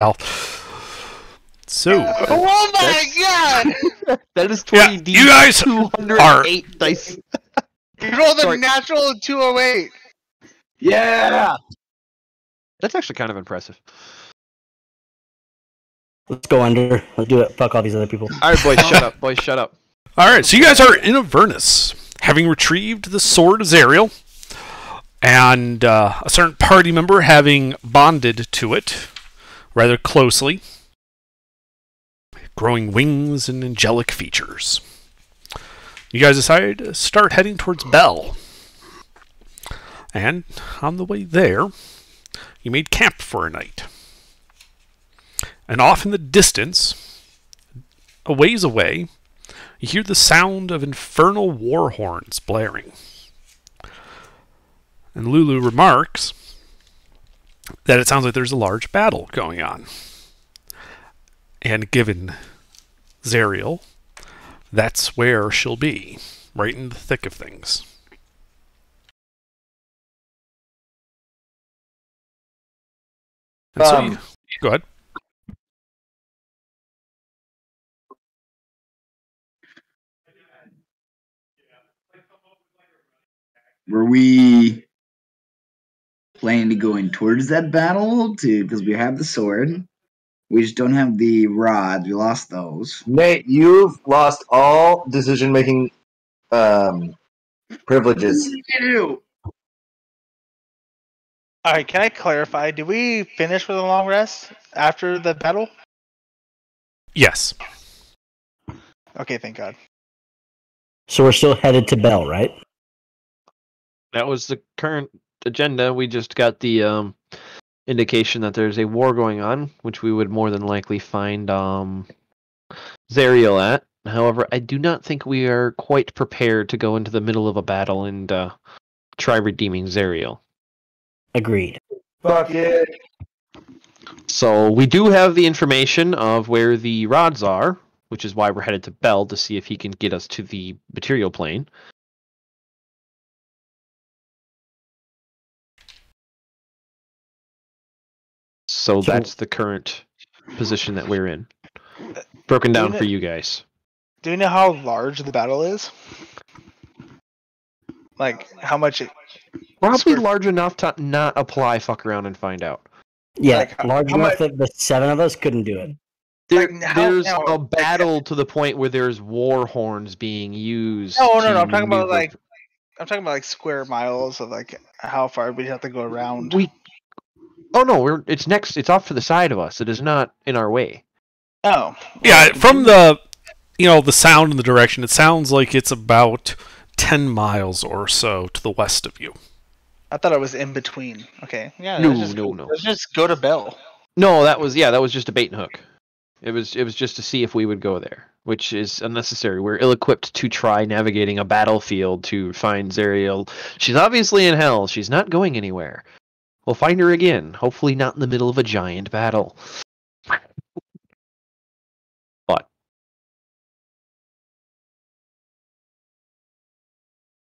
So, oh my god! That is yeah, 20D. you guys 208 dice. You rolled a Sorry. natural 208. Yeah! That's actually kind of impressive. Let's go under. Let's do it. Fuck all these other people. All right, boys, shut up. Boys, shut up. all right, so you guys are in Avernus, having retrieved the Sword of Zariel, and a certain party member having bonded to it rather closely, growing wings and angelic features. You guys decided to start heading towards Bell. And on the way there, you made camp for a night. And off in the distance, a ways away, you hear the sound of infernal war horns blaring. And Lulu remarks that it sounds like there's a large battle going on. And given Zariel, that's where she'll be, right in the thick of things. And so you, go ahead. Were we planning to go in towards that battle because we have the sword? We just don't have the rods. We lost those. Nate, you've lost all decision-making privileges. Alright, can I clarify? Did we finish with a long rest after the battle? Yes. Okay, thank God. So we're still headed to Bell, right? That was the current agenda. We just got the indication that there's a war going on, which we would more than likely find Zariel at. However, I do not think we are quite prepared to go into the middle of a battle and try redeeming Zariel. Agreed. Fuck it. So we do have the information of where the rods are, which is why we're headed to Bell to see if he can get us to the material plane. So that's the current position that we're in. Broken down for you guys. Do you know how large the battle is? Like, how much it... Probably large enough to not apply, fuck around, and find out. Yeah, Like, large how enough much- that the 7 of us couldn't do it. There's a battle to the point where there's war horns being used. No, I'm talking about maneuver. like square miles of like how far we'd have to go around. Oh no, it's off to the side of us. It is not in our way. Oh. Yeah, from the the sound and the direction, it sounds like it's about 10 miles or so to the west of you. I thought it was in between. Okay. Yeah. No. Let's just go to Bell. No, that was just a bait and hook. It was just to see if we would go there, which is unnecessary. We're ill-equipped to try navigating a battlefield to find Zariel. She's obviously in hell. She's not going anywhere. We'll find her again. Hopefully not in the middle of a giant battle. But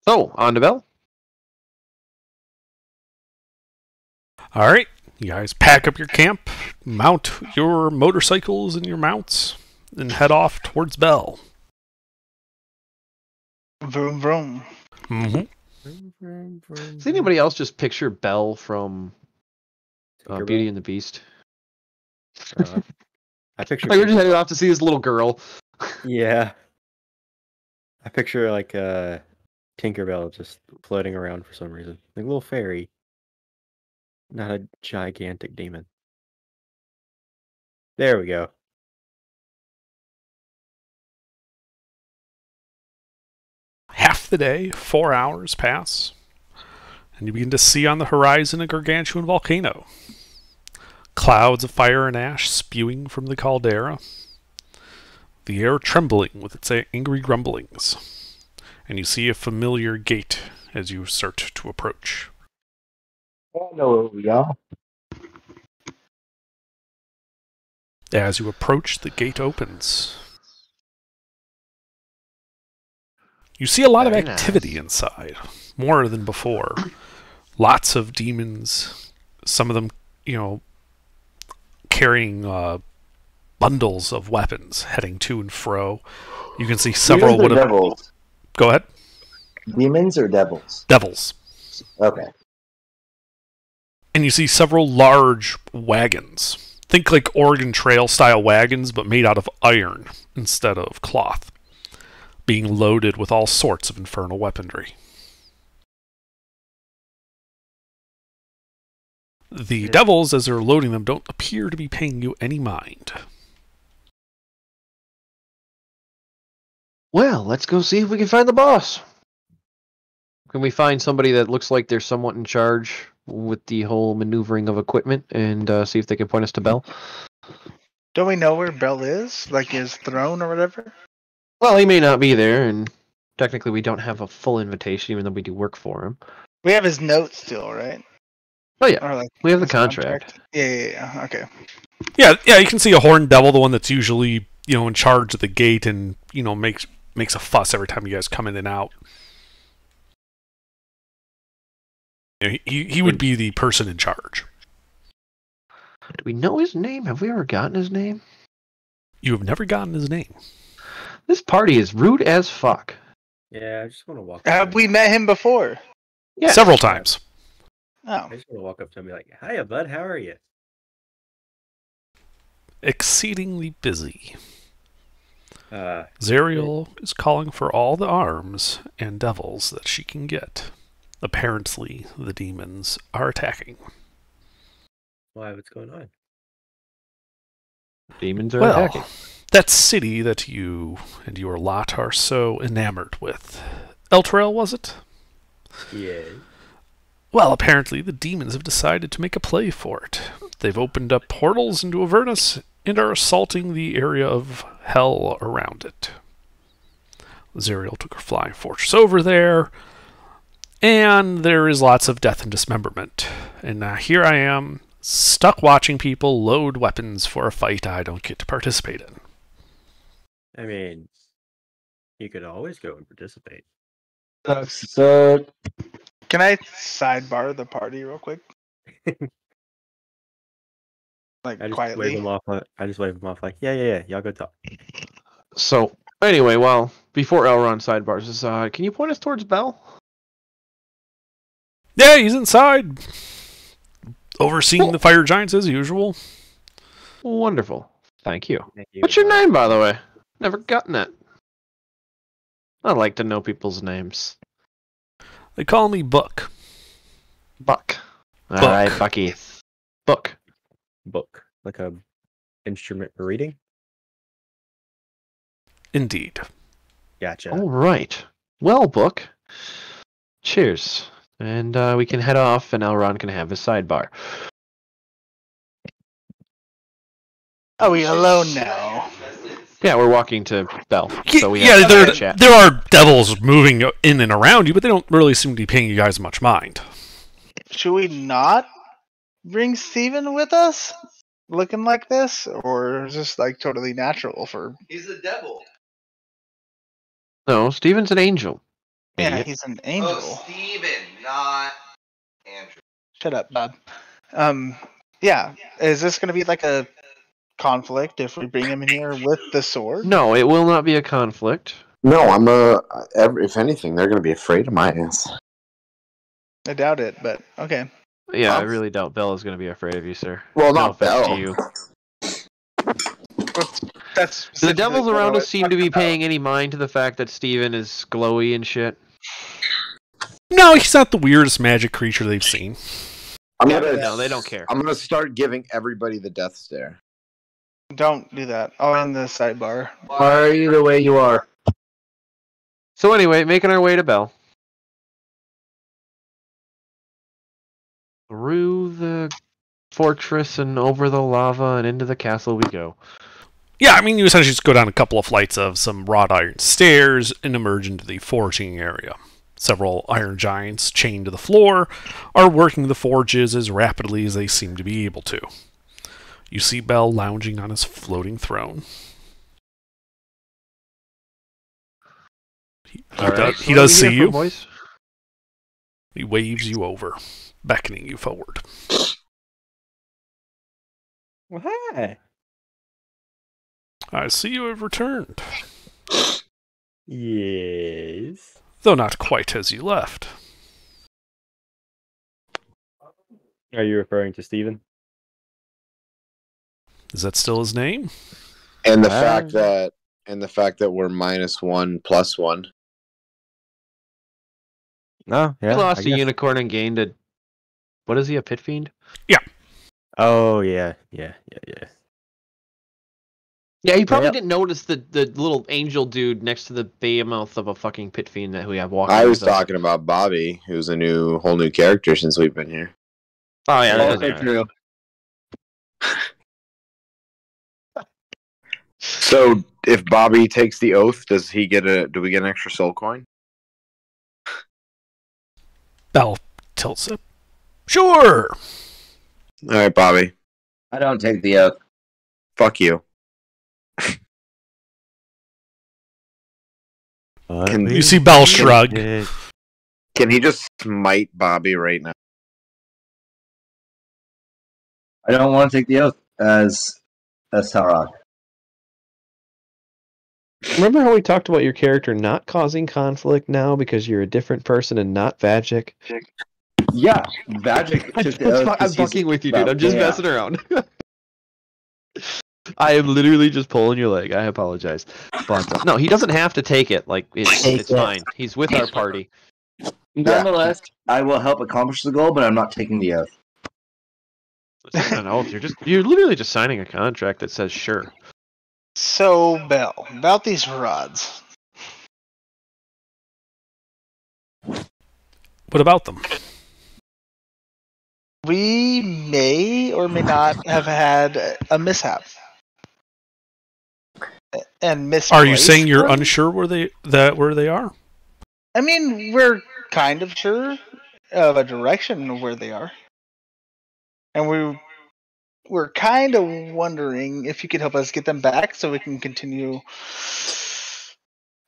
so, on to Bell. All right, you guys pack up your camp, mount your motorcycles and your mounts, and head off towards Bell. Vroom vroom. Mm-hmm. Does anybody else just picture Belle from Beauty and the Beast? I picture. Like we're just headed off to see this little girl. Yeah. I picture like Tinkerbell just floating around for some reason, like a little fairy, not a gigantic demon. There we go. Half the day, 4 hours pass, and you begin to see on the horizon a gargantuan volcano. Clouds of fire and ash spewing from the caldera. The air trembling with its angry grumblings. And you see a familiar gate as you start to approach. I know where we are. As you approach, the gate opens. You see a lot of Very activity nice. inside, more than before. Lots of demons, some of them, carrying bundles of weapons heading to and fro. You can see several. Demons or devils? Go ahead. Demons or devils? Devils. Okay. And you see several large wagons. Think like Oregon Trail style wagons, but made out of iron instead of cloth, being loaded with all sorts of infernal weaponry. The devils, as they're loading them, don't appear to be paying you any mind. Well, let's go see if we can find the boss. Can we find somebody that looks like they're somewhat in charge with the whole maneuvering of equipment and see if they can point us to Bell? Don't we know where Bell is? Like his throne or whatever? Well, he may not be there, and technically we don't have a full invitation, even though we do work for him. We have his note still, right? Oh yeah, Or like we have the his contract. Yeah. Okay. Yeah, you can see a horned devil, the one that's usually, in charge of the gate and, makes a fuss every time you guys come in and out. He would be the person in charge. Do we know his name? Have we ever gotten his name? You have never gotten his name. This party is rude as fuck. Yeah, I just want to walk. Have we met him before? Yeah. Several times. Oh. I just want to walk up to him and be like, "Hiya, bud. How are you?" Exceedingly busy. Uh, Zariel is calling for all the arms and devils that she can get. Apparently, the demons are attacking. why? What's going on? Demons are Well, attacking. that city that you and your lot are so enamored with. Eltrail, was it? Yeah. Well, apparently the demons have decided to make a play for it. They've opened up portals into Avernus and are assaulting the area of hell around it. Zariel took her flying fortress over there, and there is lots of death and dismemberment. And now here I am, stuck watching people load weapons for a fight I don't get to participate in. I mean, you could always go and participate. So Can I sidebar the party real quick? Like I just quietly. wave him off. I just wave him off like, yeah. Y'all go talk. So, anyway, well, before Elrond sidebars us, can you point us towards Bell? Yeah, he's inside, overseeing the fire giants as usual. Wonderful. Thank you. Thank you. What's your name, by the way? Never gotten it. I like to know people's names. They call me Book. Buck. Book. Alright, Bucky. Book. Book, like a instrument for reading. Indeed. Gotcha. Alright. Well, Book. Cheers. And we can head off, and Elrond can have his sidebar. Are we alone now? Yeah, we're walking to Bell. So we Yeah, have there, to chat. there are devils moving in and around you, but they don't really seem to be paying you guys much mind. Should we not bring Steven with us? Looking like this? Or is this like totally natural for He's a devil. No, Steven's an angel. Yeah, Idiot. he's an angel. Oh, Steven, not Andrew. Shut up, Bob. Yeah. Is this gonna be like a conflict if we bring him in here with the sword? No, it will not be a conflict. No, if anything, they're going to be afraid of my ass. I doubt it, but okay. Yeah, I really doubt Bell is going to be afraid of you, sir. Well, No not offense Bell. to you. That's The devils specifically around what us seem to be paying any mind to the fact that Steven is glowy and shit. No, he's not the weirdest magic creature they've seen. No, they don't care. I'm going to start giving everybody the death stare. Don't do that. I'll end the sidebar. why are you the way you are? So anyway, making our way to Bell. Through the fortress and over the lava and into the castle we go. Yeah, I mean, you essentially just go down a couple of flights of some wrought iron stairs and emerge into the forging area. Several iron giants chained to the floor are working the forges as rapidly as they seem to be able to. You see Bell lounging on his floating throne. He does see you. Voice? He waves you over, beckoning you forward. Well, hi. I see you have returned, Yes. though not quite as you left. Are you referring to Steven? Is that still his name? And the Ah. fact that we're -1 + 1. No, He yeah. lost I a guess. unicorn and gained a. What is he? A pit fiend? Oh, yeah. Yeah. Yeah, he probably Yep. didn't notice the little angel dude next to the behemoth of a fucking pit fiend that we have walking. I was with us. talking about Bobby, who's a whole new character since we've been here. Oh yeah, that doesn't Also matter. true. So if Bobby takes the oath, do we get an extra soul coin? Bell tilts it. Sure! All right, Bobby. I don't take the oath. Fuck you. You see Bell shrug. Can he just smite Bobby right now? I don't want to take the oath as Tarok. Remember how we talked about your character not causing conflict now because you're a different person and not Vagic? Yeah, Vagic took the oath. I'm 'cause he's fucking with you, dude. about I'm just chaos. messing around. I am literally just pulling your leg. I apologize, but no, he doesn't have to take it. Like it's Take it. fine. He's with our party. Nonetheless, I will help accomplish the goal, but I'm not taking the oath. It's not an oath. You're literally just signing a contract that says sure. So, Bell, about these rods. What about them? We may or may not have had a mishap. And misplaced Are you saying you're them? unsure where they are? I mean, we're kind of sure of a direction of where they are. And we're kind of wondering if you could help us get them back so we can continue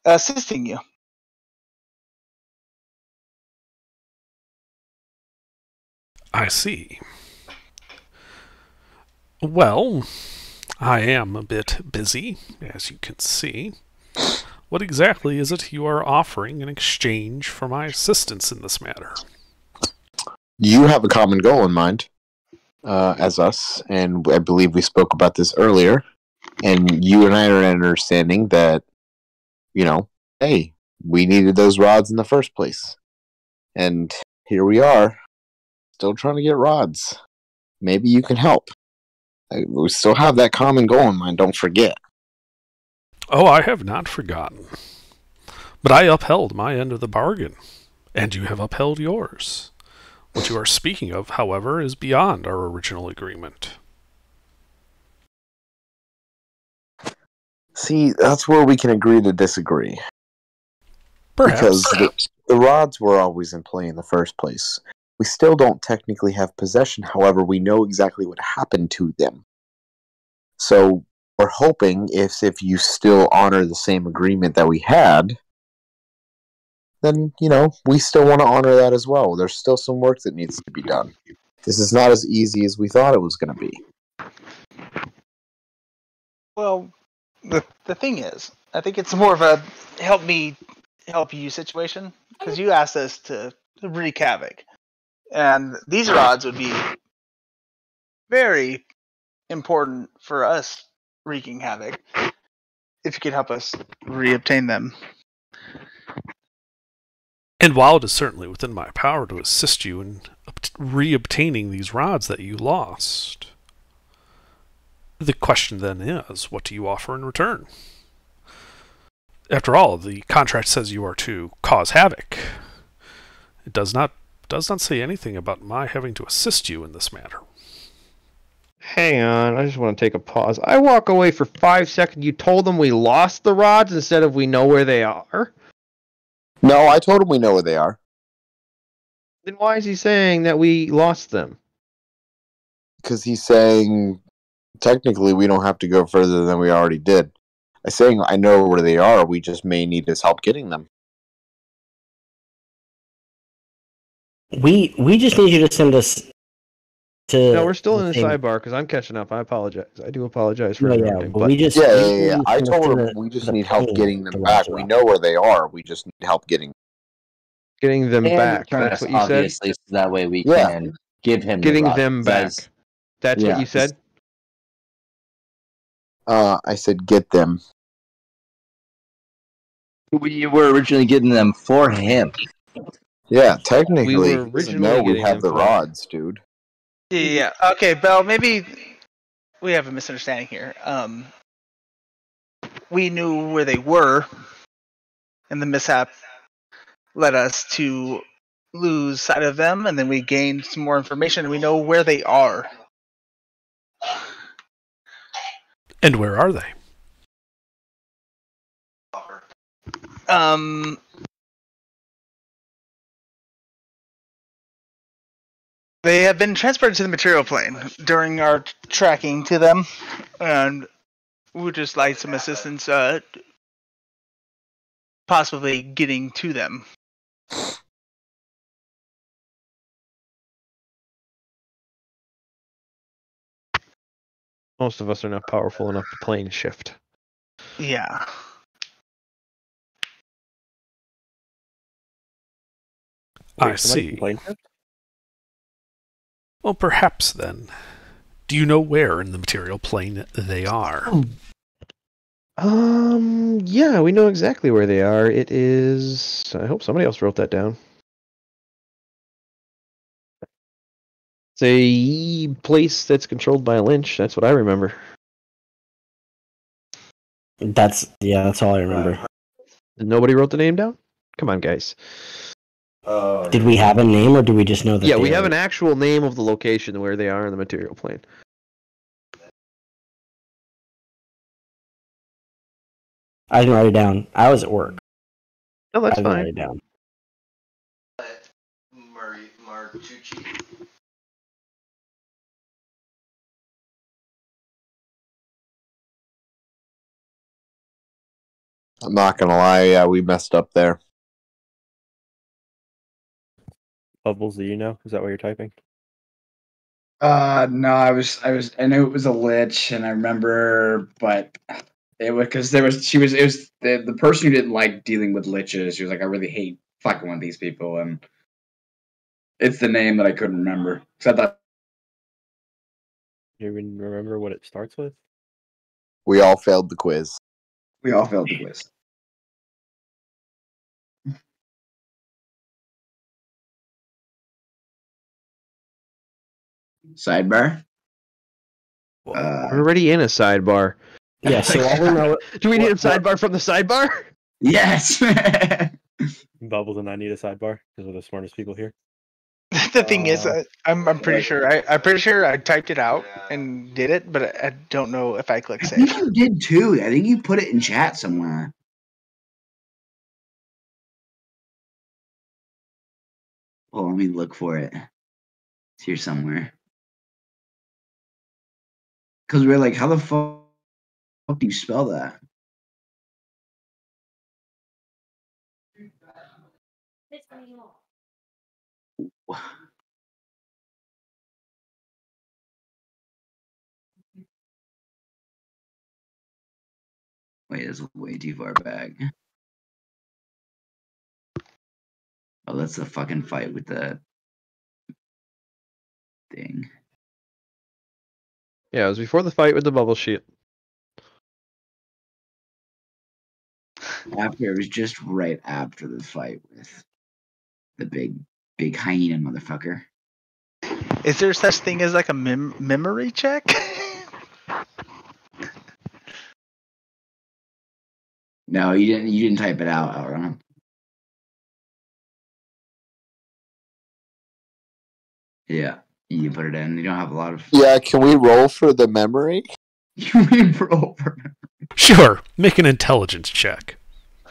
assisting you. I see. Well, I am a bit busy, as you can see. What exactly is it you are offering in exchange for my assistance in this matter? You have a common goal in mind, as us, and I believe we spoke about this earlier. And you and I are understanding that, hey, we needed those rods in the first place, and here we are, still trying to get rods. Maybe you can help. We still have that common goal in mind. Don't forget. Oh, I have not forgotten. But I upheld my end of the bargain, and you have upheld yours. What you are speaking of, however, is beyond our original agreement. See, that's where we can agree to disagree. Perhaps. Because the rods were always in play in the first place. We still don't technically have possession, however, we know exactly what happened to them. So, we're hoping if you still honor the same agreement that we had, then, we still want to honor that as well. There's still some work that needs to be done. This is not as easy as we thought it was going to be. Well, the thing is, I think it's more of a help me help you situation, because you asked us to wreak havoc. And these rods would be very important for us wreaking havoc if you could help us reobtain them. And while it is certainly within my power to assist you in reobtaining these rods that you lost, the question then is, what do you offer in return? After all, the contract says you are to cause havoc. It does not say anything about my having to assist you in this matter. Hang on, I just want to take a pause. I walk away for 5 seconds. You told them we lost the rods instead of we know where they are? No, I told him we know where they are. Then why is he saying that we lost them? Because he's saying, technically, we don't have to go further than we already did. I'm saying I know where they are, we just may need his help getting them. We just need you to send us to. No, we're still in the same- sidebar because I'm catching up. I apologize. I do apologize for No, yeah, interrupting. but But we just. Yeah, we yeah, just yeah. need I someone told to him we just the need help pain getting to them watch back. it We off. know where they are. We just need help getting. getting them And back. return That's us, what you said? obviously, so that way we Yeah. can give him Getting the rod. them back. Says- That's what Yeah. you said? I said get them. We were originally getting them for him. Yeah, technically, We were he doesn't originally know we getting have them the for him. rods, dude. Yeah. Okay, Belle. Maybe we have a misunderstanding here. We knew where they were, and the mishap led us to lose sight of them, and then we gained some more information, and we know where they are. And where are they? They have been transported to the material plane during our tracking to them, and we would just like some assistance, possibly getting to them. Most of us are not powerful enough to plane shift. Yeah. I Wait, somebody see. complained? Well, perhaps then. Do you know where in the material plane they are? Yeah, we know exactly where they are. It is. I hope somebody else wrote that down. It's a place that's controlled by a lynch. That's what I remember. That's all I remember. Nobody wrote the name down? Come on, guys. Did we have a name, or do we just know that? Yeah, they we have are- an actual name of the location where they are in the material plane. I didn't write it down. I was at work. No, that's I didn't write fine. it down. Martucci. I'm not gonna lie, yeah, we messed up there. Bubbles, do you know? Is that what you're typing? No, I knew it was a lich, and I remember, but it was because it was the person who didn't like dealing with liches. She was like, I really hate fucking with these people, and it's the name that I couldn't remember. Cause I thought You even remember what it starts with? We all failed the quiz. we all failed the quiz. Sidebar. We're already in a sidebar. Yeah, so all we know. Do we need a sidebar from the sidebar? Yes. Bubbles and I need a sidebar because we're the smartest people here. The thing is, I'm pretty sure I'm pretty sure I typed it out and did it, but I don't know if I clicked I save. think you did too. I think you put it in chat somewhere. Well, let me look for it. It's here somewhere. Because we were like, how the fuck do you spell that? Wait, that's way too far back. Oh, that's the fucking fight with the thing. Yeah, it was before the fight with the bubble sheet. After it was just right after the fight with the big hyena motherfucker. Is there such thing as like a memory check? No, you didn't type it out, Elron. Yeah, you put it in. You don't have a lot of. Yeah, can we roll for the memory? We roll for Sure. Make an intelligence check.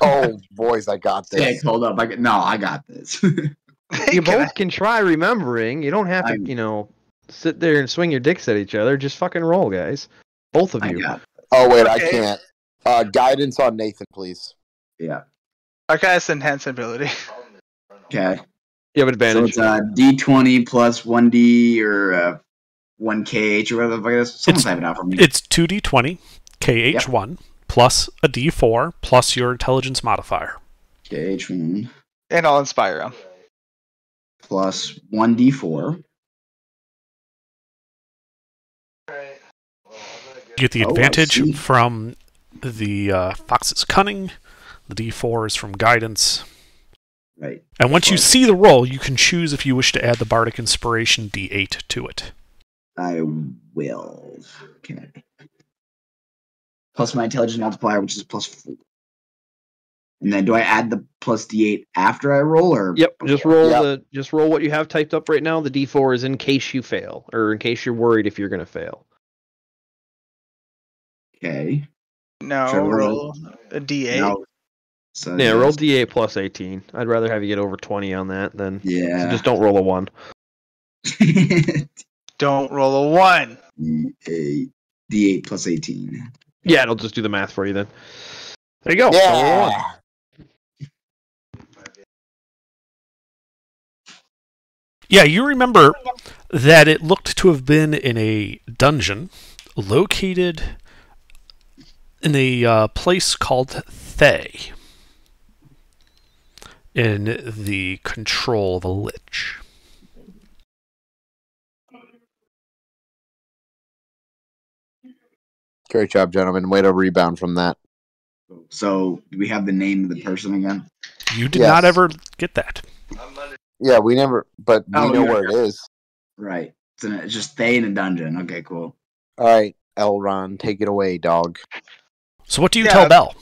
Oh, boys, I got Six. this. Hold up, I got this. You both can try remembering. You don't have to, sit there and swing your dicks at each other. Just fucking roll, guys. Both of I you. got. Oh, wait, I Okay. can't. Guidance on Nathan, please. Yeah. Arcast enhance ability. Okay. You have So advantage. it's D20 plus 1D or 1 KH or whatever the fuck it is. Someone type it out for me. It's 2d20 KH1 plus a d4 plus your intelligence modifier. KH1 And I'll inspire him. plus 1d4. You get the Oh, I advantage see. from the Fox's Cunning. The d4 is from Guidance. Right. And once you see the roll, you can choose if you wish to add the Bardic Inspiration d8 to it. I will. Okay. Plus my intelligence multiplier, which is plus 4. And then do I add the plus d8 after I roll, or? Yep. Just roll Yep. just roll what you have typed up right now. The D4 is in case you fail, or in case you're worried if you're going to fail. Okay. No, Should I roll roll a d8. No. So Yeah, yes. roll D8 plus 18. I'd rather have you get over 20 on that than Yeah. so just don't roll a 1. Don't roll a 1. D8 plus 18. Yeah, it'll just do the math for you then. There you go. Don't roll a 1. Yeah, you remember that it looked to have been in a dungeon located in a place called Thay, in the control of a lich. Great job, gentlemen. Way to rebound from that. So, do we have the name of the person again? You did Yes. not ever get that. Yeah, we never, but we Oh, know yeah. where it is. Right. It's just they in a dungeon. Okay, cool. All right, Elron, take it away, dog. So what do you Yeah. tell Bell?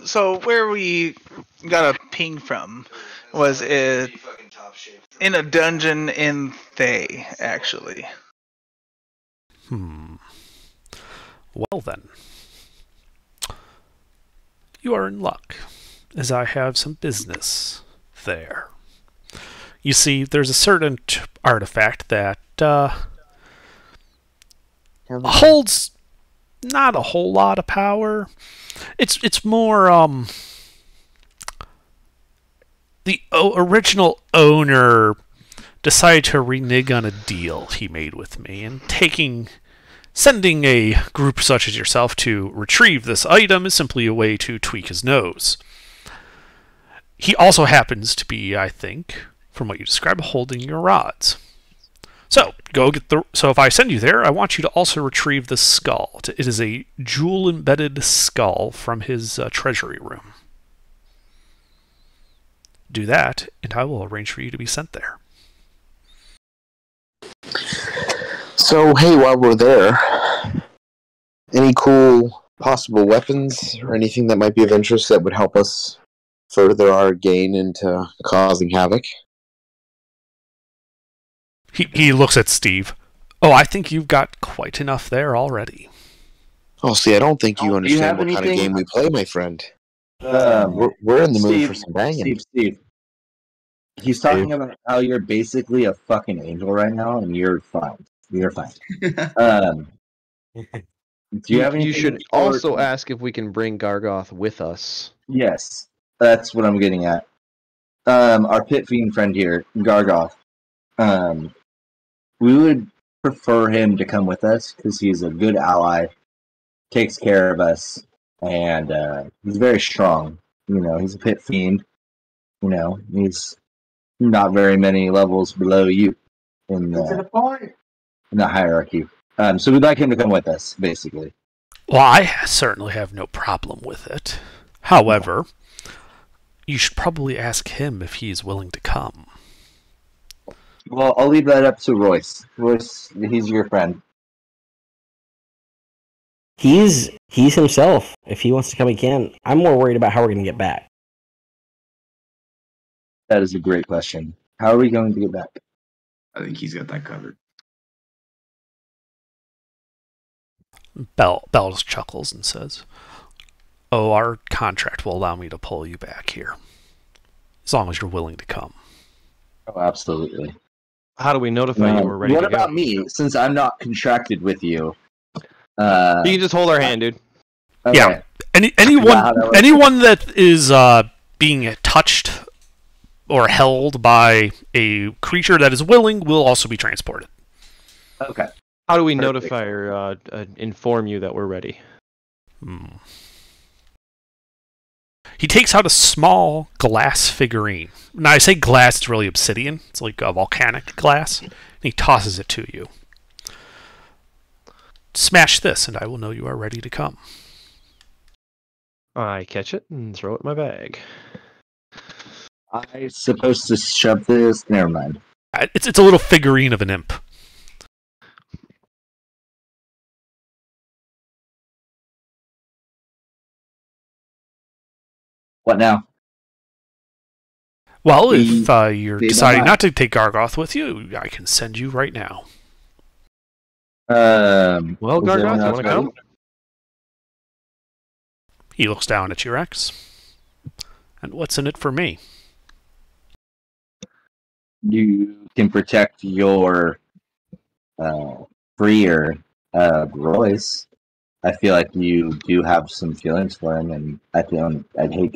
So where we got a ping from was it in a dungeon in Thay, actually. Well then. You are in luck, as I have some business there. You see, there's a certain artifact that holds not a whole lot of power. It's more the original owner decided to renege on a deal he made with me, and sending a group such as yourself to retrieve this item is simply a way to tweak his nose. He also happens to be, I think, from what you described, holding your rods. So, so if I send you there, I want you to also retrieve the skull. It is a jewel-embedded skull from his treasury room. Do that, and I will arrange for you to be sent there. So, hey, while we're there, any cool possible weapons or anything that might be of interest that would help us further our gain into causing havoc? He looks at Steve. Oh, I think you've got quite enough there already. Oh, see, I don't think you Do you understand have what kind of anything- game we play, my friend. Um, We're in the mood Steve, for some banging. Steve. He's talking about how you're basically a fucking angel right now, and you're fine. You're fine. Do you have anything? You should also ask if we can bring Gargoth with us. Yes, that's what I'm getting at. Our pit fiend friend here, Gargoth. We would prefer him to come with us because he's a good ally, takes care of us, and he's very strong. You know, he's a pit fiend. You know, he's not very many levels below you in the hierarchy. So we'd like him to come with us, basically. Well, I certainly have no problem with it. However, you should probably ask him if he is willing to come. Well, I'll leave that up to Royce. Royce, he's your friend. He's himself. If he wants to come, he can. I'm more worried about how we're going to get back. That is a great question. How are we going to get back? I think he's got that covered. Bell just chuckles and says, "Oh, our contract will allow me to pull you back here, as long as you're willing to come." Oh, absolutely. How do we notify you we're ready what to go? about me? Since I'm not contracted with you. You can just hold our hand, dude. Okay. Yeah. Yeah, how that works. Anyone that is being touched or held by a creature that is willing will also be transported. Okay. How do we Perfect. notify or inform you that we're ready? He takes out a small glass figurine. Now, I say glass, it's really obsidian. It's like a volcanic glass. And he tosses it to you. Smash this, and I will know you are ready to come. I catch it and throw it in my bag. I'm supposed to shove this. Never mind. It's a little figurine of an imp. What now? Well, if you're the deciding bye-bye. not to take Gargoth with you, I can send you right now. Well, was Gargoth, anyone you else want to ready? come? He looks down at you, Rex. And what's in it for me? You can protect your freer Royce. I feel like you do have some feelings for him, and I'd hate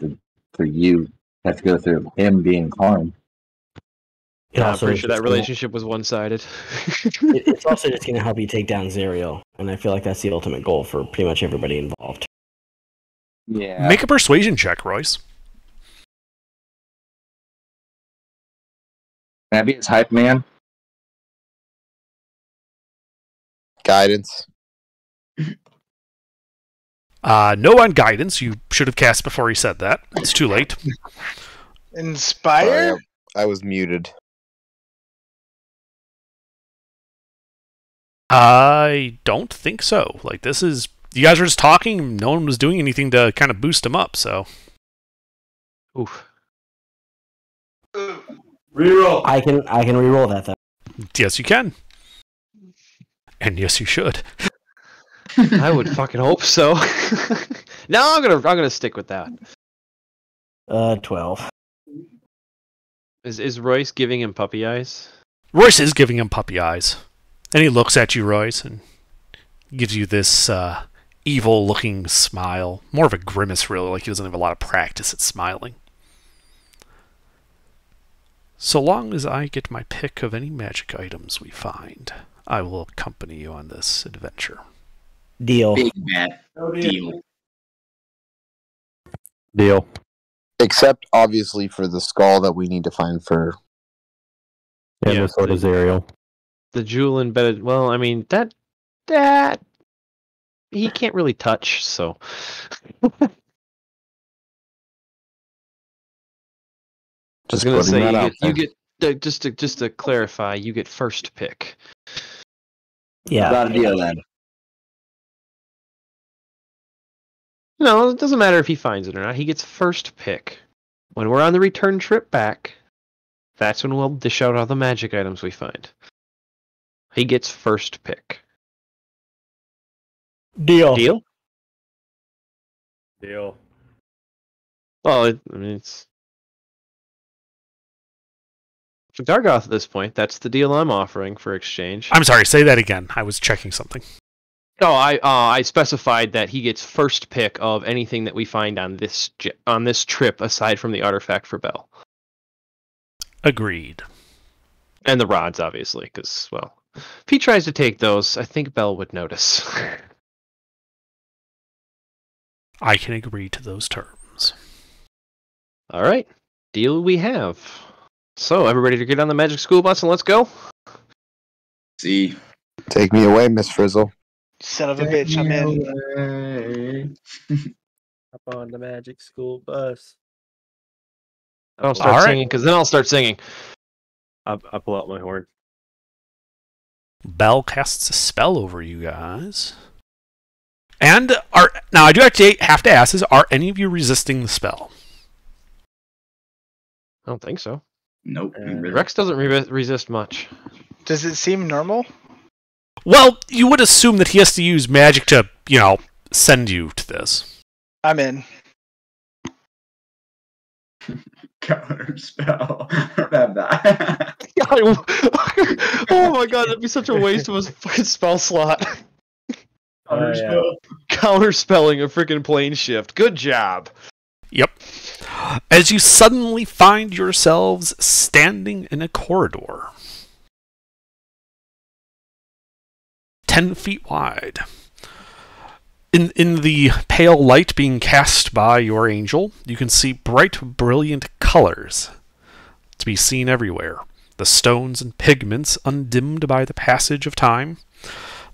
for you to have to go through him being harmed. It I'm also pretty is sure that just gonna- relationship was one-sided. It's also just going to help you take down Zerial, and I feel like that's the ultimate goal for pretty much everybody involved. Yeah. Make a persuasion check, Royce. Can I be his hype man? Guidance. No on guidance. You should have cast before he said that. It's too late. Inspire? Sorry, I was muted. I don't think so. Like, this is... You guys were just talking. No one was doing anything to kind of boost him up, so... Oof. Reroll. I can reroll that then. Yes, you can. And yes, you should. I would fucking hope so. No, I'm gonna stick with that. 12. Is Royce giving him puppy eyes? Royce is giving him puppy eyes. And he looks at you, Royce, and gives you this evil-looking smile. More of a grimace, really, like he doesn't have a lot of practice at smiling. So long as I get my pick of any magic items we find, I will accompany you on this adventure. Deal. Big bet. Deal. Deal. Except, obviously, for the skull that we need to find for... And Yeah, the sword is Ariel. The jewel embedded. Well, I mean that he can't really touch. So I was gonna putting say that out you there. get just to clarify, you get first pick. Yeah. Got a deal then. No, it doesn't matter if he finds it or not. He gets first pick. When we're on the return trip back, that's when we'll dish out all the magic items we find. He gets first pick. Deal. Deal? Deal. Well, I mean, it's for Dargoth at this point. That's the deal I'm offering for exchange. I'm sorry, say that again. I was checking something. No, I specified that he gets first pick of anything that we find on this trip, aside from the artifact for Bell Agreed. and the rods, obviously, because well, if he tries to take those, I think Bell would notice. I can agree to those terms. All right, deal we have. So everybody to get on the magic school bus and let's go. See. Take me away, Miss Frizzle. Son of a bitch, I'm in. Up on the magic school bus. I don't start All right. singing because then I'll start singing. I pull out my horn. Bell casts a spell over you guys. And now I do have to ask: are any of you resisting the spell? I don't think so. Nope. Rex doesn't resist much. Does it seem normal? Well, you would assume that he has to use magic to, send you to this. I'm in. Counter spell. Remember that. Oh my god, that'd be such a waste of a fucking spell slot. Counter yeah. spell. Counterspelling a freaking plane shift. Good job. Yep. as you suddenly find yourselves standing in a corridor 10 feet wide. In the pale light being cast by your angel, you can see bright, brilliant colors to be seen everywhere. The stones and pigments undimmed by the passage of time.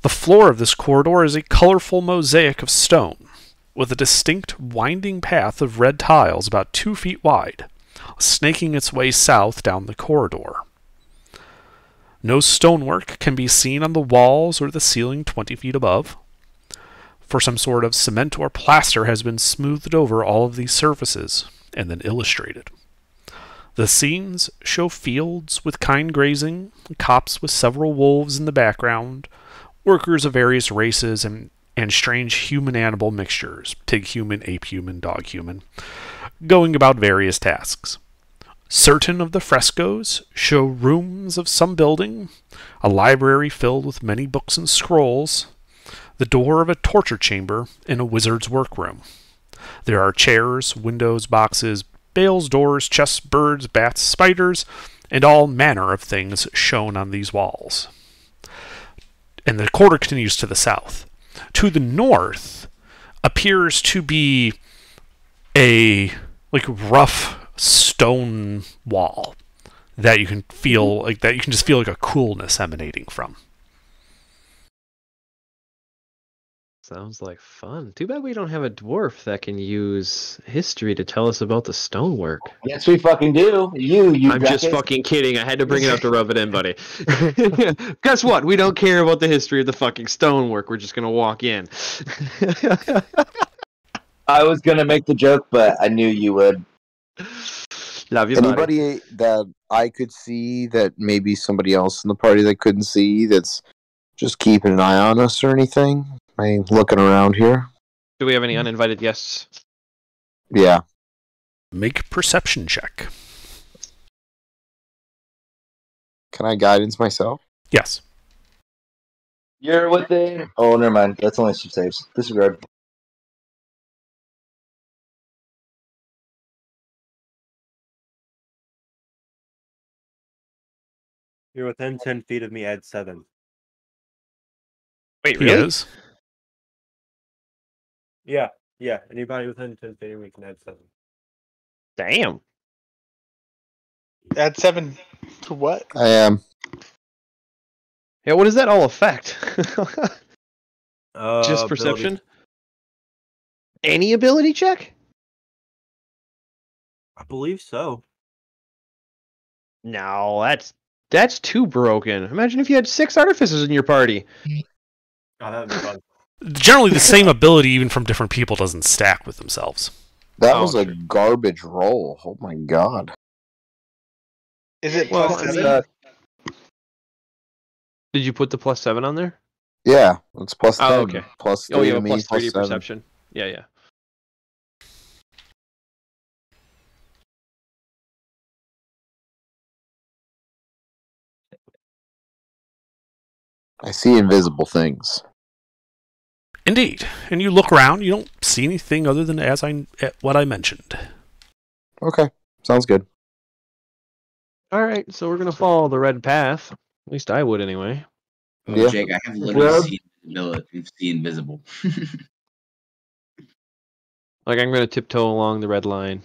The floor of this corridor is a colorful mosaic of stone, with a distinct winding path of red tiles about 2 feet wide, snaking its way south down the corridor. No stonework can be seen on the walls or the ceiling 20 feet above, for some sort of cement or plaster has been smoothed over all of these surfaces and then illustrated. The scenes show fields with kine grazing, copse with several wolves in the background, workers of various races, and strange human-animal mixtures, pig-human, ape-human, dog-human, going about various tasks. Certain of the frescoes show rooms of some building, a library filled with many books and scrolls, the door of a torture chamber, and a wizard's workroom. There are chairs, windows, boxes, bales, doors, chests, birds, bats, spiders, and all manner of things shown on these walls. And the corridor continues to the south. To the north appears to be a rough stone wall that you can feel you can just feel like a coolness emanating from. Sounds like fun. Too bad we don't have a dwarf that can use history to tell us about the stonework. Yes, we fucking do. You. I'm just fucking kidding. I had to bring it up to rub it in, buddy. Guess what? We don't care about the history of the fucking stonework. We're just gonna walk in. I was gonna make the joke, but I knew you would. Love you, buddy. Anybody that I could see that maybe somebody else in the party that couldn't see that's just keeping an eye on us or anything? Am I looking around here? Do we have any uninvited guests? Yeah. Make perception check. Can I guidance myself? Yes. You're within. Oh, never mind. That's only 2 saves. Disregard. You're within 10 feet of me, add 7. Wait, He really? is. Yeah. Anybody within 10 feet of me can add 7. Damn. Add 7 to what? I am. Yeah, what does that all affect? Just Ability. perception? Any ability check? I believe so. No, that's too broken. Imagine if you had 6 artificers in your party. Oh, that would be fun. Generally, the same ability, even from different people, doesn't stack with themselves. That Oh, was a sure. garbage roll. Oh my god. Is it Well, plus I mean- 7? Did you put the +7 on there? Yeah, it's plus 10. Oh, okay. Plus 3 Oh, you to have a me, plus 3 to 7. perception. Yeah. I see invisible things. Indeed. And you look around, you don't see anything other than what I mentioned. Okay, sounds good. All right, so we're gonna follow the red path. At least I would, anyway. Oh, Yeah. Jake, I have literally Well- seen invisible. Like, I'm gonna tiptoe along the red line.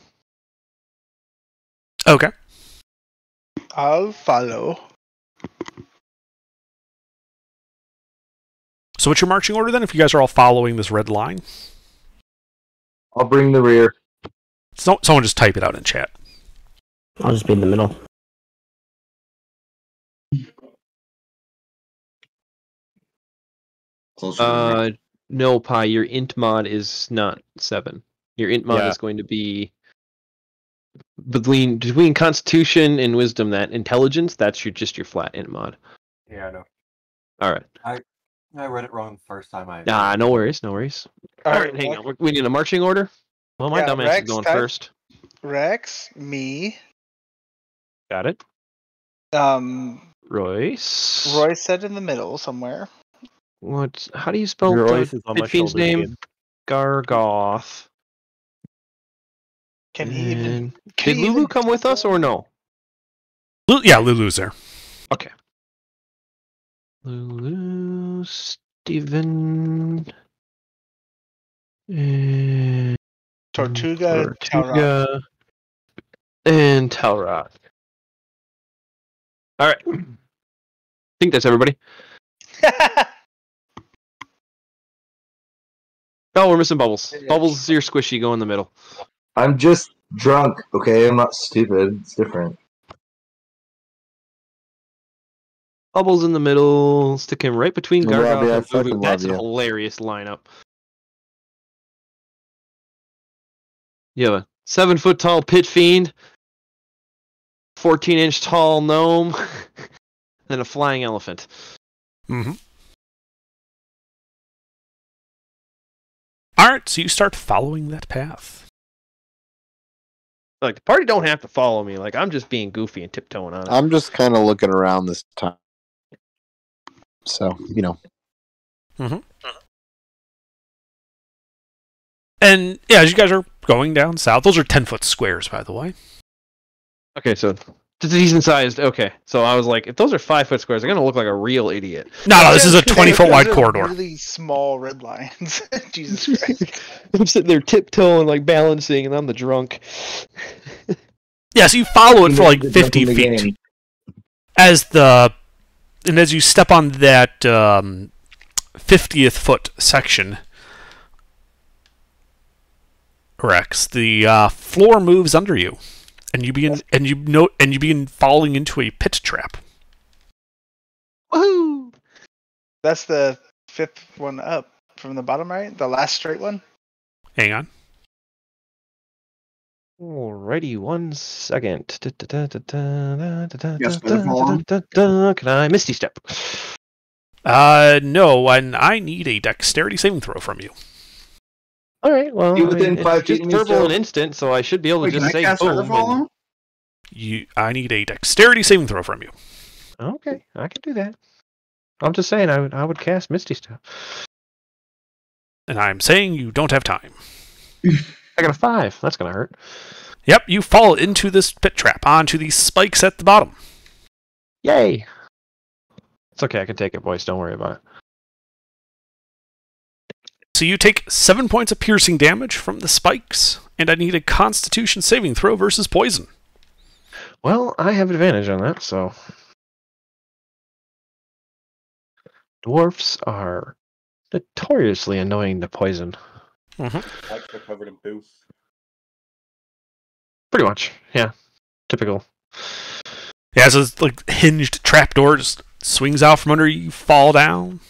Okay. I'll follow. So what's your marching order then, if you guys are all following this red line? I'll bring the rear. Someone just type it out in chat. I'll just be in the middle. Closer to the right. No, Pi, your int mod is not 7. Your int mod Yeah. is going to be between Constitution and Wisdom. That intelligence, that's just your flat int mod. Yeah, I know. All right. I read it wrong the first time I. Nah, no worries. All right, hang on. We need a marching order. Well, my Yeah, dumbass is Rex, going type. first. Rex, me, Got it. Royce. Roy said in the middle somewhere. What? How do you spell Royce the is on my Pit Fiend's shoulders name? again. Gargoth. Can he even? And Can did he Lulu even come with us or no? Yeah, Lulu's there. Okay. Lulu, Steven, and Tortuga, Talrock. Tortuga, and Talrock. All right. I think that's everybody. Oh, we're missing Bubbles. Bubbles, you're squishy. Go in the middle. I'm just drunk, okay? I'm not stupid. It's different. Bubbles in the middle. Stick him right between Love Gargoth ya, I and Boo fucking Boo. That's love a ya. hilarious lineup. You have a 7-foot tall pit fiend, 14-inch tall gnome, and a flying elephant. Mm-hmm. All right, so you start following that path. Like, the party don't have to follow me. Like, I'm just being goofy and tiptoeing on it. I'm just kind of looking around this time. So, you know. And yeah, as you guys are going down south, those are 10-foot squares, by the way. Okay, so it's a decent sized. Okay, so I was like, if those are 5-foot squares, I'm gonna look like a real idiot. No, this is a 20-foot wide Those are corridor. Really small red lines. Jesus Christ. I'm sitting there tiptoeing, like balancing, and I'm the drunk. Yeah, so you follow it for like The 50 jump in the feet. game. As you step on that 50th foot section, Rex, the floor moves under you, and you begin falling into a pit trap. Woohoo! That's the 5th one up from the bottom right. The last straight one. Hang on. Alrighty, 1 second. Yes, better fall on. Can I Misty Step? No, and I need a dexterity saving throw from you. Alright, well, You within 5 it's feet just of me verbal still? and instant, so I should be able to Wait, can just I say cast boom. Featherfall on him? I need a dexterity saving throw from you. Okay, I can do that. I'm just saying, I would cast Misty Step. And I'm saying you don't have time. I got a 5. That's gonna hurt. Yep, you fall into this pit trap, onto these spikes at the bottom. Yay! It's okay, I can take it, boys. Don't worry about it. So you take 7 points of piercing damage from the spikes, and I need a Constitution saving throw versus poison. Well, I have advantage on that, so. Dwarfs are notoriously annoying to poison. Mm-hmm. Like they're covered in poo. Pretty much, yeah. Typical. Yeah, so it's like hinged trapdoor just swings out from under you, you fall down.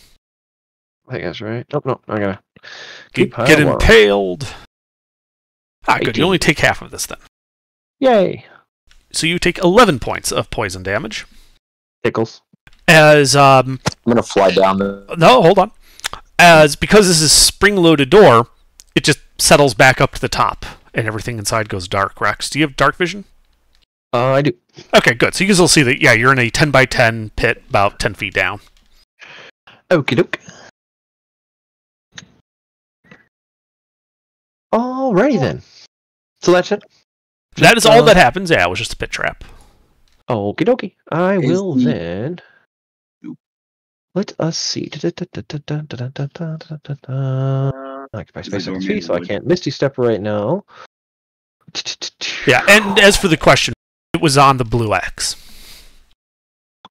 I think that's right. Nope, I gotta You keep get high. impaled. Ah, good. 18. You only take half of this then. Yay! So you take 11 points of poison damage. Tickles. As, I'm going to fly down the... no, hold on. Because this is spring-loaded door, it just settles back up to the top, and everything inside goes dark. Rex, do you have dark vision? I do. Okay, good. So you can still see that, yeah, you're in a 10 by 10 pit about 10 feet down. Okie doke. Alrighty then. So that's it? That is all that happens. Yeah, it was just a pit trap. Okie dokie. I Is will the- then. Let us see. Occupy space on feet, so I can't Misty Step right now. Yeah, and as for the question, it was on the blue X.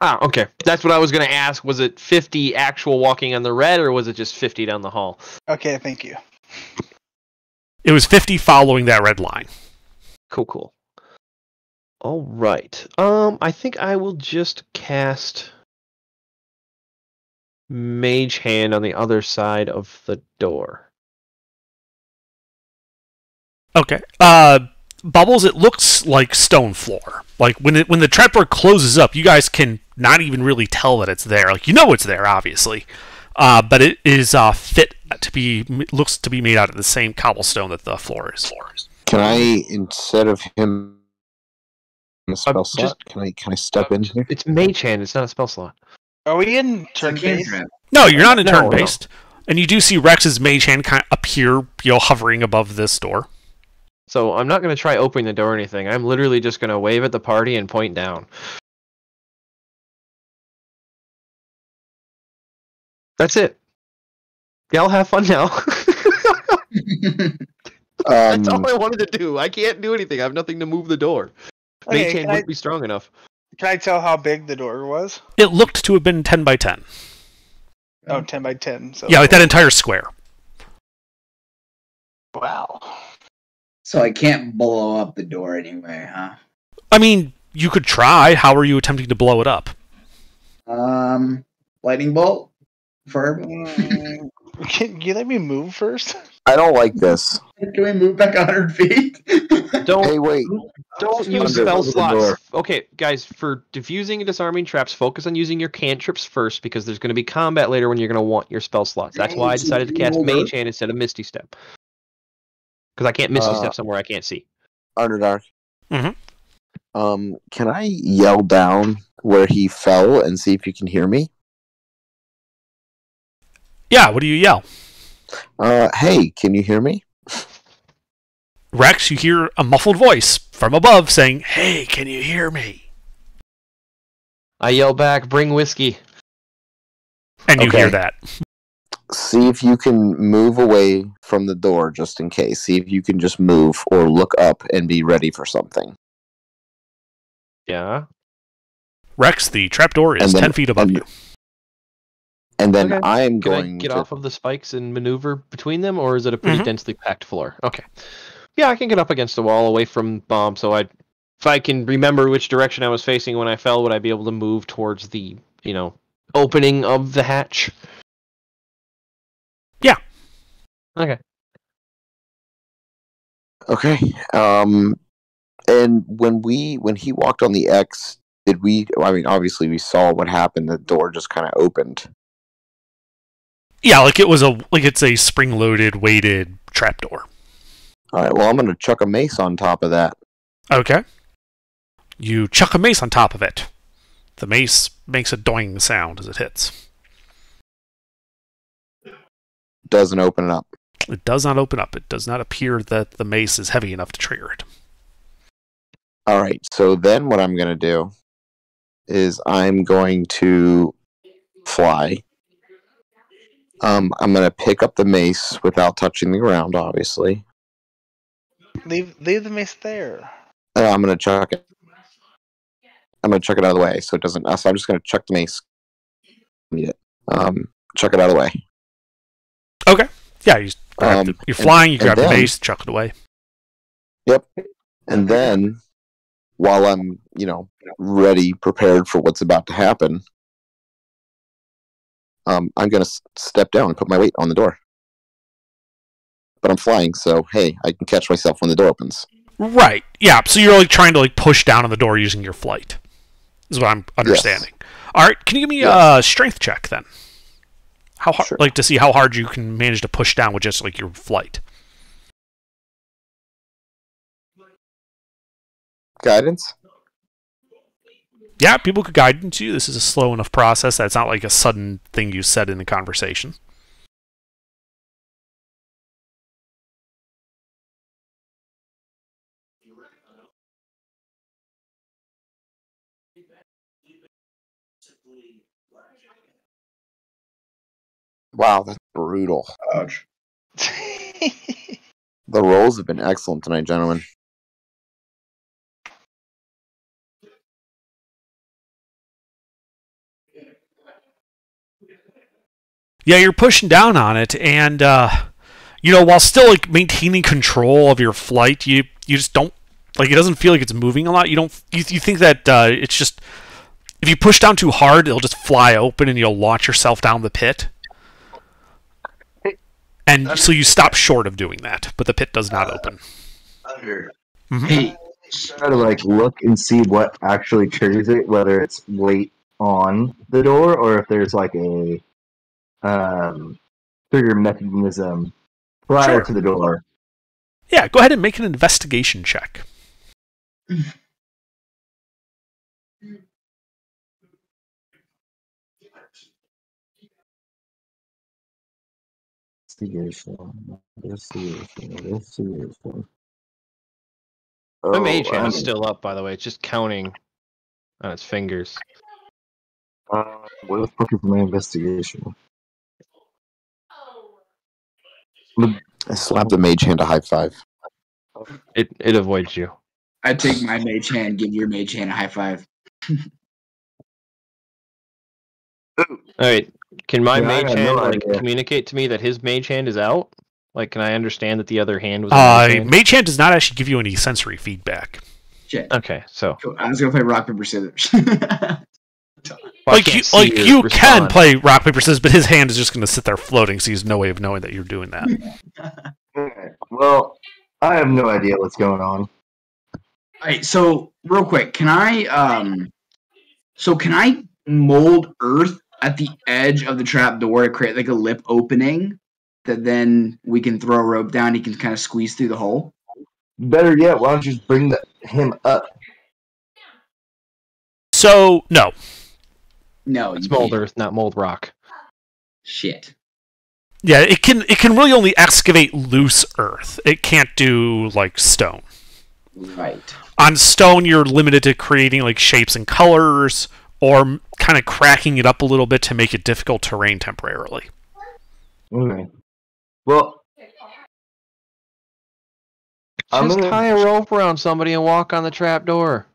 Ah, okay. That's what I was going to ask. Was it 50 actual walking on the red, or was it just 50 down the hall? Okay, thank you. It was 50 following that red line. Cool. All right. I think I will just cast Mage Hand on the other side of the door. Okay. Bubbles, it looks like stone floor. Like when the trapdoor closes up, you guys can not even really tell that it's there. Like you know it's there, obviously, but it is looks to be made out of the same cobblestone that the floor is. Can I, instead of him in a spell slot, just- can I step in here? It's Mage Hand. It's not a spell slot. Are we in It's a turn base? cantrip. No, you're not in No, turn based, and you do see Rex's mage hand kind of appear, hovering above this door. So I'm not going to try opening the door or anything. I'm literally just going to wave at the party and point down. That's it. Y'all have fun now. That's all I wanted to do. I can't do anything. I have nothing to move the door. Okay, Mage hand wouldn't be strong enough. Can I tell how big the door was? It looked to have been 10 by 10. Oh, 10 by 10. So Yeah, like that entire square. Wow. So I can't blow up the door anyway, huh? I mean, you could try. How are you attempting to blow it up? Lightning bolt? Verb? Can you let me move first? I don't like this. Can we move back 100 feet? Don't Hey, wait. don't use Under spell the slots. door. Okay, guys, for diffusing and disarming traps, focus on using your cantrips first because there's going to be combat later when you're going to want your spell slots. That's why I decided to cast Mage Hand instead of Misty Step. Because I can't Misty Step somewhere I can't see. Underdark. Mm-hmm. Can I yell down where he fell and see if you can hear me? Yeah, what do you yell? Hey, can you hear me? Rex, you hear a muffled voice from above saying, "Hey, can you hear me?" I yell back, "Bring whiskey." And you Okay. hear that. See if you can move away from the door just in case. See if you can just move or look up and be ready for something. Yeah. Rex, the trapdoor is And then- 10 feet above you. And then Okay. I'm Can I going get to... off of the spikes and maneuver between them, or is it a pretty Mhm. densely packed floor? Okay. Yeah, I can get up against the wall away from bomb, so if I can remember which direction I was facing when I fell, would I be able to move towards the, opening of the hatch? Yeah. Okay. Okay. And when he walked on the X, did we... I mean, obviously we saw what happened. The door just kind of opened. Yeah, it's a spring-loaded, weighted trapdoor. All right, well, I'm going to chuck a mace on top of that. Okay. You chuck a mace on top of it. The mace makes a doing sound as it hits. Doesn't open it up. It does not open up. It does not appear that the mace is heavy enough to trigger it. All right, so then what I'm going to do is I'm going to fly. I'm going to pick up the mace without touching the ground, obviously. Leave the mace there. And I'm going to chuck it. I'm going to chuck it out of the way so it doesn't... So I'm just going to chuck the mace. Need it. Chuck it out of the way. Okay. Yeah, you're flying, you grab the mace, chuck it away. Yep. And then, while I'm, ready, prepared for what's about to happen, I'm going to step down and put my weight on the door. But I'm flying, so, hey, I can catch myself when the door opens. Right. Yeah, so you're trying to push down on the door using your flight. Is what I'm understanding. Yes. All right, can you give me a strength check then? How hard, sure. To see how hard you can manage to push down with just your flight. Guidance? Yeah, people could guide you. This is a slow enough process. That's not like a sudden thing you said in the conversation. Wow, that's brutal. Ouch. The rolls have been excellent tonight, gentlemen. Yeah, you're pushing down on it, and while still maintaining control of your flight, you just don't it doesn't feel like it's moving a lot. You think that it's just, if you push down too hard, it'll just fly open and you'll launch yourself down the pit. And so you stop short of doing that, but the pit does not open. Under. Mm-hmm. Hey, try to look and see what actually triggers it, whether it's weight on the door or if there's a trigger mechanism prior to the door. Yeah, go ahead and make an investigation check. Investigation. My mage hand I'm- is still up, by the way. It's just counting on its fingers. What the fuck is my investigation? I slap the mage hand a high five. It avoids you. I take my mage hand, give your mage hand a high five. All right. Can my Yeah, I mage got no hand idea. communicate to me that his mage hand is out? Like, can I understand that the other hand was a mage hand? Mage Hand does not actually give you any sensory feedback. Shit. Okay, so Cool. I was gonna play rock paper scissors. well, I can't see you respond. can play rock paper scissors, but his hand is just going to sit there floating, so he has no way of knowing that you're doing that. Okay. Well, I have no idea what's going on. Alright, so real quick, can I mold earth at the edge of the trap door to create like a lip opening that then we can throw a rope down, he can kind of squeeze through the hole? Better yet, why don't you just bring him up? So, no. No, It's you mold can't. earth, not mold rock. Shit. Yeah, it can really only excavate loose earth. It can't do, like, stone. Right. On stone, you're limited to creating, like, shapes and colors, or kind of cracking it up a little bit to make it difficult terrain temporarily. Okay. Well, I'm Just gonna- tie a rope around somebody and walk on the trap door.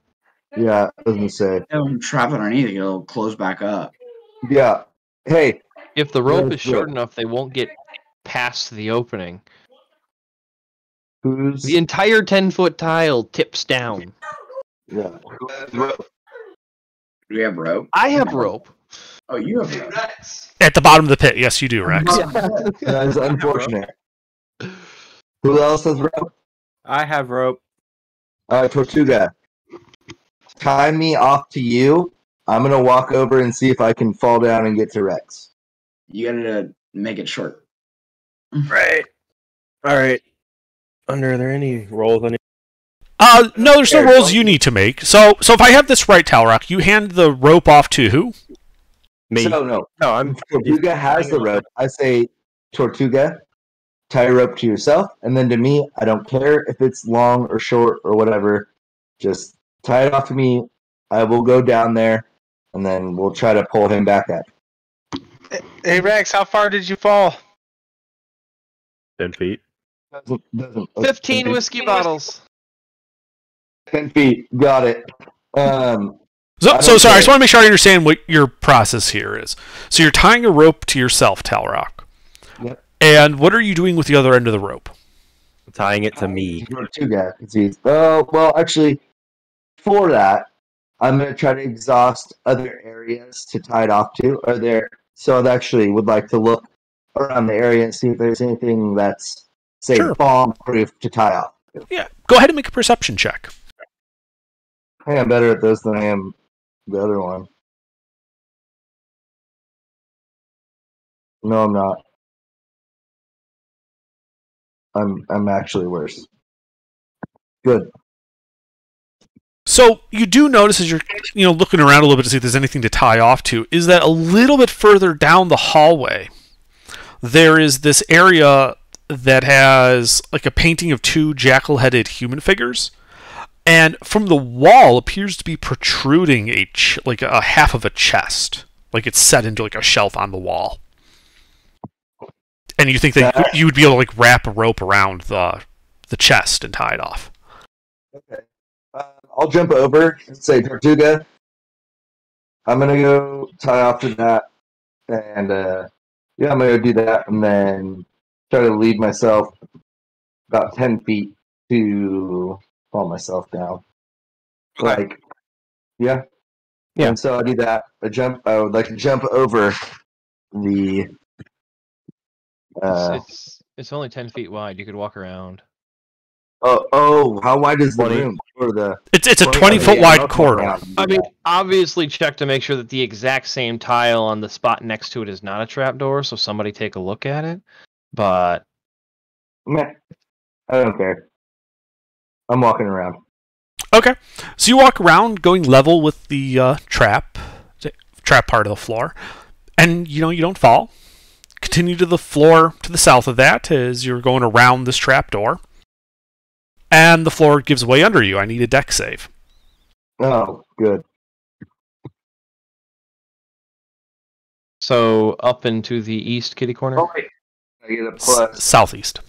yeah, I was gonna say. I'm trapping underneath it, it'll close back up. Yeah. Hey, If the rope Yes, is short yeah. enough, they won't get past the opening. who's The entire 10-foot tile tips down. yeah? Do we have rope? I have rope. Oh, you have rope. At the bottom of the pit, yes, you do, Rex. That's unfortunate. Who else has rope? I have rope. Tortuga. Tie me off to you. I'm gonna walk over and see if I can fall down and get to Rex. You gotta make it short. Right. All right. Are there any rolls? No, there's no rolls you need to make. So if I have this right, Talrock, you hand the rope off to who? Me? So no, No, I'm. Tortuga has the rope. I say, Tortuga, tie a rope to yourself, and then to me, I don't care if it's long or short or whatever. Just tie it off to me. I will go down there, and then we'll try to pull him back up. Hey Rex, how far did you fall? 10 feet. Doesn't 15 whiskey bottles. 10 feet. Got it. So I sorry, don't I just care. want to make sure I understand what your process here is. So you're tying a rope to yourself, Talrock. Yep. And what are you doing with the other end of the rope? Tying it to me. Tortuga. Well, actually, for that, I'm going to try to exhaust other areas to tie it off to. So I actually would like to look around the area and see if there's anything that's, say, Sure. bomb-proof to tie off. Yeah, go ahead and make a perception check. I think I'm better at this than I am the other one. No, I'm not. I'm actually worse. Good. So you do notice as you're looking around a little bit to see if there's anything to tie off to, is that a little bit further down the hallway, there is this area that has like a painting of two jackal-headed human figures, and from the wall appears to be protruding like a half of a chest, like it's set into like a shelf on the wall. And you think that you would be able to like wrap a rope around the chest and tie it off. Okay. I'll jump over and say, Tortuga, I'm going to go tie off to that. And, I'm going to do that and then try to lead myself about 10 feet to fall myself down. Like, yeah. Yeah. And so I do that. I would like to jump over the... It's only 10 feet wide. You could walk around. how wide is the 20. room? Or the... It's a 20 20-foot yeah, wide I'll come corridor. around and do I mean, that. obviously check to make sure that the exact same tile on the spot next to it is not a trapdoor, so somebody take a look at it. But Meh. I don't care. I'm walking around. Okay, so you walk around, going level with the trap part of the floor, and you don't fall. Continue to the floor to the south of that as you're going around this trap door. and the floor gives way under you. I need a dex save. Oh, good. So up into the east kitty corner. Oh, wait. I get a plus. Southeast.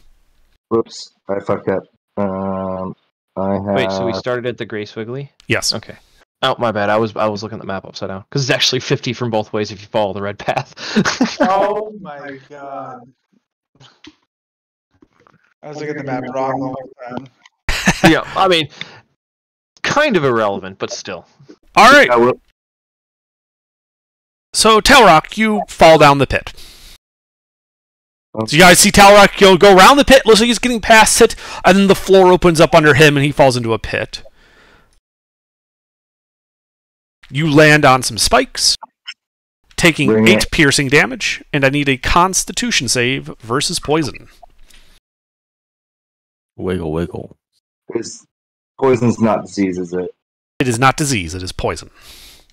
Whoops. I fucked up. I have... Wait, so we started at the Gray Squiggly? Yes. Okay. Oh, my bad. I was looking at the map upside down. Because it's actually 50 from both ways if you follow the red path. Oh my god. I was looking at the map wrong the whole time. Yeah, I mean, kind of irrelevant, but still. All right. So, Talrock, you fall down the pit. So you guys see Talrock go around the pit, looks like he's getting past it, and then the floor opens up under him and he falls into a pit. You land on some spikes, taking 8 piercing damage, and I need a Constitution save versus poison. Wiggle, wiggle. Poison's not disease, is it? It is not disease, it is poison.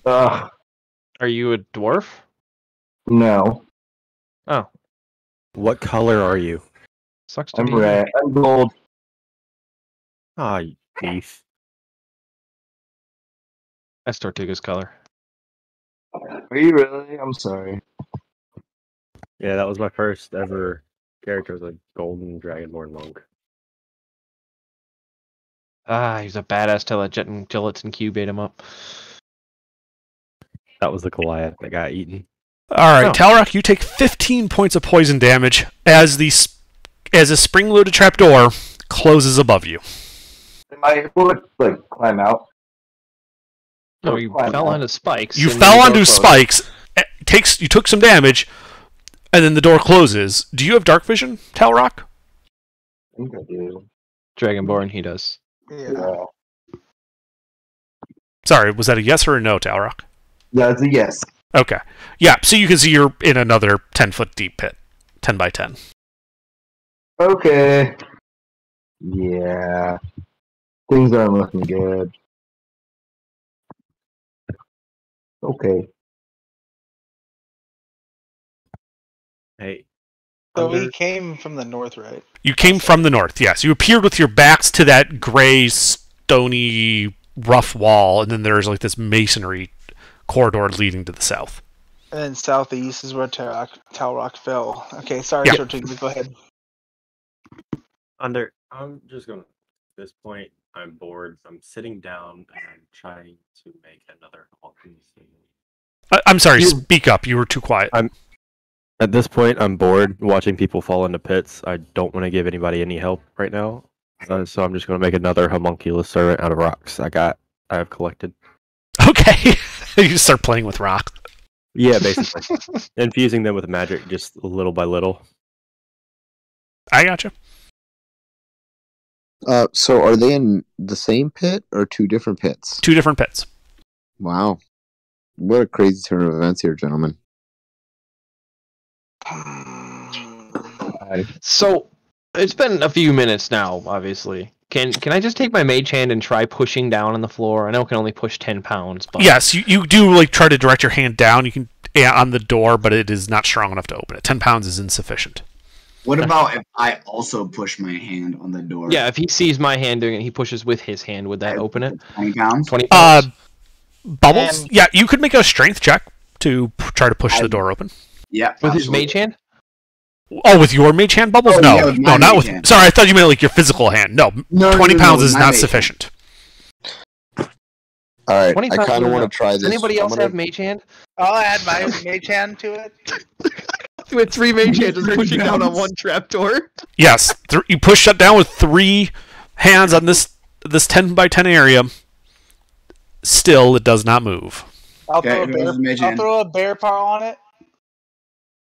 Ugh. Are you a dwarf? No. Oh. What color are you? Sucks to I'm be red. I'm gold. Ah, you thief. That's Tortuga's color. Are you really? I'm sorry. Yeah, that was my first ever character, was a golden dragonborn monk. Ah, he's a badass till that Gelatin Cube ate him up. That was the Goliath that got eaten. All right, Talrock, you take 15 points of poison damage as a spring-loaded trapdoor closes above you. Am I able to climb out? No, you fell onto spikes. You fell onto spikes. You took some damage, and then the door closes. Do you have dark vision, Talrock? I think I do. Dragonborn, he does. Yeah. Sorry, was that a yes or a no, Talrock? That's a yes. Okay. Yeah, so you can see you're in another 10-foot deep pit. 10 by 10. Okay. Yeah. Things aren't looking good. Okay. Hey. So we came from the north, right? You came from the north, yes. You appeared with your backs to that gray, stony, rough wall, and then there's this masonry corridor leading to the south. And then southeast is where Talrock fell. Okay, sorry, Yeah. Tortuga, go ahead. I'm just gonna. At this point, I'm bored. I'm sitting down and I'm trying to make another alchemy scene. I'm sorry, speak up. You were too quiet. At this point, I'm bored watching people fall into pits. I don't want to give anybody any help right now, so I'm just going to make another homunculus servant out of rocks I have collected. Okay. You just start playing with rock. Yeah, basically. Infusing them with magic just little by little. I gotcha. So are they in the same pit or 2 different pits? 2 different pits. Wow. What a crazy turn of events here, gentlemen. So, it's been a few minutes now, obviously. Can I just take my mage hand and try pushing down on the floor? I know it can only push 10 pounds, but... Yes, you do try to direct your hand down. You can on the door, but it is not strong enough to open it. 10 pounds is insufficient. What about if I also push my hand on the door? Yeah, if he sees my hand doing it, he pushes with his hand. Would that open it? 20 pounds? 20 pounds? Bubbles? Yeah, you could make a strength check to try to push the door open. Yeah. With his mage hand? Oh, with your mage hand, Bubbles? Oh, No, yeah, with no, my not mage with... hand. Sorry, I thought you meant your physical hand. No, 20 pounds is my not mage sufficient. All right, 20 I pounds kind of is want to enough. try Does this. anybody else have mage hand? I'll add my mage hand to it. With 3 mage hands, just pushing down on one trapdoor? Yes, you push shut down with 3 hands on this 10 by 10 area. Still, it does not move. I'll throw a bear paw on it.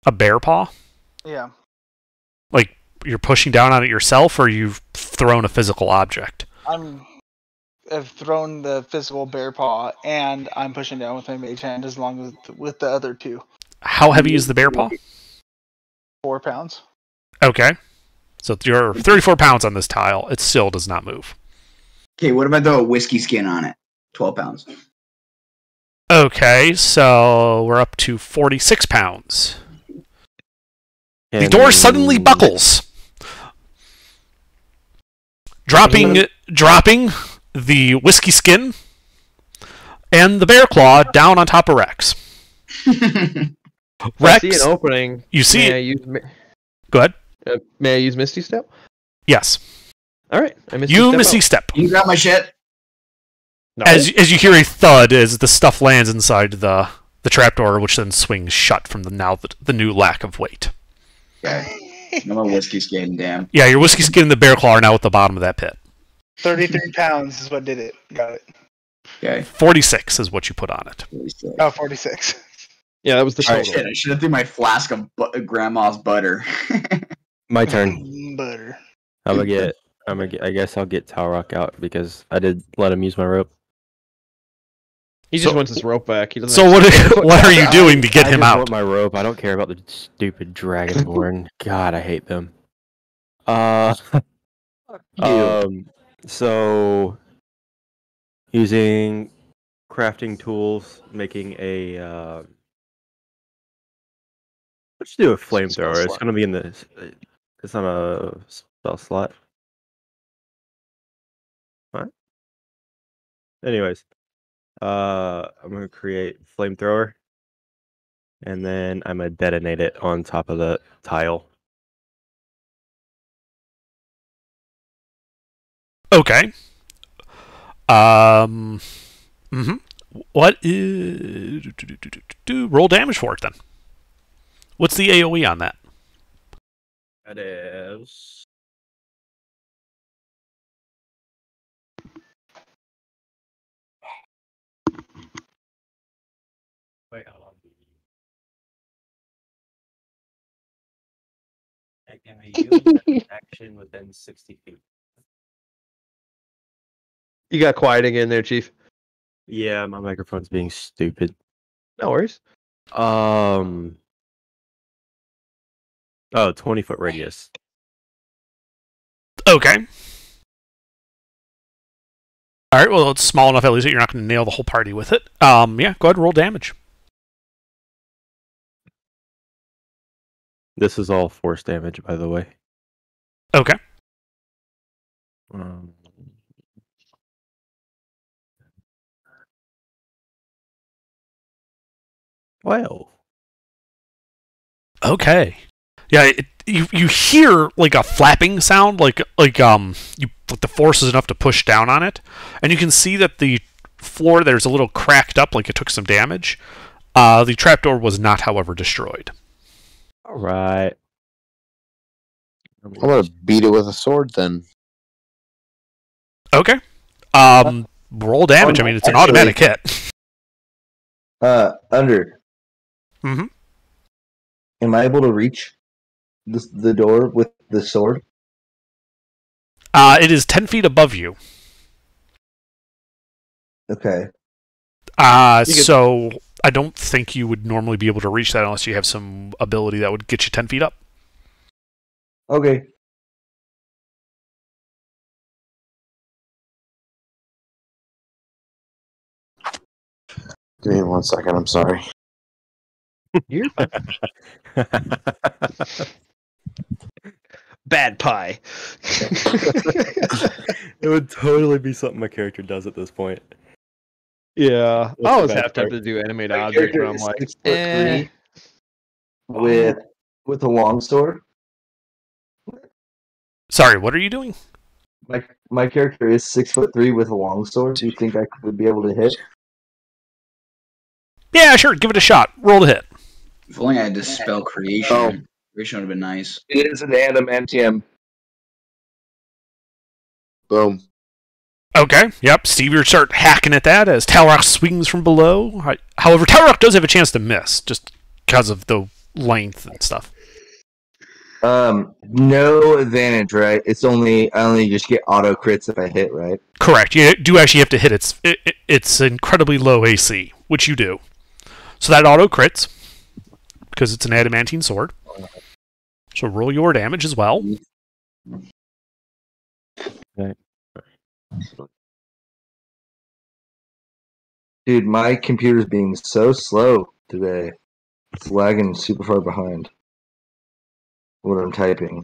A bear paw? Yeah. Like, you're pushing down on it yourself, or you've thrown a physical object? I've thrown the physical bear paw, and I'm pushing down with my mage hand as long as with the other 2. How heavy is the bear paw? 4 pounds. Okay. So you're 34 pounds on this tile. It still does not move. Okay, what if I throw a whiskey skin on it? 12 pounds. Okay, so we're up to 46 pounds. The door suddenly buckles. dropping the whiskey skin and the bear claw down on top of Rex. I see an opening. You see May I it. use, Go ahead. may I use Misty Step? Yes. All right. I Misty Step. You grab my shit. No. As you hear a thud as the stuff lands inside the trapdoor, which then swings shut from the new lack of weight. Okay. No more whiskey skin, damn. Yeah, your whiskey skin and the bear claw are now at the bottom of that pit. 33 pounds is what did it. Got it. Okay. 46 is what you put on it. Oh, 46. Yeah, that was the Right, total. shit, I should have threw my flask of grandma's butter. My turn. Butter. I guess I'll get Talrock out because I did let him use my rope. He just wants his rope back. He doesn't. So what are you doing to get him I out? want my rope. I don't care about the stupid dragonborn. God, I hate them. So using crafting tools, making a let's do a flamethrower. It's gonna be in this. It's on a spell slot. What? Anyways, I'm gonna create flamethrower, and then I'm gonna detonate it on top of the tile. Okay. What is roll damage for it then? What's the AOE on that? That is. Wait, how long? Action within 60 feet. You got quiet again there, Chief. Yeah, my microphone's being stupid. No worries. 20-foot radius. Okay. All right. Well, it's small enough at least that you're not going to nail the whole party with it. Yeah. Go ahead and roll damage. This is all force damage, by the way. Okay. Well. Okay. Yeah. You hear like a flapping sound, like the force is enough to push down on it, and you can see that the floor there's a little cracked up, like it took some damage. The trapdoor was not, however, destroyed. All right. I'm gonna beat it with a sword then. Okay. Roll damage. I mean, it's an automatic hit. Under. Mm-hmm. Am I able to reach the door with the sword? It is 10 feet above you. Okay. So I don't think you would normally be able to reach that unless you have some ability that would get you 10 feet up. Okay. Give me 1 second. I'm sorry. You're bad pie. It would totally be something my character does at this point. Yeah. What's I the always bad have part? to do animate My object, character but I'm is like, 6'3" with a long sword. Sorry, what are you doing? My character is 6'3" with a long sword. Do you think I would be able to hit? Yeah, sure. Give it a shot. Roll to hit. If only I had to spell creation. Oh. Creation would have been nice. It is an adamantium. Boom. Okay. Yep. Steve, you start hacking at that as Talrock swings from below. However, Talrock does have a chance to miss just because of the length and stuff. No advantage, right? I only just get auto crits if I hit, right? Correct. You do actually have to hit its incredibly low AC, which you do. So that auto crits because it's an adamantine sword. So roll your damage as well. Okay. Dude, my computer's being so slow today. It's lagging super far behind what I'm typing.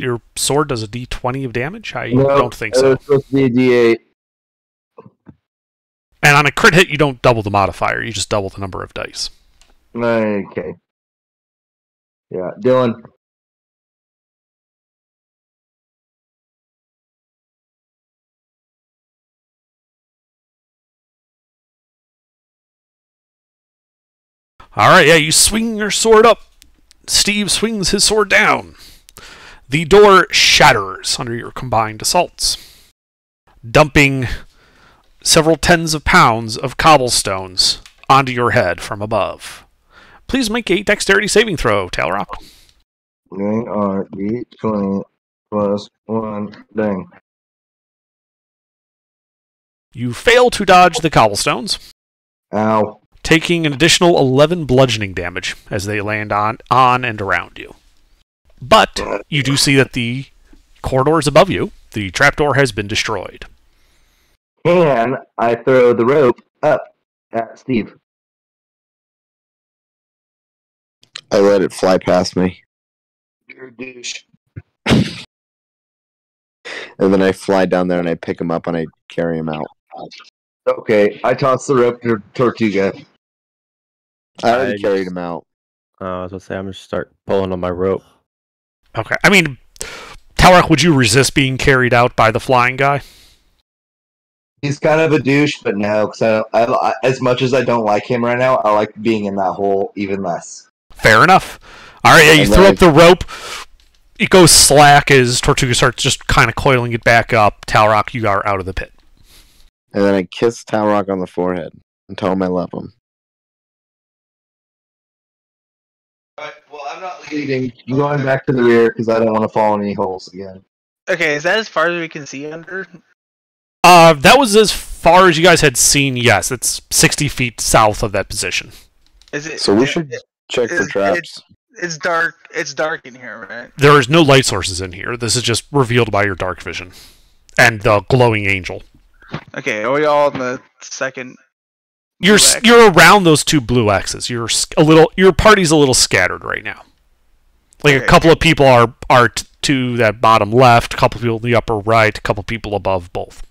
your sword does a D20 of damage? I No, don't think it so. was supposed to be a D8. And on a crit hit, you don't double the modifier. You just double the number of dice. Okay. Yeah, Dylan. All right, yeah, you swing your sword up. Steve swings his sword down. The door shatters under your combined assaults, dumping several tens of pounds of cobblestones onto your head from above. Please make a dexterity saving throw, Talrock. They are D20 plus 1. Dang. You fail to dodge the cobblestones, Ow. taking an additional 11 bludgeoning damage as they land on and around you. But you do see that the corridors above you, the trapdoor has been destroyed. Can I throw the rope up at Steve? I let it fly past me. You're a douche. And then I fly down there and I pick him up and I carry him out. Okay, I toss the rope to Tortuga. I already I carried just- him out. I was gonna say I'm gonna start pulling on my rope. Okay. I mean, Talrock, would you resist being carried out by the flying guy? He's kind of a douche, but no, because I, as much as I don't like him right now, I like being in that hole even less. Fair enough. All right, yeah, you And throw then up the rope. It goes slack as Tortuga starts just kind of coiling it back up. Talrock, you are out of the pit. And then I kiss Talrock on the forehead and tell him I love him. Alright, well, I'm not Leading, I'm going back to the rear because I don't want to fall in any holes again. Okay, is that as far as we can see under? That was as far as you guys had seen. Yes, it's 60 feet south of that position. Is it? So we should check for traps. It's dark. It's dark in here, right? There is no light sources in here. This is just revealed by your dark vision and the glowing angel. Okay, are we all in the second? You're blue X? you're around those two blue X's. Your party's a little scattered right now. Like a Okay. couple of people are to that bottom left, a couple of people in the upper right, a couple of people above both.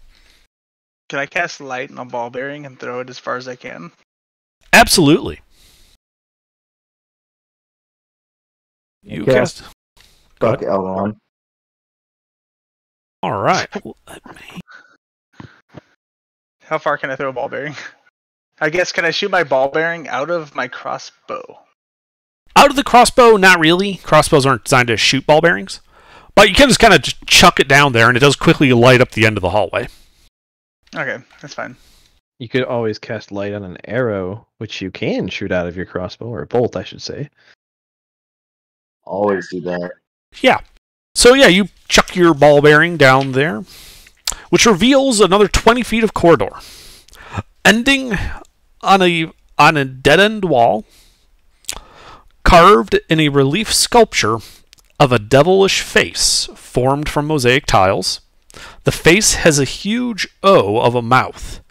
Can I cast light on a ball bearing and throw it as far as I can? Absolutely. You Okay. cast. Fuck Elron. All right. How far can I throw a ball bearing? I guess can I shoot my ball bearing out of my crossbow? Out of the crossbow, not really. Crossbows aren't designed to shoot ball bearings. But you can just kind of chuck it down there, and it does quickly light up the end of the hallway. Okay, that's fine. You could always cast light on an arrow, which you can shoot out of your crossbow, or a bolt, I should say. Always do that. Yeah. So yeah, you chuck your ball bearing down there, which reveals another 20 feet of corridor, ending on a dead-end wall, carved in a relief sculpture of a devilish face formed from mosaic tiles. The face has a huge O of a mouth,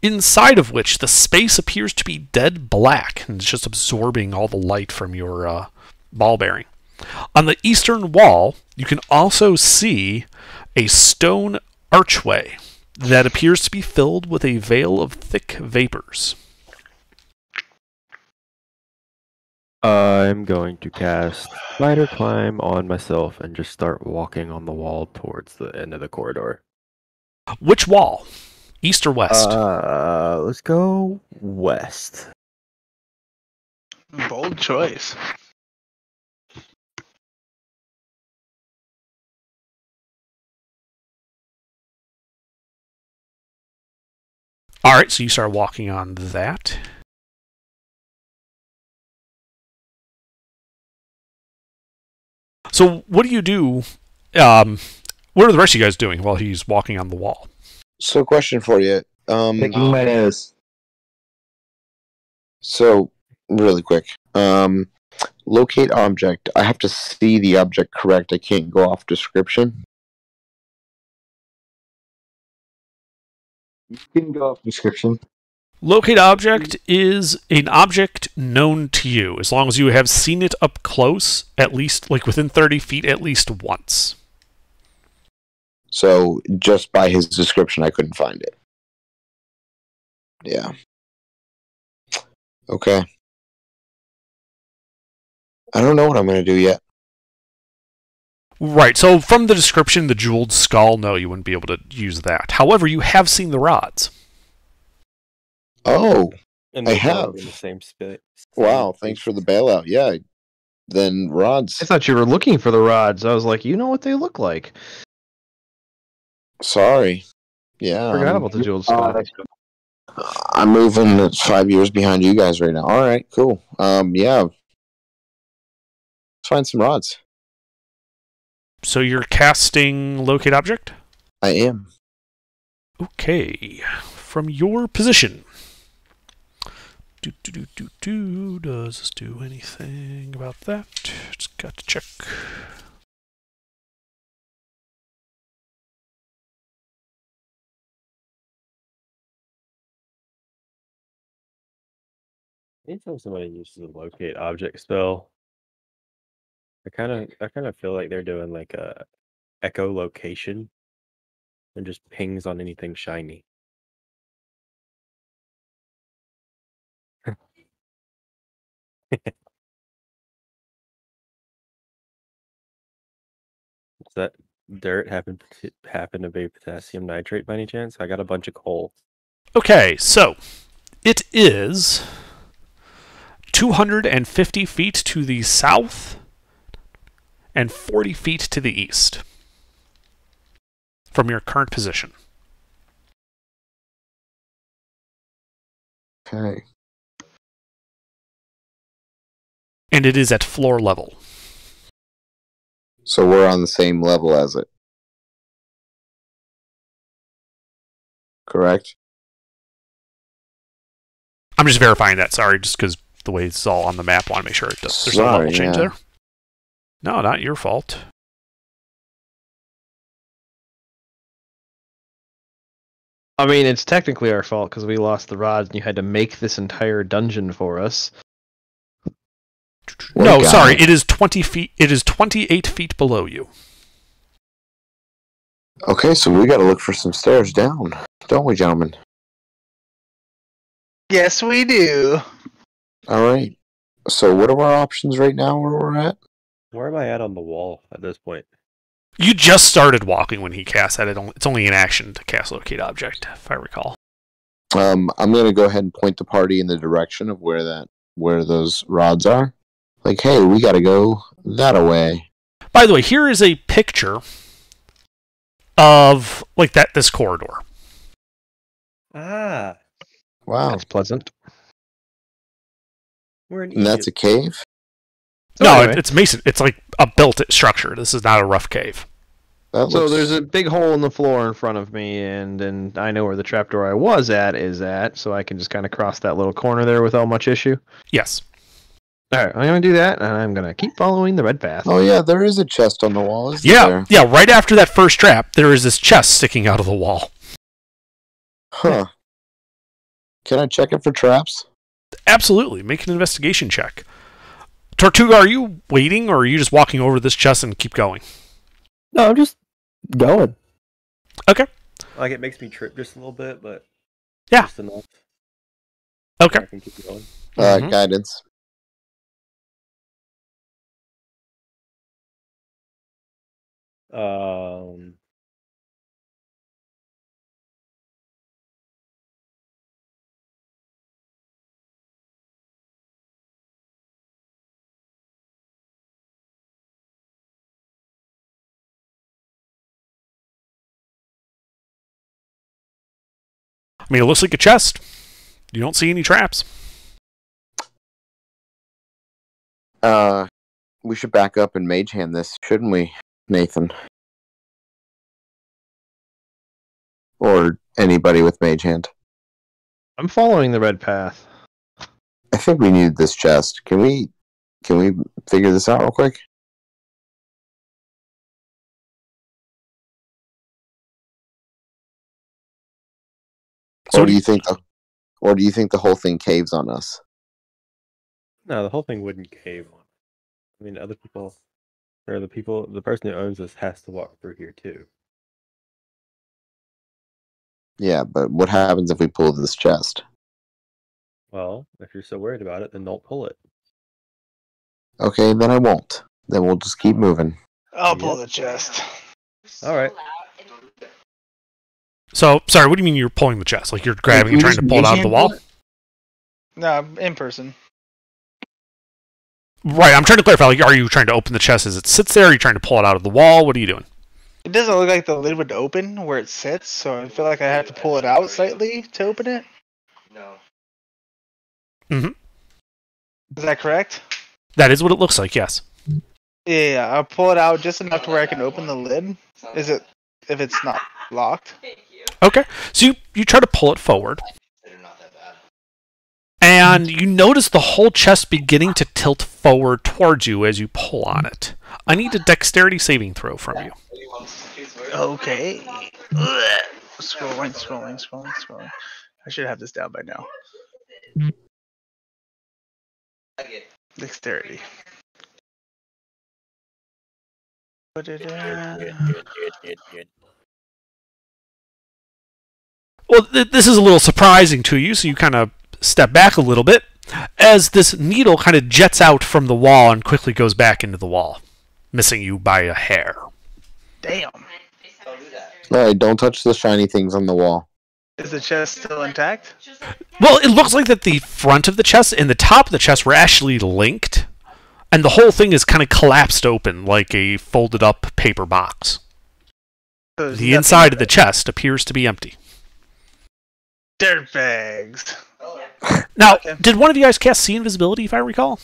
inside of which the space appears to be dead black and it's just absorbing all the light from your ball bearing. On the eastern wall, you can also see a stone archway that appears to be filled with a veil of thick vapors. I'm going to cast Spider Climb on myself and just start walking on the wall towards the end of the corridor. Which wall? East or west? Let's go west. Bold choice. Alright, so you start walking on that. So what do you do? What are the rest of you guys doing while he's walking on the wall? So, question for you. Picking my nose. So, really quick. Locate object. I have to see the object correct. I can't go off description. You can go off description. Locate object is an object known to you, as long as you have seen it up close, at least, like within 30 feet, at least once. So just by his description, I couldn't find it. Yeah. Okay. I don't know what I'm going to do yet. Right, so from the description, the jeweled skull, no, you wouldn't be able to use that. However, you have seen the rods. And I they're have. in the same space. Wow, thanks for the bailout. Yeah, then rods. I thought you were looking for the rods. I was like, you know what they look like. Sorry. Yeah. Forgot about the jeweled skull. I'm moving 5 years behind you guys right now. All right, cool. Yeah. Let's find some rods. So you're casting locate object? I am. Okay. From your position. Does this do anything about that? Just got to check. Anytime somebody uses a locate object spell, I kind of feel like they're doing like a echolocation and just pings on anything shiny. Does that dirt happen to be potassium nitrate by any chance? I got a bunch of coal. Okay, so it is 250 feet to the south and 40 feet to the east from your current position. Okay. And it is at floor level. So we're on the same level as it. Correct? I'm just verifying that, sorry, just because the way it's all on the map, I want to make sure it does. There's no level change there. No, not your fault. I mean, it's technically our fault because we lost the rods and you had to make this entire dungeon for us. No, sorry, it is 20 feet. It is 28 feet below you. Okay, so we got to look for some stairs down, don't we, gentlemen? Yes, we do. All right. So what are our options right now where we're at? Where am I at on the wall at this point? You just started walking when he cast that. It's only an action to cast locate object, if I recall. I'm going to go ahead and point the party in the direction of where those rods are. Like, hey, we got to go that away. By the way, here is a picture of like this corridor. Ah, Wow. That's pleasant. we're in And that's a Egypt. cave? No, anyway. it's mason. It's like a built structure. This is not a rough cave. That So looks... there's a big hole in the floor in front of me, and I know where the trapdoor I was at is at, so I can just kind of cross that little corner there without much issue. Yes. All right, I'm going to do that, and I'm going to keep following the red path. Oh, yeah, there is a chest on the wall, isn't Yeah, there? yeah. Right after that first trap, there is this chest sticking out of the wall. Huh. Can I check it for traps? Absolutely. Make an investigation check. Tortuga, are you waiting, or are you just walking over to this chest and keep going? No, I'm just going. Okay. Like it makes me trip just a little bit, but Yeah. just enough. Okay. I can keep going. Mhm. Guidance. I mean, it looks like a chest. You don't see any traps. We should back up and mage hand this, shouldn't we, Nathan? Or anybody with mage hand. I'm following the red path. I think we need this chest. Can we figure this out real quick? So Or do you think Or do you think the whole thing caves on us? No, the whole thing wouldn't cave on. I mean, other people, or the person who owns this has to walk through here too. Yeah, but what happens if we pull this chest? Well, if you're so worried about it, then don't pull it. Okay, then I won't. Then we'll just keep moving. I'll pull the chest. All right. So, sorry, what do you mean you're pulling the chest? Like you're grabbing and trying to pull it out of the wall? No, in person. Right, I'm trying to clarify. Like, are you trying to open the chest as it sits there? Are you trying to pull it out of the wall? What are you doing? It doesn't look like the lid would open where it sits, so I feel like I have to pull it out slightly to open it. No. Mm-hmm. Is that correct? That is what it looks like, yes. Yeah, I'll pull it out just enough to where I can open the lid. Is it if it's not locked? Okay, so you try to pull it forward, They're not that bad. and you notice the whole chest beginning to tilt forward towards you as you pull on it. I need a dexterity saving throw from you. Okay. Scrolling. I should have this down by now. Dexterity. Well, this is a little surprising to you, so you kind of step back a little bit as this needle kind of jets out from the wall and quickly goes back into the wall, missing you by a hair. Damn. Alright, don't touch the shiny things on the wall. Is the chest still intact? Well, it looks like that the front of the chest and the top of the chest were actually linked, and the whole thing is kind of collapsed open like a folded up paper box. So The inside of the chest appears to be empty. Dirtbags. Now, Okay. did one of you guys cast See Invisibility, if I recall?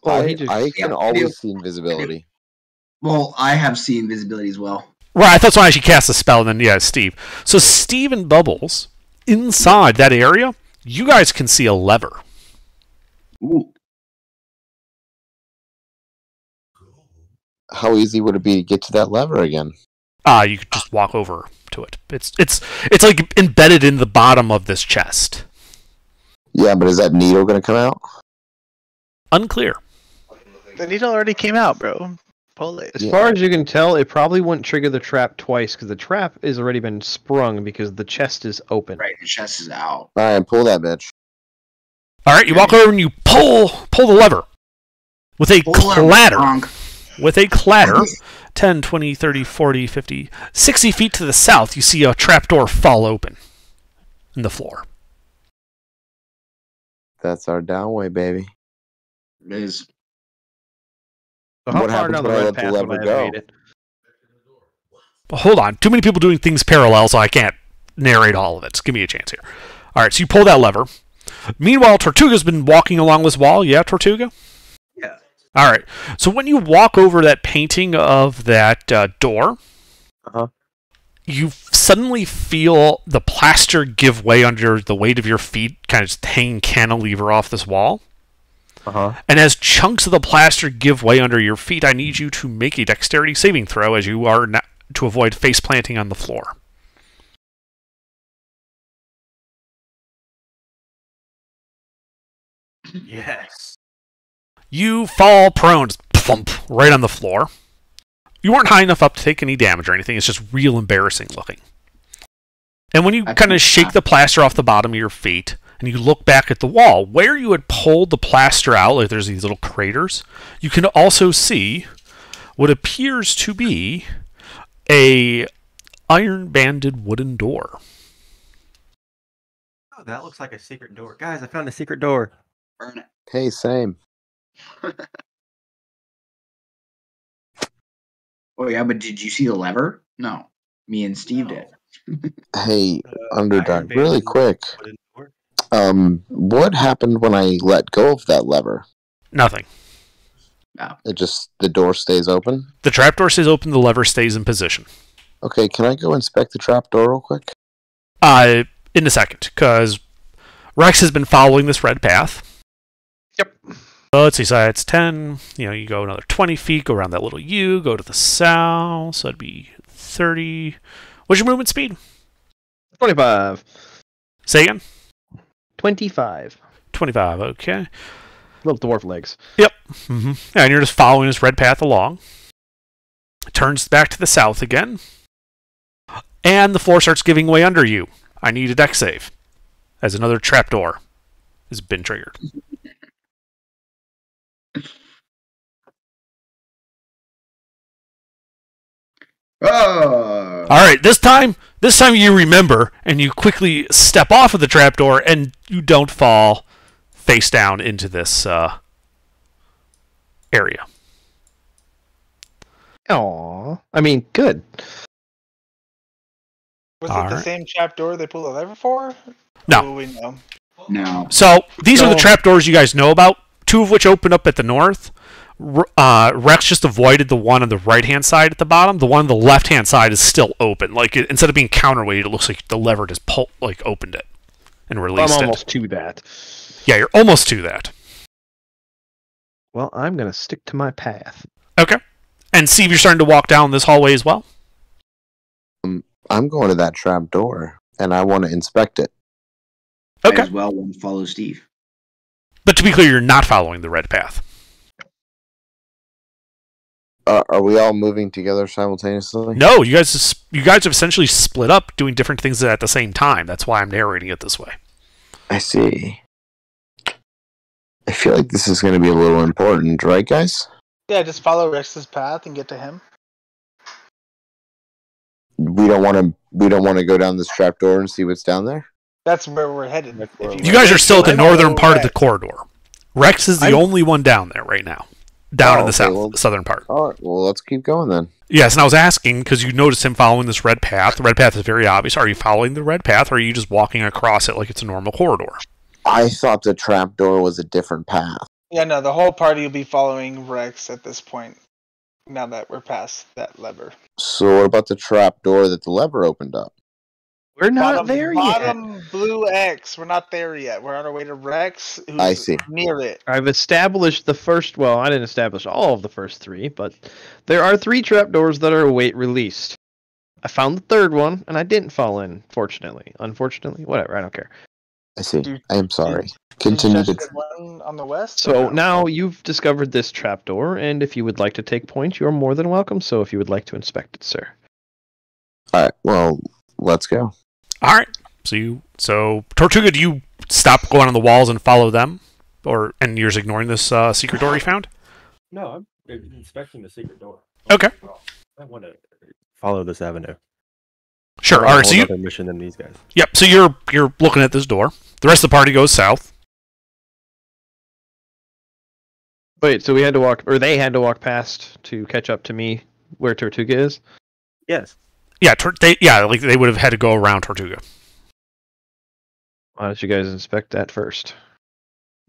Well, I can Yeah, always see invisibility. Well, I have seen visibility as well. Right, I thought someone actually cast a spell, and then, yeah, Steve. So Steve and Bubbles, inside that area, you guys can see a lever. Ooh. How easy would it be to get to that lever again? You could just walk over to it. It's like embedded in the bottom of this chest. Yeah, but is that needle going to come out? Unclear. The needle already came out, bro. Pull it. As far as you can tell, it probably wouldn't trigger the trap twice because the trap has already been sprung because the chest is open. Right, the chest is out. Alright, pull that bitch. All right, you walk over and you pull the lever with a clatter. With a clatter, 10, 20, 30, 40, 50, 60 feet to the south, you see a trapdoor fall open in the floor. That's our downway, baby. It is. So how What far happens down the when I red let the path would lever I go? have made it? Hold on. Too many people doing things parallel, so I can't narrate all of it. So give me a chance here. All right, so you pull that lever. Meanwhile, Tortuga's been walking along this wall. Yeah, Tortuga? Yeah. All right. So when you walk over that painting of that door, Uh-huh. you suddenly feel the plaster give way under the weight of your feet, kind of just hanging cantilever off this wall. Uh-huh. And as chunks of the plaster give way under your feet, I need you to make a dexterity saving throw as you are to avoid face planting on the floor. Yes. You fall prone, just thump, right on the floor. You weren't high enough up to take any damage or anything. It's just real embarrassing looking. And when you kind of shake the plaster off the bottom of your feet, and you look back at the wall, where you had pulled the plaster out, like there's these little craters, you can also see what appears to be a iron-banded wooden door. Oh, that looks like a secret door. Guys, I found a secret door. Burn it. Hey, same. Oh yeah, but did you see the lever? No. Me and Steve did. Hey, Underdog, Iron really Banded quick. wooden door. What happened when I let go of that lever? Nothing. It just, the door stays open? The trapdoor stays open, the lever stays in position. Okay, can I go inspect the trapdoor real quick? In a second, because Rex has been following this red path. Yep. Let's see, so it's 10, you go another 20 feet, go around that little U, go to the south, so that'd be 30. What's your movement speed? 25. Say again? 25. 25, okay. Little dwarf legs. Yep. And you're just following this red path along. It turns back to the south again. And the floor starts giving way under you. I need a deck save. As another trapdoor has been triggered. Oh. All right, this time you remember, and you quickly step off of the trapdoor, and you don't fall face down into this area. Aw. I mean, good. Was All it the right. same trapdoor they pulled the lever for? No. Oh, we know. No. So these are the No. trapdoors you guys know about. 2 of which open up at the north. Rex just avoided the one on the right-hand side at the bottom. The one on the left-hand side is still open. Like instead of being counterweighted, it looks like the lever just opened it and released I'm it. almost to that. Yeah, you're almost to that. Well, I'm going to stick to my path. Okay. And Steve, you're starting to walk down this hallway as well? I'm going to that trap door, and I want to inspect it. Might Okay. as well one follow Steve. But to be clear, you're not following the red path. Are we all moving together simultaneously? No, you guys have essentially split up doing different things at the same time. That's why I'm narrating it this way. I see. I feel like this is going to be a little important, right, guys? Yeah, just follow Rex's path and get to him. We don't want to go down this trap door and see what's down there. That's where we're headed. That's where If we're You guys are still at the follow northern part of the Rex. corridor. Rex is the only one down there right now. Down in the Okay, southern part. All right, well, let's keep going then. Yes, and I was asking because you noticed him following this red path. The red path is very obvious. Are you following the red path, or are you just walking across it like it's a normal corridor? I thought the trap door was a different path. Yeah, no, the whole party will be following Rex at this point. Now that we're past that lever. So what about the trap door that the lever opened up? We're not there yet. Bottom blue X. We're not there yet. We're on our way to Rex. Who's I see. Near it. I've established the first. Well, I didn't establish all of the first 3, but there are 3 trapdoors that are await released. I found the 3rd one, and I didn't fall in. Fortunately, unfortunately, whatever. I don't care. I see. Dude, I am sorry. Did you Continue touch to. the one on the west? So or no? now you've discovered this trapdoor, and if you would like to take points, you are more than welcome. So if you would like to inspect it, sir. All right. Well, let's go. All right. So Tortuga, do you stop going on the walls and follow them, and you're just ignoring this secret door you found? No, I'm inspecting the secret door. Okay. I want to follow this avenue. Sure. We're All on a right. So whole you. other mission than these guys. Yep. So you're looking at this door. The rest of the party goes south. Wait, so we had to walk, or they had to walk past to catch up to me where Tortuga is? Yes. Yeah. They would have had to go around Tortuga. Why don't you guys inspect that first?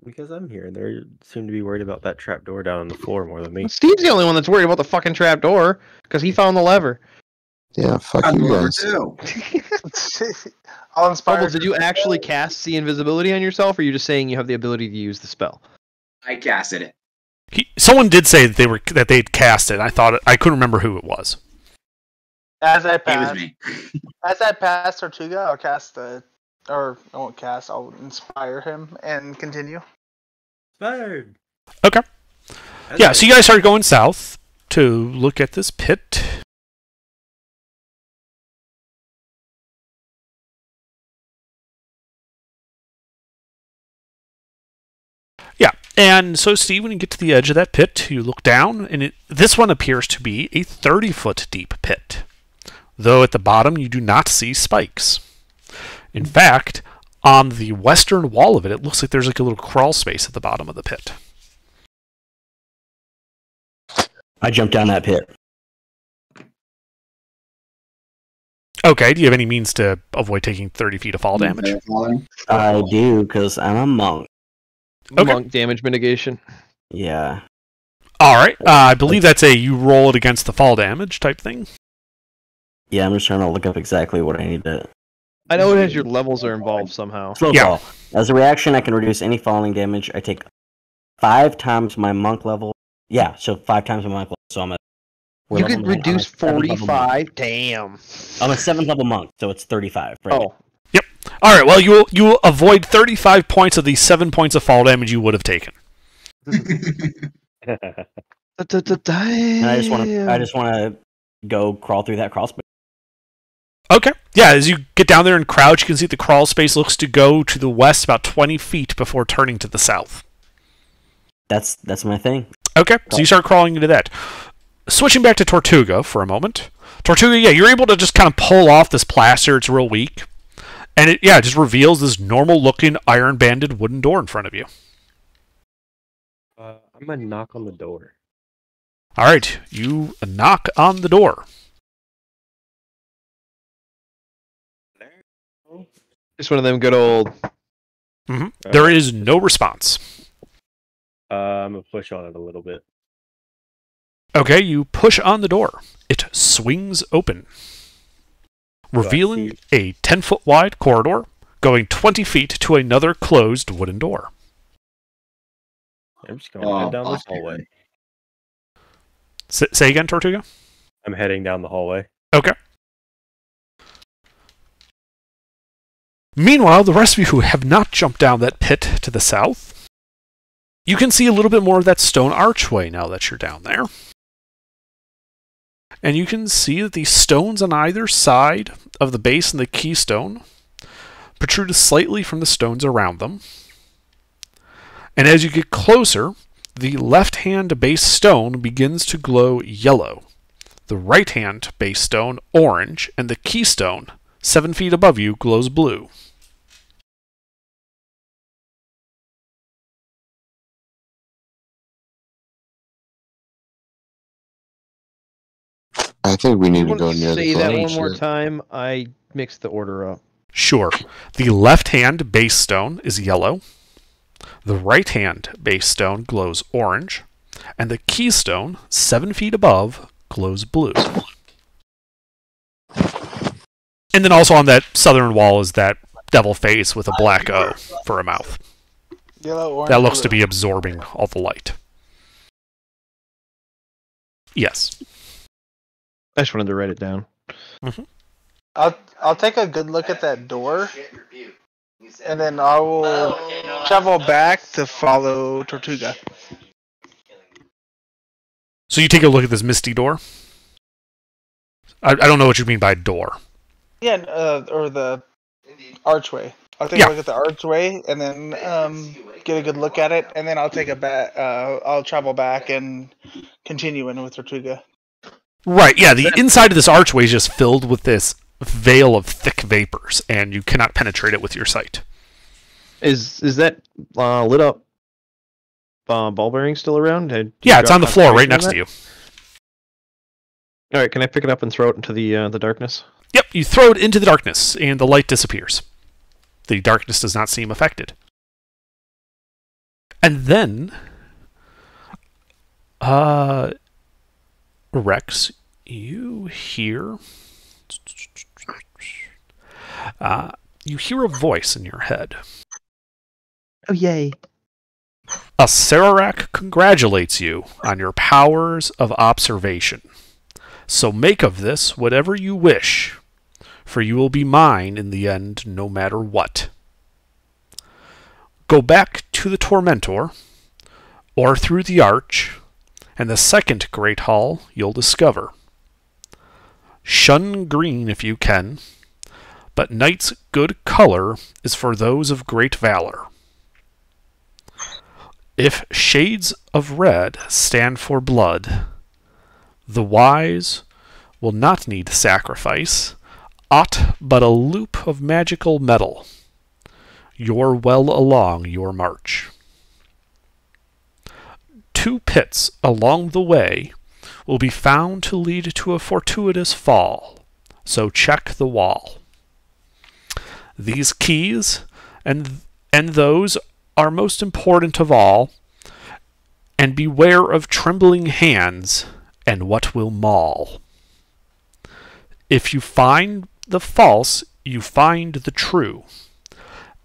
Because I'm here. They seem to be worried about that trap door down on the floor more than me. Steve's the only one that's worried about the fucking trapdoor, because he found the lever. Yeah. Fuck I'm you over guys. too. I'll inspire. Bubbles, did you actually cast see invisibility on yourself, or are you just saying you have the ability to use the spell? I casted it. Someone did say that they'd cast it. I couldn't remember who it was. As I It was pass, me. as I pass Tortuga, I'll cast or I won't cast. I'll inspire him and continue. Fired. Okay. Yeah. So you guys started going south to look at this pit. Yeah, and so Steve, when you get to the edge of that pit, you look down, and this one appears to be a 30-foot deep pit. Though at the bottom you do not see spikes. In fact, on the western wall of it, it looks like there's like a little crawl space at the bottom of the pit. I jumped down that pit. Okay, do you have any means to avoid taking 30 feet of fall damage? I do, because I'm a monk. Okay. Monk damage mitigation. Yeah. Alright, I believe that's you roll it against the fall damage type thing. Yeah, I'm just trying to look up exactly what I need to... I know it has your levels are involved somehow. Slow Yeah. fall. As a reaction, I can reduce any falling damage. I take 5 times my monk level. Yeah, so 5 times my monk level. So I'm a... You can reduce 45. 45? Damn. I'm a 7th level monk, so it's 35. Right? Oh. All right. Well, you will avoid 35 points of the 7 points of fall damage you would have taken. And I just want to go crawl through that crawl space. Okay. Yeah, as you get down there and crouch, you can see the crawl space looks to go to the west about 20 feet before turning to the south. That's my thing. Okay, so you start crawling into that. Switching back to Tortuga for a moment. Tortuga, yeah, you're able to just kind of pull off this plaster. It's real weak. And it just reveals this normal-looking iron-banded wooden door in front of you. I'm going to knock on the door. All right, you knock on the door. Just one of them good old. There is no response. I'm going to push on it a little bit. Okay, you push on the door. It swings open, revealing a 10-foot wide corridor going 20 feet to another closed wooden door. I'm just going to head down this hallway. Say again, Tortuga? I'm heading down the hallway. Okay. Meanwhile, the rest of you who have not jumped down that pit to the south, you can see a little bit more of that stone archway now that you're down there. And you can see that the stones on either side of the base and the keystone protrude slightly from the stones around them. And as you get closer, the left-hand base stone begins to glow yellow, the right-hand base stone orange, and the keystone, 7 feet above you, glows blue. I think we need to You go want near say the that glacier. one more time? I mixed the order up. Sure. The left-hand base stone is yellow, the right-hand base stone glows orange, and the keystone, 7 feet above, glows blue. And then also on that southern wall is that devil face with a black O for a mouth. Yellow, orange, That looks to blue. be absorbing all the light. Yes. I just wanted to write it down. I'll take a good look at that door, and then I will travel back to follow Tortuga. So you take a look at this misty door? I don't know what you mean by door. Yeah, or the archway. I'll take a look at the archway, and then get a good look at it, and then I'll take a I'll travel back and continue in with Tortuga. Right, yeah, the inside of this archway is just filled with this veil of thick vapors, and you cannot penetrate it with your sight. Is that lit up ball bearing still around? Yeah, it's on the floor right next to you. All right, can I pick it up and throw it into the darkness? Yep, you throw it into the darkness, and the light disappears. The darkness does not seem affected. And then, Rex, you hear a voice in your head. Oh, yay. A Sararak congratulates you on your powers of observation. So make of this whatever you wish, for you will be mine in the end no matter what. Go back to the Tormentor, or through the arch, and the second great hall you'll discover. Shun green if you can, but night's good color is for those of great valor. If shades of red stand for blood, the wise will not need sacrifice, aught but a loop of magical metal. You're well along your march. 2 pits along the way will be found to lead to a fortuitous fall, so check the wall. These keys and those are most important of all, and beware of trembling hands and what will maul. If you find the false, you find the true,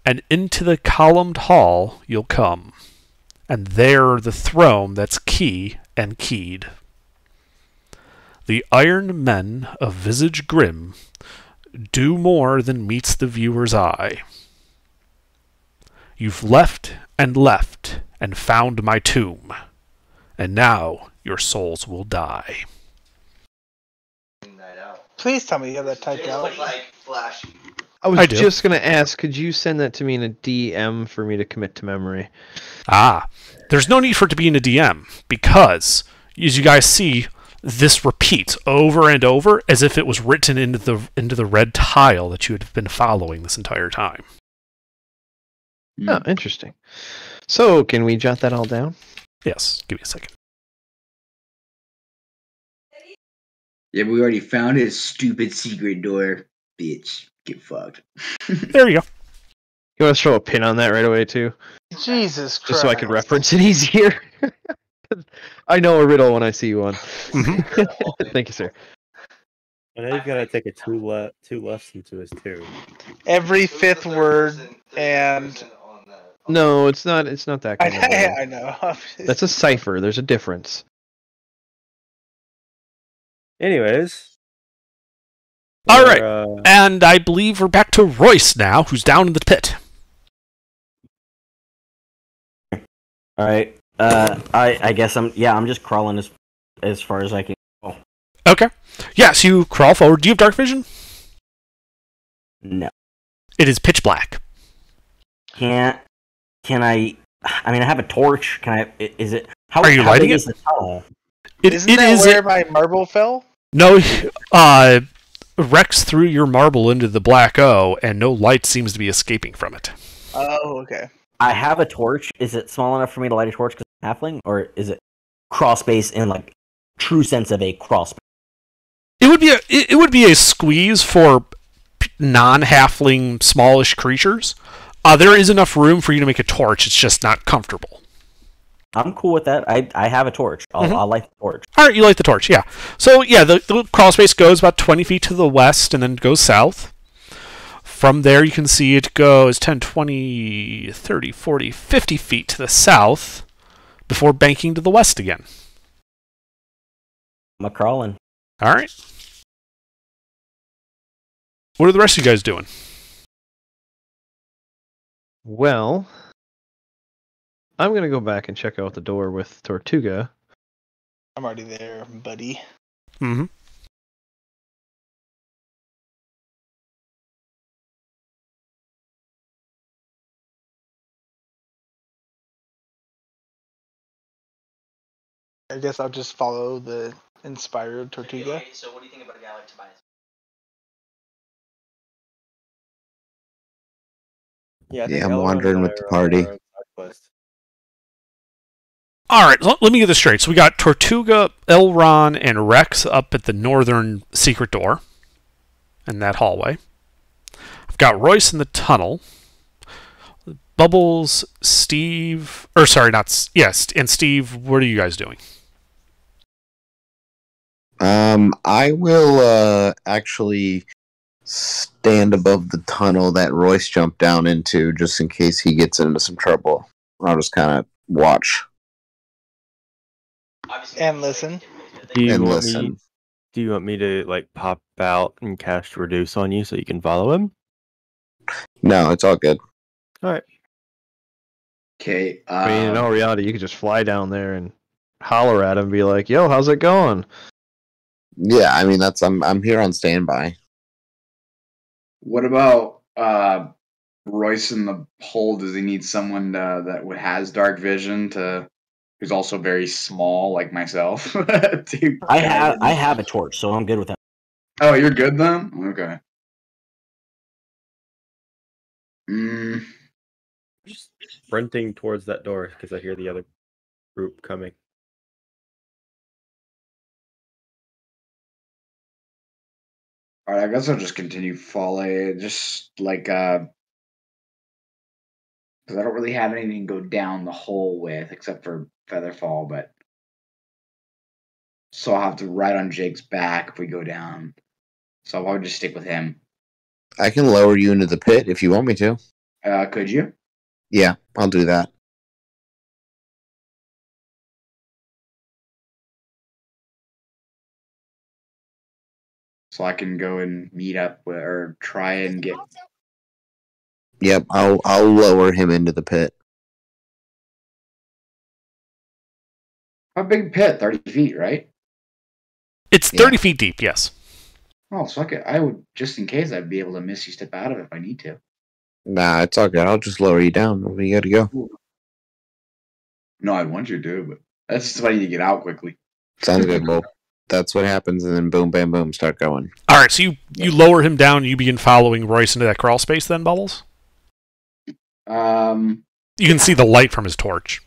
and into the columned hall you'll come, and there the throne that's key and keyed. The iron men of visage grim do more than meets the viewer's eye. You've left and found my tomb, and now your souls will die. Night out. Please tell me you have that typed It's out. like flash. I I do. just gonna ask, could you send that to me in a DM for me to commit to memory? There's no need for it to be in a DM, because, as you guys see, this repeats over and over as if it was written into the red tile that you had been following this entire time. Oh, interesting. So, can we jot that all down? Yes, give me a second. Yeah, we already found his stupid secret door. Bitch, get fucked. There you go. You want to throw a pin on that right away, too? Jesus Christ. Just so I could reference it easier. I know a riddle when I see one. Thank you, sir. I know you've got to take a two lefts into his two. Every fifth word and No, it's not. It's not that kind of riddle. I know. That's a cipher. There's a difference. Anyways. All right. And I believe we're back to Royce now, who's down in the pit. All right. I guess I'm just crawling as far as I can go. Okay. Yes, you crawl forward. Do you have dark vision? No. It is pitch black. Can I mean, I have a torch. Can I? Is it? How Are you how lighting big it? is the tunnel? Isn't that where my marble fell? No, Rex threw your marble into the black O, and no light seems to be escaping from it. Oh, okay. I have a torch. Is it small enough for me to light a torch because I'm halfling, or is it crawl space in like true sense of a crawl space? It would be a squeeze for non-halfling smallish creatures. There is enough room for you to make a torch. It's just not comfortable. I'm cool with that. I have a torch. I'll light the torch. All right, you light the torch, yeah. So, yeah, the crawl space goes about 20 feet to the west and then goes south. From there, you can see it goes 10, 20, 30, 40, 50 feet to the south before banking to the west again. I'm crawling. All right. What are the rest of you guys doing? Well, I'm going to go back and check out the door with Tortuga. I'm already there, buddy. Mm-hmm. I guess I'll just follow the inspired Tortuga. Okay, so what do you think about a guy like Tobias? Yeah, Yeah, I'm wandering with the party. All right, let me get this straight. So we got Tortuga, Elron, and Rex up at the northern secret door in that hallway. I've got Royce in the tunnel. Bubbles, Steve, or sorry, not yes, and Steve. What are you guys doing? I will actually stand above the tunnel that Royce jumped down into, just in case he gets into some trouble. I'll just kind of watch And listen. and listen. Do you want me to like pop out and cast reduce on you so you can follow him? No, it's all good. All right. Okay. I mean, in all reality, you could just fly down there and holler at him and be like, yo, how's it going? Yeah, I mean I'm here on standby. What about Royce in the hole? Does he need someone that has dark vision who's also very small like myself? I have a torch, so I'm good with that. Oh, you're good then? Okay. Just sprinting towards that door because I hear the other group coming. All right, I guess I'll just continue following. Just like because I don't really have anything to go down the hole with except for Featherfall, but so I'll have to ride on Jake's back if we go down. So I'll probably just stick with him. I can lower you into the pit if you want me to. Could you? Yeah, I'll do that. so I can go and meet up with, or try and get. Yep, I'll lower him into the pit. How big pit? 30 feet, right? It's 30 feet deep, yes. Oh, so I would, just in case, I'd be able to misty step out of it if I need to. Nah, it's okay. I'll just lower you down. We gotta go. No, I want you to, but that's just if I need to get out quickly. Sounds good. Well, that's what happens, and then boom, bam, boom, start going. All right, so you lower him down, and you begin following Royce into that crawl space then, Bubbles? You can see the light from his torch.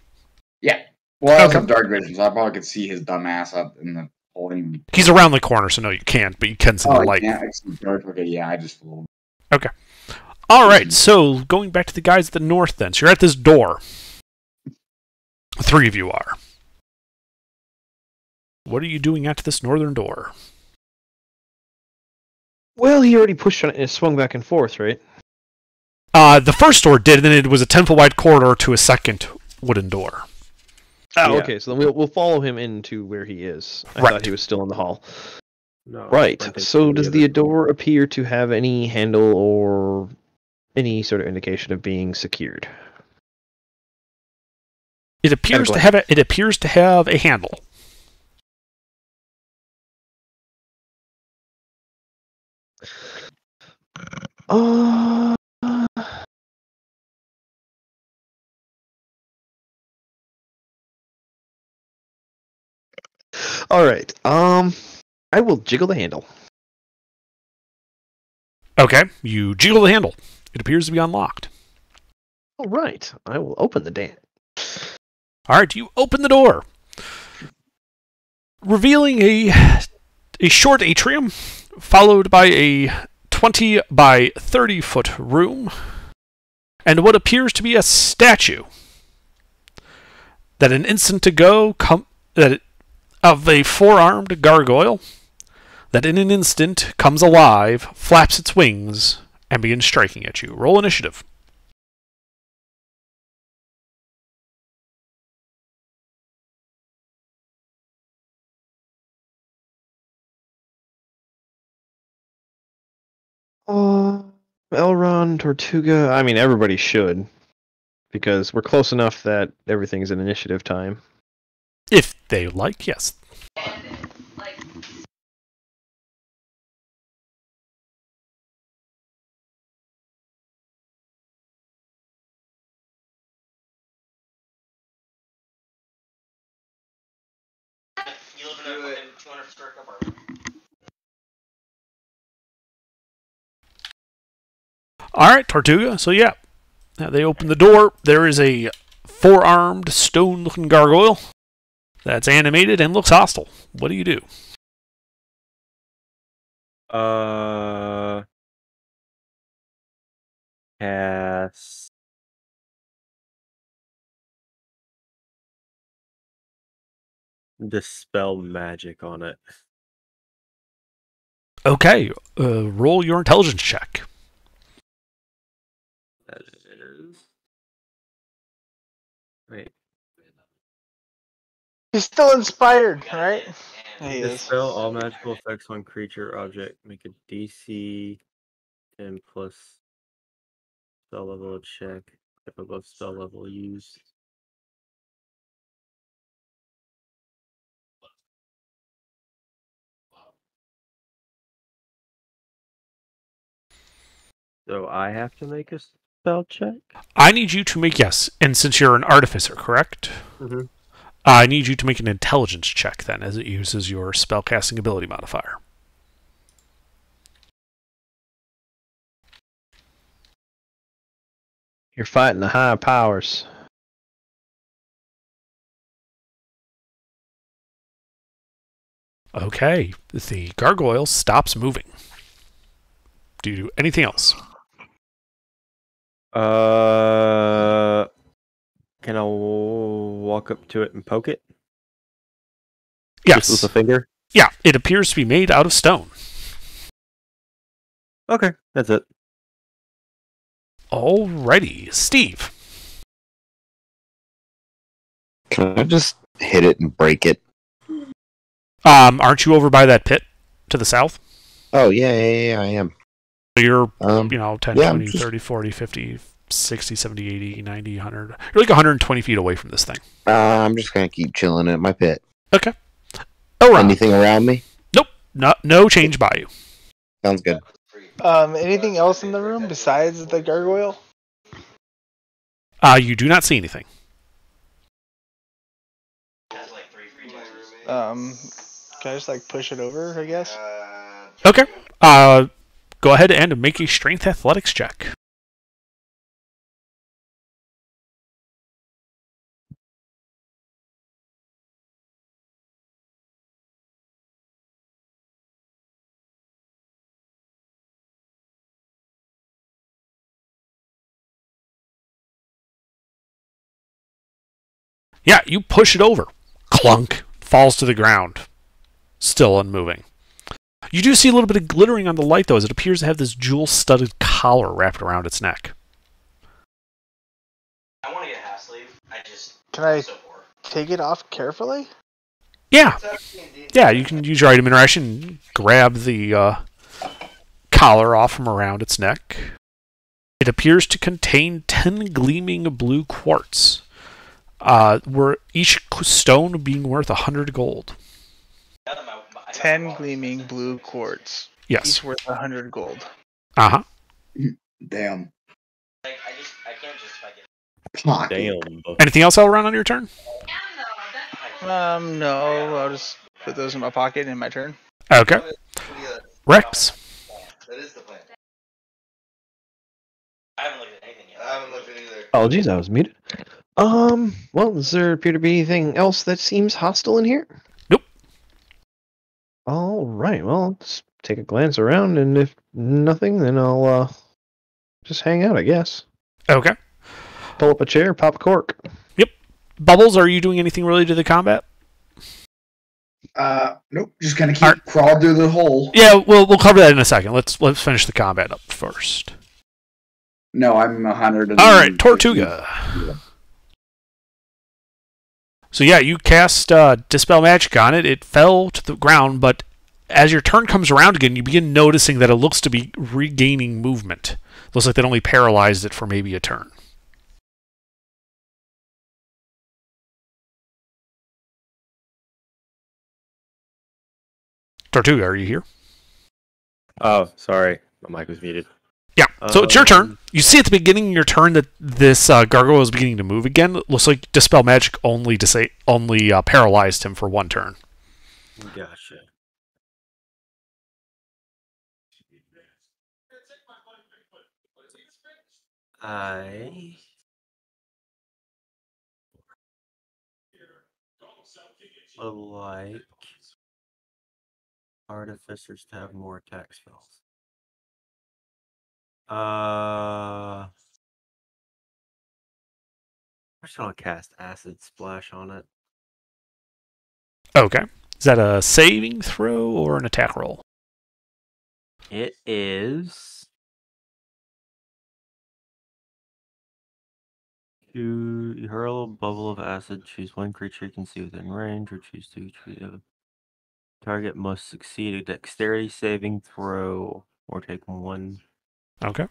Yeah. Well, I have dark vision, so I probably could see his dumb ass up in the holding. He's around the corner, so no, you can't, but you can see the light. Yeah, I see dark. Okay, yeah, I just a little. Okay. All right, so going back to the guys at the north then. So you're at this door. 3 of you are. What are you doing at this northern door? Well, he already pushed on it and it swung back and forth, right? The first door did, and then it was a 10-foot wide corridor to a second wooden door. Oh, okay. So then we'll follow him into where he is. I thought he was still in the hall. No, right. So does the door appear to have any handle or any sort of indication of being secured? It appears to have a handle. All right. I will jiggle the handle. Okay, you jiggle the handle. It appears to be unlocked. All right. I will open the damn. All right, you open the door, revealing a short atrium, followed by a 20 by 30 foot room, and what appears to be a statue that an instant ago of a 4-armed gargoyle that in an instant comes alive, flaps its wings, and begins striking at you. Roll initiative. Elron, Tortuga. I mean, everybody should, because we're close enough that everything's in initiative time. If they like, yes. You live in a fucking 200 square foot apartment. All right, Tortuga. So yeah, now they open the door. There is a 4-armed, stone-looking gargoyle that's animated and looks hostile. What do you do? Cast Dispel magic on it. Okay, roll your intelligence check. That is. Wait. He's still inspired, right? He is. Dispel all magical effects on creature or object. Make a DC 10 plus spell level check. If above spell level used. So I have to make a spell check? I need you to make, yes, and since you're an artificer, correct? Mm-hmm. I need you to make an intelligence check then, as it uses your spellcasting ability modifier. You're fighting the higher powers. Okay, the gargoyle stops moving. Do you do anything else? Can I walk up to it and poke it? Yes. Just with a finger? Yeah, it appears to be made out of stone. Okay, that's it. Alrighty, Steve. Can I just hit it and break it? Aren't you over by that pit to the south? Oh, yeah, I am. So you're, Um, 10, yeah, I'm 20, just- 30, 40, 50, 60, 70, 80, 90, 100. You're like 120 feet away from this thing. I'm just gonna keep chilling at my pit. Okay. Around. Anything around me? Nope. No change by you. Sounds good. Anything else in the room besides the gargoyle? You do not see anything. Has like 3 free textures. Can I just like push it over? I guess. Okay. Go ahead and make a strength athletics check. Yeah, you push it over. Clunk. Falls to the ground. Still unmoving. You do see a little bit of glittering on the light, though, as it appears to have this jewel-studded collar wrapped around its neck. I want to get a half sleeve. Can I so poor. take it off carefully? Yeah. Yeah, you can use your item interaction and grab the collar off from around its neck. It appears to contain 10 gleaming blue quartz, where each stone being worth 100 gold. 10 gleaming blue quartz. Yes. Each worth 100 gold. Uh-huh. Damn. I can't justify getting. Pocket. Damn. Anything else all around on your turn? No. I'll just put those in my pocket in my turn. Okay. Rex. That is the plan. I haven't looked at anything yet. I haven't looked at either. Apologies, I was muted. Well, does there appear to be anything else that seems hostile in here? Nope. All right, well, let's take a glance around, and if nothing, then I'll just hang out, I guess. Okay. Pull up a chair, pop a cork. Bubbles, are you doing anything related to the combat? Nope. Just kind of crawl through the hole. Yeah, we'll cover that in a second. Let's finish the combat up first. No, I'm 100. All right, Tortuga. So yeah, you cast Dispel Magic on it. It fell to the ground, but as your turn comes around again, you begin noticing that it looks to be regaining movement. Looks like that only paralyzed it for maybe a turn. Tortuga, are you here? Oh, sorry. My mic was muted. Yeah, so it's your turn. You see at the beginning of your turn that this gargoyle is beginning to move again. It looks like Dispel Magic only paralyzed him for one turn. Gotcha. I would like artificers to have more attack spells. I'm just gonna cast Acid Splash on it. Okay. Is that a saving throw or an attack roll? It is to hurl a bubble of acid. Choose one creature you can see within range, or choose two. Target must succeed a dexterity saving throw, or take 1d6. Okay.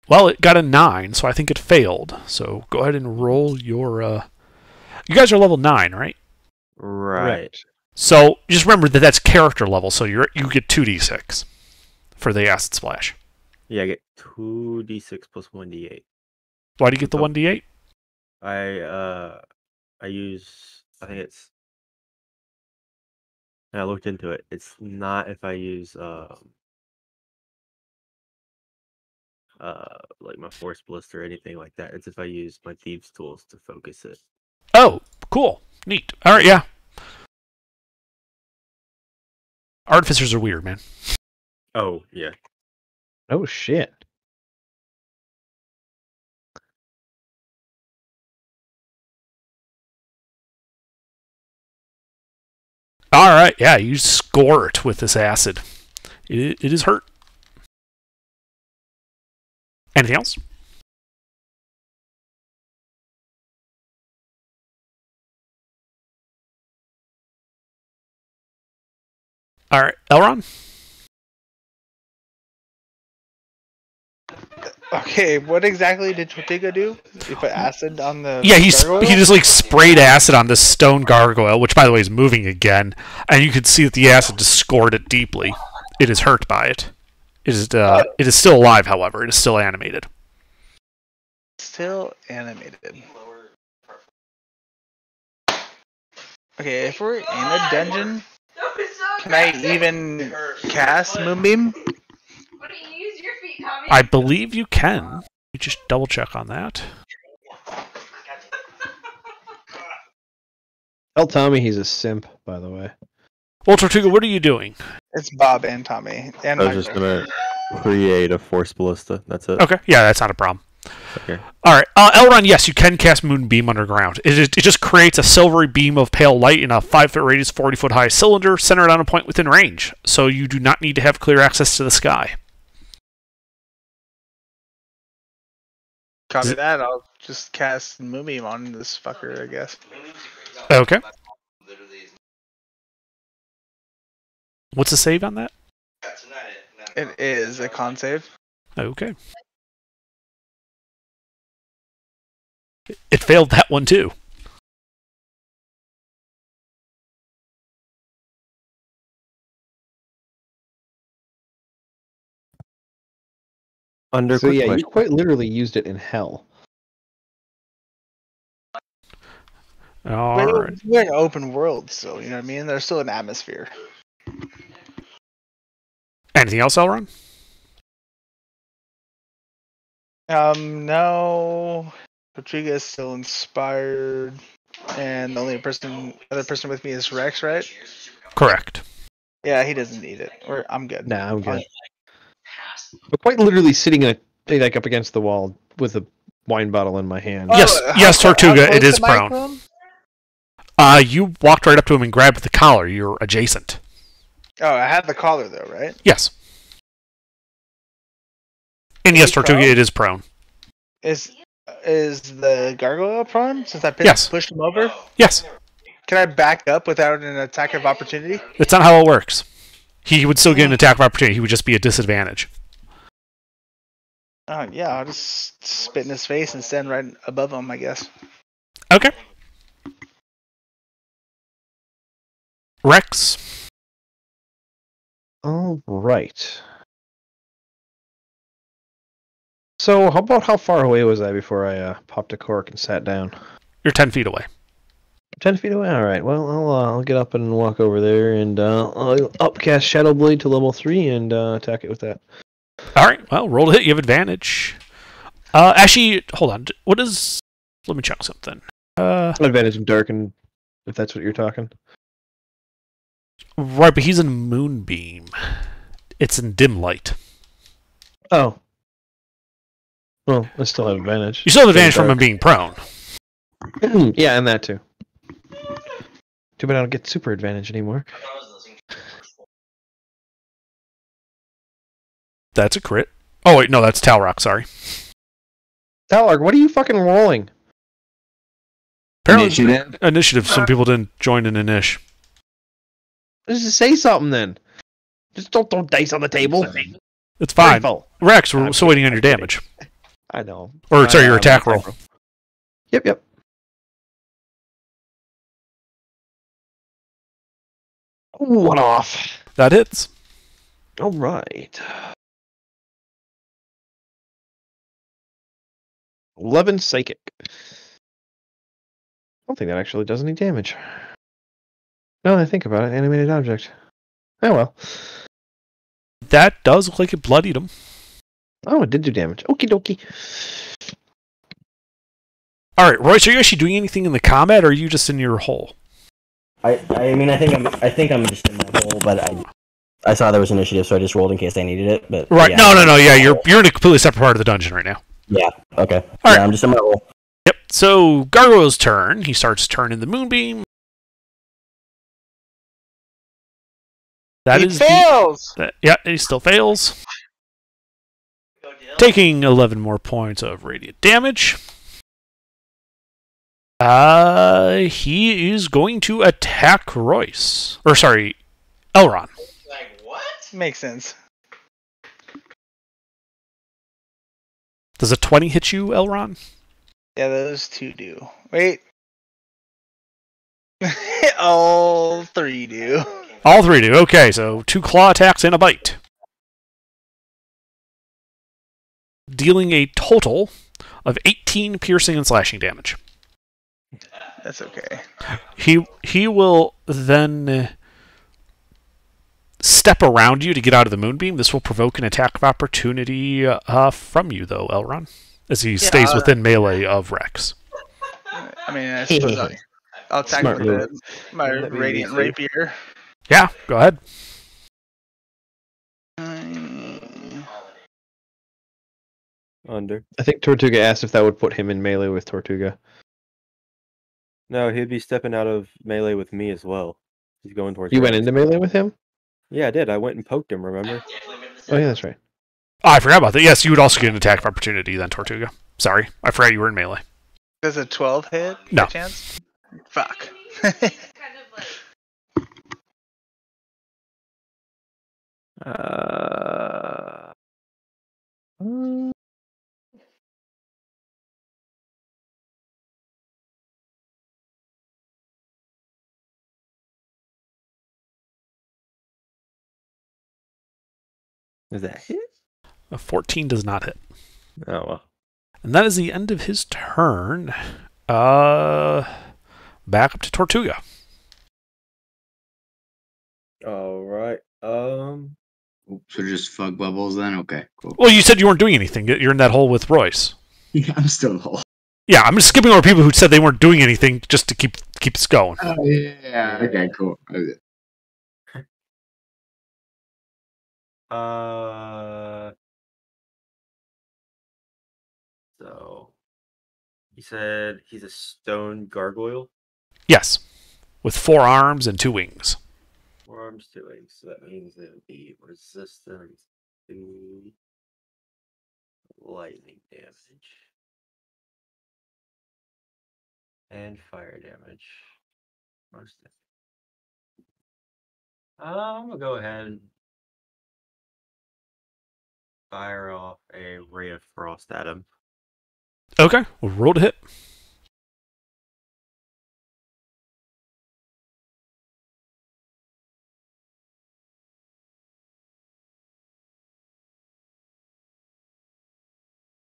Well, it got a 9, so I think it failed. So go ahead and roll your... You guys are level 9, right? Right. So just remember that that's character level, so you get 2d6 for the Acid Splash. Yeah, I get 2d6 plus 1d8. Why do you get the 1d8? I use... I think it's... I looked into it. It's not if I use like my Force Blister or anything like that. It's if I use my Thieves' Tools to focus it. Oh, cool. Neat. All right, yeah. Artificers are weird, man. Oh, yeah. Oh, shit. All right, yeah, you score it with this acid. It is hurt. Anything else? All right, Elron. Okay, what exactly did Tortuga do? He put acid on the Yeah, he gargoyle? just like sprayed acid on this stone gargoyle, which by the way is moving again, and you can see that the acid just scored it deeply. It is hurt by it. It is still alive, however. It is still animated. Still animated. Okay, if we're in a dungeon, can I even cast Moonbeam? I believe you can. You just double check on that. Tell Tommy he's a simp, by the way. Well, Tortuga, what are you doing? It's Bob and Tommy. And I was just gonna create a force ballista. That's it. Okay, yeah, that's not a problem. Okay. All right, Elron, yes, you can cast Moonbeam underground. It just creates a silvery beam of pale light in a 5-foot radius, 40-foot high cylinder centered on a point within range, so you do not need to have clear access to the sky. copy that. I'll just cast Moonbeam on this fucker, I guess. Okay. What's the save on that? It is a con save. Okay. It failed that one too. Under So quick yeah, you question. quite literally used it in hell. All right. We're in an open world still, you know what I mean? There's still an atmosphere. Anything else, Elron? No. Patriga is still inspired, and the only other person with me is Rex, right? Correct. Yeah, he doesn't need it. I'm good. Nah, I'm good. We're quite literally sitting like up against the wall with a wine bottle in my hand. Yes, Tortuga, it is prone. You walked right up to him and grabbed the collar. You're adjacent. Oh, I had the collar though, right? Yes. And yes, Tortuga, it is prone. Is the gargoyle prone since I pushed him over? Yes. Can I back up without an attack of opportunity? That's not how it works. He would still get an attack of opportunity. He would just be at disadvantage. Yeah, I'll just spit in his face and stand right above him, I guess. Okay. Rex. All right. So, how far away was I before I popped a cork and sat down? You're 10 feet away. 10 feet away? Alright, well, I'll get up and walk over there and I'll upcast Shadow Blade to level 3 and attack it with that. Alright, well, roll to hit. You have advantage. Actually, hold on. What is... Let me check something. Advantage in Darken, if that's what you're talking. Right, but he's in Moonbeam. It's in Dim Light. Oh. Well, I still have advantage. You still have advantage from him being prone. Yeah, and that too. Too bad I don't get super advantage anymore. That's a crit. Oh, wait, no, that's Talrock, sorry. Talrock, what are you fucking rolling? Apparently, initiative. Some people didn't join in Inish. Just say something then. Just don't throw dice on the table. It's fine. Rifle. Rex, we're still waiting on your damage. I know. Or, sorry, your attack roll. Yep. One off. That hits. All right. 11 psychic. I don't think that actually does any damage. Now that I think about it, animated object. Oh well. That does look like it bloodied him. Oh, it did do damage. Okie dokie. Alright, Royce, are you actually doing anything in the combat, or are you just in your hole? I think I'm just in my hole, but I saw there was initiative, so I just rolled in case I needed it. But Right, yeah. no, yeah, you're in a completely separate part of the dungeon right now. Yeah, okay. All right. Yeah, I'm just in my hole. Yep, so Gargoyle's turn. He starts turning the Moonbeam. He fails! Yeah, he still fails. Taking 11 more points of radiant damage. He is going to attack Royce. Or, sorry, Elron. Makes sense. Does a 20 hit you, Elron? Yeah, those two do. Wait. All three do. All three do. Okay, so 2 claw attacks and a bite. Dealing a total of 18 piercing and slashing damage. That's okay. He will then step around you to get out of the moonbeam. This will provoke an attack of opportunity from you, though, Elron, as he stays within melee of Rex. I mean, I suppose I'll attack Smart with move. my That'd be radiant easy. rapier. Yeah, go ahead. Under. I think Tortuga asked if that would put him in melee with Tortuga. No, he'd be stepping out of melee with me as well. He's going towards. You went Rex. into melee with him? Yeah, I did. I went and poked him. Remember? Oh yeah, that's right. Oh, I forgot about that. Yes, you would also get an attack of opportunity then, Tortuga. Sorry, I forgot you were in melee. Does a 12 hit? No. By chance? Fuck. Is that hit? A 14 does not hit. Oh well. And that is the end of his turn. Back up to Tortuga. All right. So just fuck bubbles then? Okay, cool. Well, you said you weren't doing anything. You're in that hole with Royce. Yeah, I'm still in the hole. Yeah, I'm just skipping over people who said they weren't doing anything just to keep us going. Oh, yeah. Okay, cool. So he said he's a stone gargoyle. Yes, with 4 arms and 2 wings. 4 arms, 2 wings. So that means it would be resistance to lightning damage and fire damage. Most of it. I'm gonna go ahead and fire off a ray of frost at him. Okay, we'll roll to hit.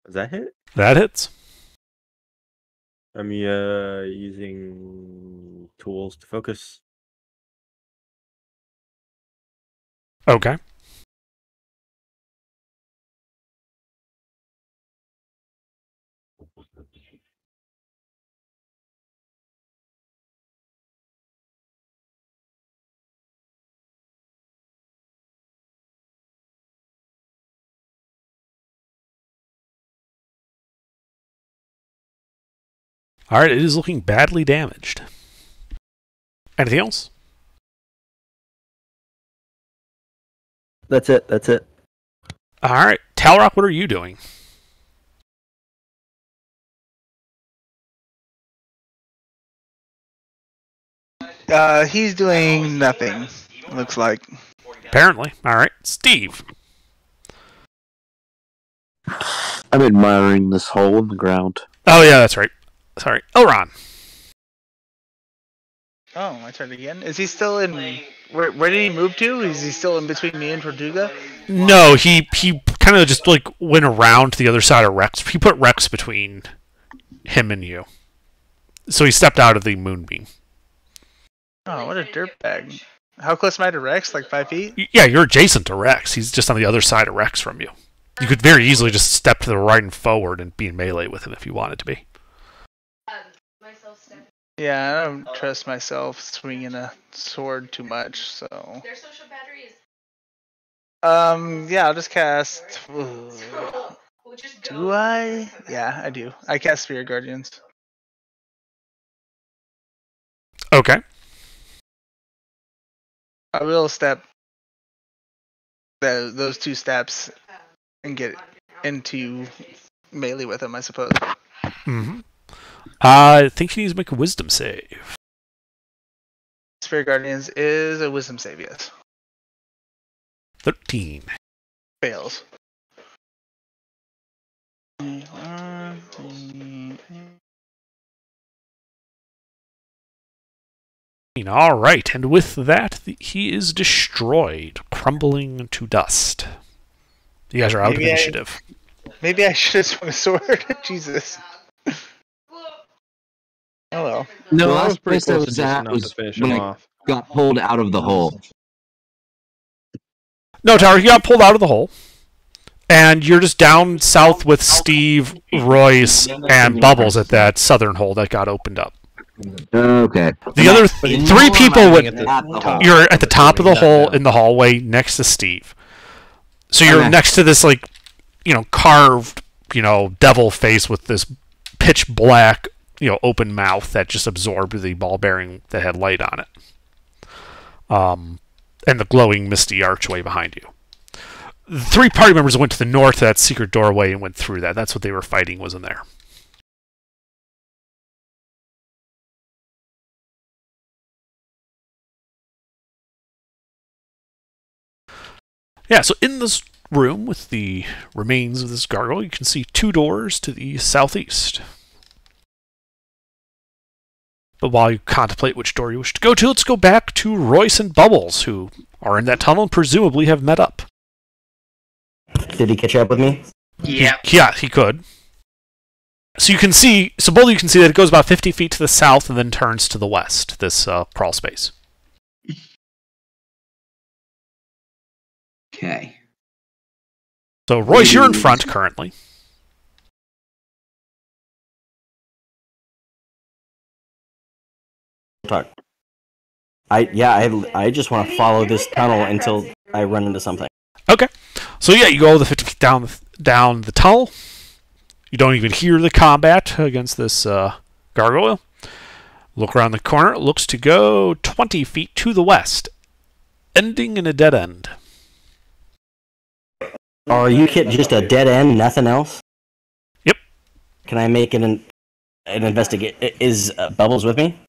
Does that hit? That hits. I'm using tools to focus. Okay. All right, it is looking badly damaged. Anything else? That's it. That's it. All right, Talrock, what are you doing? He's doing nothing. Looks like. Apparently. All right, Steve. I'm admiring this hole in the ground. Oh, yeah, that's right. Sorry. Elron. Oh, my turn again. Is he still in? Where did he move to? Is he still in between me and Tortuga? No, he kind of just like went around to the other side of Rex. He put Rex between him and you. So he stepped out of the moonbeam. Oh, what a dirtbag. How close am I to Rex? Like 5 feet? Yeah, you're adjacent to Rex. He's just on the other side of Rex from you. You could very easily just step to the right and forward and be in melee with him if you wanted to be. Yeah, I don't trust myself swinging a sword too much, so. Their social battery is. Yeah, I'll just cast. Just Do I? Yeah, I do. I cast Spirit Guardians. Okay. I will step those 2 steps and get into melee with him, I suppose. Mm-hmm. I think he needs to make a wisdom save. Spirit Guardians is a wisdom save, yes. 13. Fails. All right, and with that, he is destroyed, crumbling to dust. You guys are out of initiative. Maybe I should have swung a sword. Jesus. Oh well. The Well, that was last pretty place I close to was just at enough was to finish when him I off. got pulled out of the hole. No, Tower, you got pulled out of the hole. And you're just down south with Steve, Royce, and Bubbles at that southern hole that got opened up. Okay. The other three people would. At the top. You're at the top of the hole in the hallway next to Steve. So you're Okay. next to this, like, carved, devil face with this pitch black, open mouth that just absorbed the ball bearing that had light on it. And the glowing, misty archway behind you. The three party members went to the north to that secret doorway and went through that. That's what they were fighting, was in there. Yeah, so in this room with the remains of this gargoyle, you can see two doors to the southeast. But while you contemplate which door you wish to go to, let's go back to Royce and Bubbles, who are in that tunnel and presumably have met up. Did he catch up with me? Yeah. Yeah, he could. So both of you can see that it goes about 50 feet to the south and then turns to the west, this crawl space. Okay. So, Royce, you're in front currently. Talk. I just want to follow this tunnel until I run into something. Okay. So, yeah, you go the 50 feet down the tunnel. You don't even hear the combat against this gargoyle. Look around the corner. It looks to go 20 feet to the west, ending in a dead end. Are you just a dead end, nothing else? Yep. Can I make an investigate? Is Bubbles with me?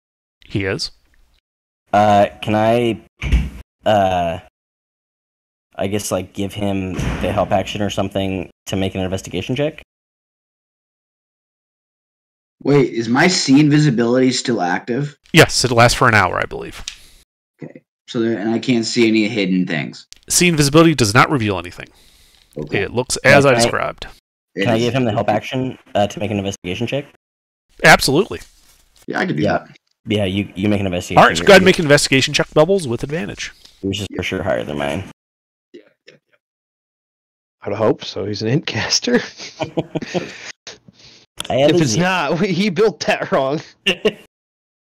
He is. Can I, I guess, like, give him the help action or something to make an investigation check? Wait, is my see invisibility still active? Yes, it lasts for an hour, I believe. Okay. So and I can't see any hidden things. See invisibility does not reveal anything. Okay. It looks as I Can I- described. Can I give him the help action to make an investigation check? Absolutely. Yeah, I could do Yeah. that. Yeah, you make an investigation. All right, so go ahead and make an investigation check, Bubbles, with advantage. Yours is for sure higher than mine. I'd hope so. He's an intcaster. I have If a it's zero. not, he built that wrong.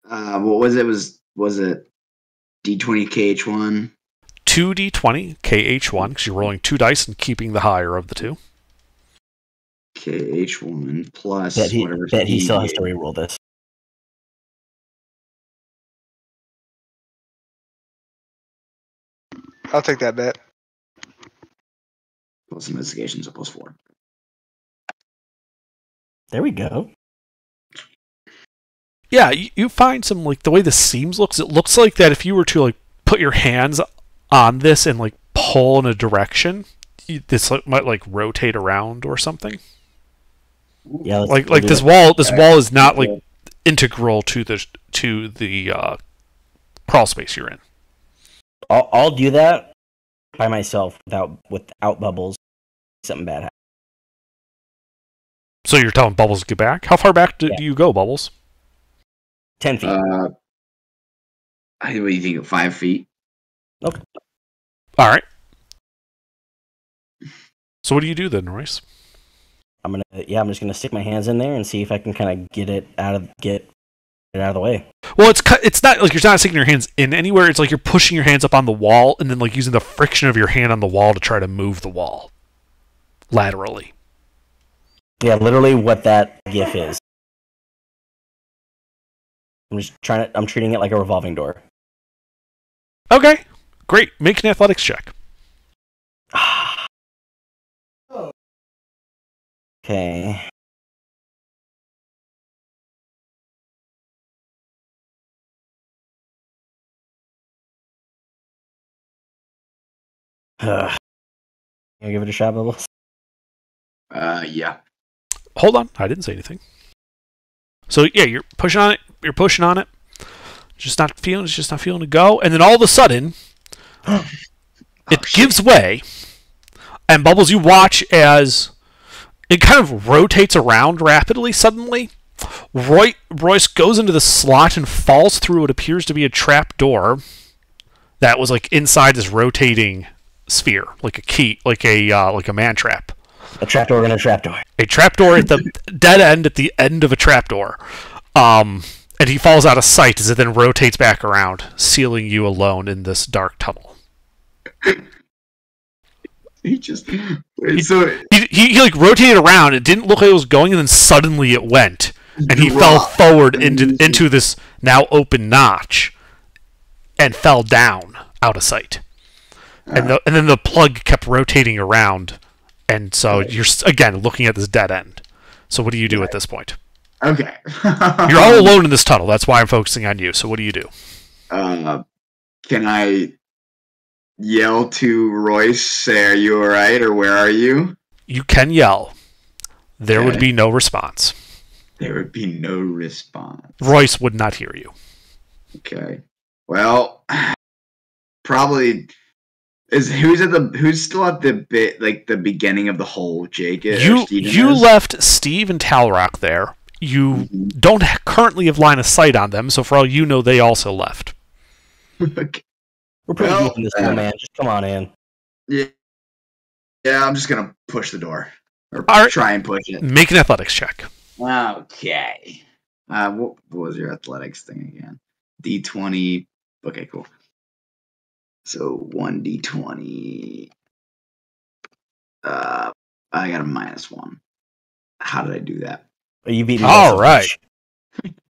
What was it? Was it D20 KH1? 2d20 KH1, because you're rolling 2 dice and keeping the higher of the two. KH1 plus Bet whatever. he still has to reroll this. I'll take that bet. Plus investigation, so plus 4. There we go. Yeah, you find some, like, the way the seams looks, it looks like that if you were to, like, put your hands on this and, like, pull in a direction, this might, like, rotate around or something. Yeah, Like do this it. wall is not, like, integral to the crawl space you're in. I'll do that by myself without Bubbles. Something bad happens. So you're telling Bubbles to get back? How far back do Yeah. you go, Bubbles? 10 feet. What do you think? 5 feet? All right. So what do you do then, Royce? I'm just gonna stick my hands in there and see if I can kind of get it out of the way. Well, it's not like you're not sticking your hands in anywhere. It's like you're pushing your hands up on the wall and then, like, using the friction of your hand on the wall to try to move the wall laterally. Yeah, literally what that GIF is. I'm treating it like a revolving door. Okay, great. Make an athletics check. Okay. You give it a shot, Bubbles? Yeah. Hold on, I didn't say anything. So yeah, you're pushing on it. You're pushing on it. It's just not feeling to go. And then all of a sudden, it gives way. And Bubbles, you watch as it kind of rotates around rapidly. Suddenly, Royce goes into the slot and falls through what appears to be a trap door that was like inside this rotating sphere, like a key, like a man trap. A trapdoor in a trapdoor. A trapdoor at the dead end at the end of a trapdoor. And he falls out of sight as it then rotates back around, sealing you alone in this dark tunnel. He just he like rotated around. It didn't look like it was going, and then suddenly it went, and he fell forward into this now open notch, and fell down out of sight. And then the plug kept rotating around, and so you're again looking at this dead end. So what do you do at this point? Okay. You're all alone in this tunnel. That's why I'm focusing on you. So what do you do? Can I yell to Royce, say, "Are you alright?" or "Where are you?" You can yell. There would be no response. There would be no response. Royce would not hear you. Okay. Well, probably who's still at the beginning of the hole, Jake? You left Steve and Talrock there. You don't currently have line of sight on them, so for all you know, they also left. Okay. We're pretty deep in this one, man. Just come on in. Yeah, I'm just gonna push the door or All right. try and push it. Make an athletics check. Okay. What was your athletics thing again? D20. Okay, cool. So 1d20. I got a -1. How did I do that? You beat me. All right.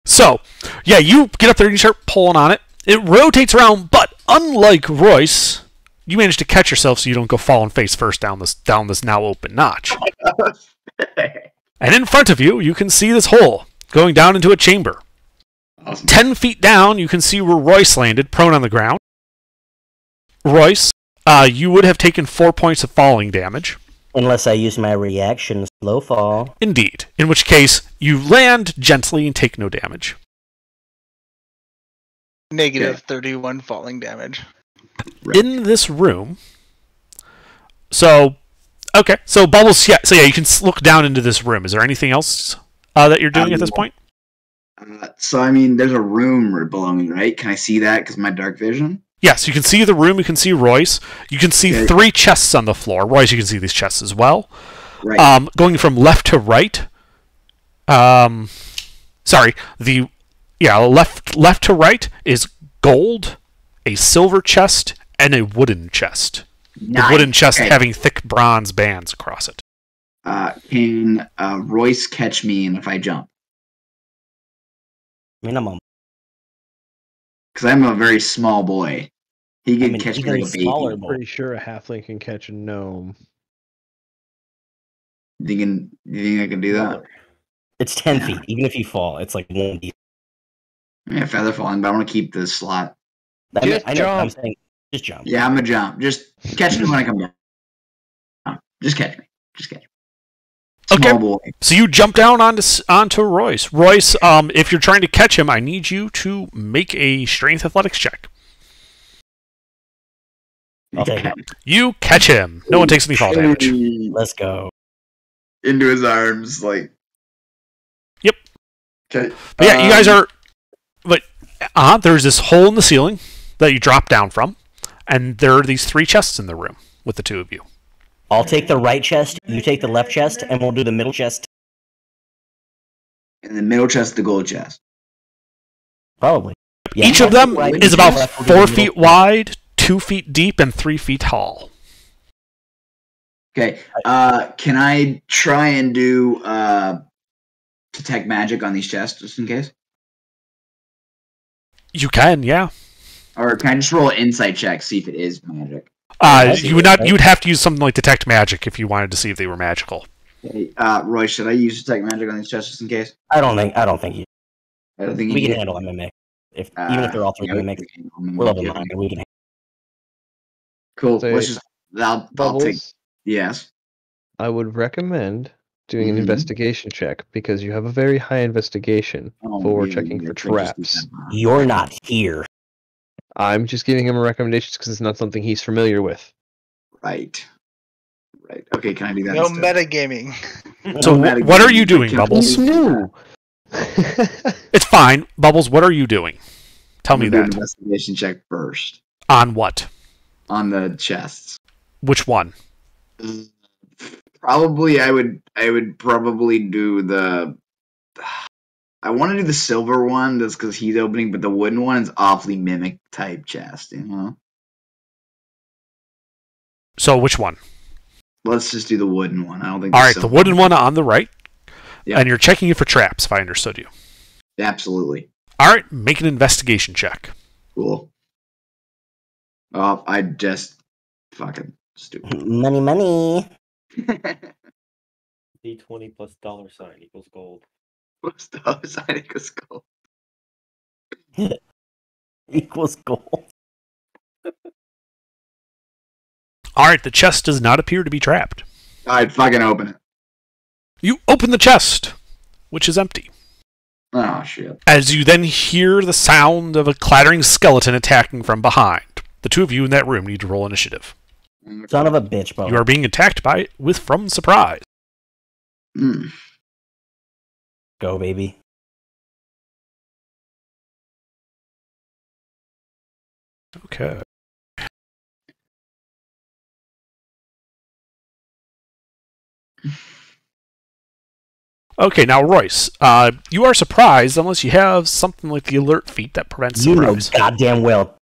So, yeah, you get up there and you start pulling on it. It rotates around, but unlike Royce, you manage to catch yourself so you don't go falling face first down this now open notch. And in front of you, you can see this hole going down into a chamber. Awesome. 10 feet down, you can see where Royce landed, prone on the ground. Royce, you would have taken 4 points of falling damage. Unless I use my reaction slow fall. Indeed. In which case, you land gently and take no damage. Negative 31 falling damage. In this room... So Bubbles, yeah, you can look down into this room. Is there anything else that you're doing at this point? So, I mean, there's a room below me, right? Can I see that because of my dark vision? Yes, you can see the room, you can see Royce. You can see 3 chests on the floor. Royce, you can see these chests as well. Right. Going from left to right. Left to right is gold, a silver chest, and a wooden chest. Nice. The wooden chest having thick bronze bands across it. Can Royce catch me if I jump? Minimum. Because I'm a very small boy. He can catch me like a baby. I'm pretty sure a halfling can catch a gnome. You think I can do that? It's 10 feet. Even if you fall, it's like 1 feet. Yeah, feather falling, but I want to keep the slot. I know, I'm saying just jump. Yeah, I'm gonna jump. Just catch me when I come down. Just catch me. Small boy. So you jump down onto Royce. Royce, if you're trying to catch him, I need you to make a strength athletics check. Okay. You catch him. No one takes any fall damage. Let's go. Into his arms, like. Yep. Okay. But yeah, you guys are. But there's this hole in the ceiling that you drop down from, and there are these 3 chests in the room with the 2 of you. I'll take the right chest, you take the left chest, and we'll do the middle chest. And the middle chest, the gold chest. Probably. Yeah, Each of them is about 4 feet wide, 2 feet deep, and 3 feet tall. Okay. Can I try and do detect magic on these chests just in case? You can, yeah. Or can I just roll an insight check, see if it is magic? You would not. You would have to use something like detect magic if you wanted to see if they were magical. Okay. Roy, should I use detect magic on these chests just in case? I don't think you. I don't think we you can handle a mimic. Even if they're all 3 mimics, we're level 9. We can. Cool. So, let's I'll take. Bubbles, Yes. I would recommend doing an Mhm. investigation check because you have a very high investigation for checking for traps. You're not here. I'm just giving him a recommendation because it's not something he's familiar with. Right. Right. Okay, can I do that? No instead? metagaming. So No what are you metagaming. doing, Can- Bubbles? new. It's fine. Bubbles, what are you doing? Tell I'm me gonna do that. an investigation check first On what? on the chests. Which one? Probably, I would probably do the. I want to do the silver one, just because he's opening, but the wooden one is awfully mimic type chest. You know. So which one? Let's just do the wooden one. I don't think. All right, the wooden one on the right. Yep. And you're checking it for traps, if I understood you. Absolutely. All right, make an investigation check. Cool. Oh, I just fucking stupid. Money. D20 plus $sign equals gold. What's the other side equals gold? Equals gold. All right, the chest does not appear to be trapped. I'd fucking open it. You open the chest, which is empty. Oh shit. As you then hear the sound of a clattering skeleton attacking from behind. The two of you in that room need to roll initiative. Son of a bitch, Bo. You are being attacked by it with from surprise. Mm. Go, baby. Okay. Okay, now Royce, you are surprised unless you have something like the alert feat that prevents You know surprise. goddamn well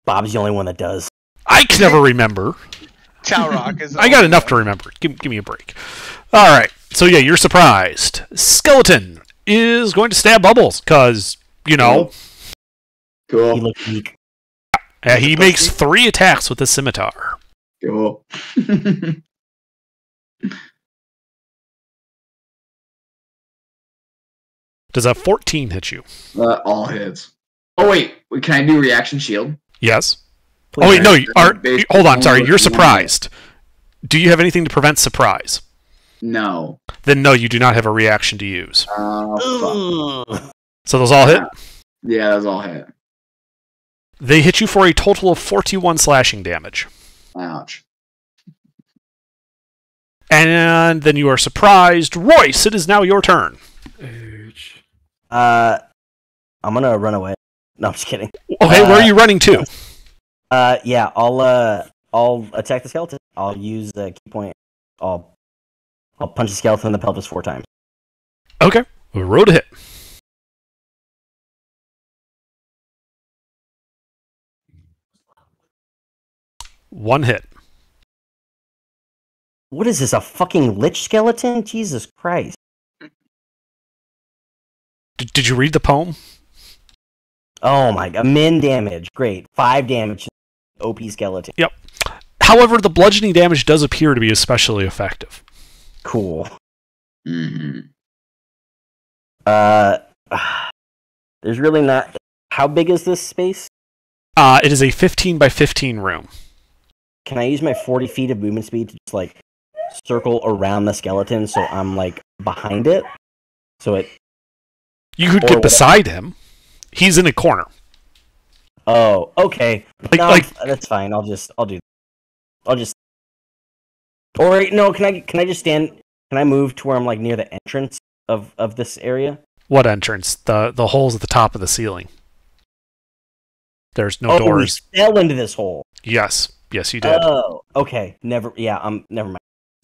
Bob's the only one that does. I can never remember. Chow Rock is. I got enough to remember. Give me a break. All right. So yeah, you're surprised. Skeleton is going to stab Bubbles because you know He Cool. looks weak. he makes 3 attacks with the scimitar. Cool. Does a 14 hit you? All hits. Oh wait, can I do reaction shield? Yes. Please. Oh wait, no. You are. Based Hold on. on Sorry, what you're you surprised. Do you have anything to prevent surprise? No. Then no, you do not have a reaction to use. Oh Ugh. So those all hit. yeah, that's all hit. They hit you for a total of 41 slashing damage. Ouch. And then you are surprised. Royce, it is now your turn. Ouch. I'm gonna run away. No, I'm just kidding. Okay, where are you running to? Yeah, I'll attack the skeleton. I'll use the key point. I'll punch the skeleton in the pelvis 4 times. Okay, roll to hit. One hit. What is this, a fucking lich skeleton? Jesus Christ. Did you read the poem? Oh my god, min damage. Great. 5 damage. OP skeleton. Yep. However, the bludgeoning damage does appear to be especially effective. Cool. Mm-hmm. There's really not... How big is this space? It is a 15 by 15 room. Can I use my 40 feet of movement speed to just, like, circle around the skeleton so I'm, like, behind it? So it... You could Or get what- beside him. He's in a corner. Oh, okay. No, Like- that's fine. I'll just... Or wait, no, can I just stand... Can I move to where I'm, like, near the entrance of this area? What entrance? The holes at the top of the ceiling. There's no We doors. fell into this hole. Yes, you did. Oh, okay. Never mind.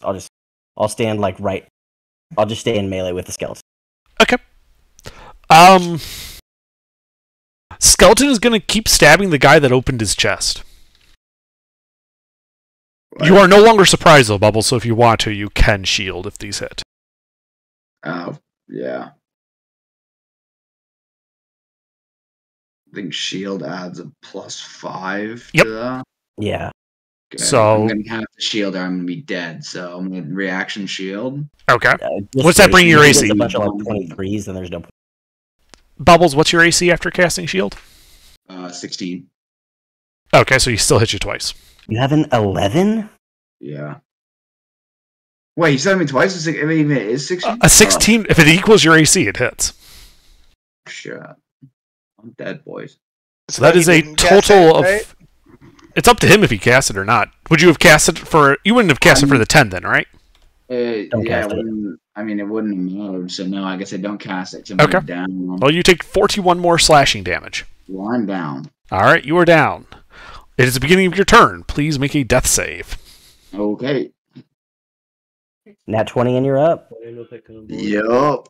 I'll stand, like, right... I'll just stay in melee with the skeleton. Okay. Skeleton is going to keep stabbing the guy that opened his chest. You are no longer surprised, though, Bubble, so if you want to, you can shield if these hit. Oh, yeah. I think shield adds a +5 Yep. to that. Yeah. Okay. So- I'm gonna have to shield or I'm gonna be dead, so I'm gonna reaction shield. Okay. Just What's that bring your if it's AC? A bunch of, like, 23s, then there's no... Bubbles, what's your AC after casting shield? 16. Okay, so he still hit you twice. You have an 11? Yeah. Wait, you said me twice? I mean, it is 16? A 16, if it equals your AC, it hits. Oh, shit. I'm dead, boys. So that he is a didn't cast total it, of... right? It's up to him if he casts it or not. Would you have cast it for... You wouldn't have cast it for the 10 then, right? Don't Yeah, cast it. it wouldn't have mattered, so no, I guess I don't cast it. Okay. Down. Well, you take 41 more slashing damage. Well, I'm down. Alright, you are down. It is the beginning of your turn. Please make a death save. Okay. Nat 20 and you're up. Yup.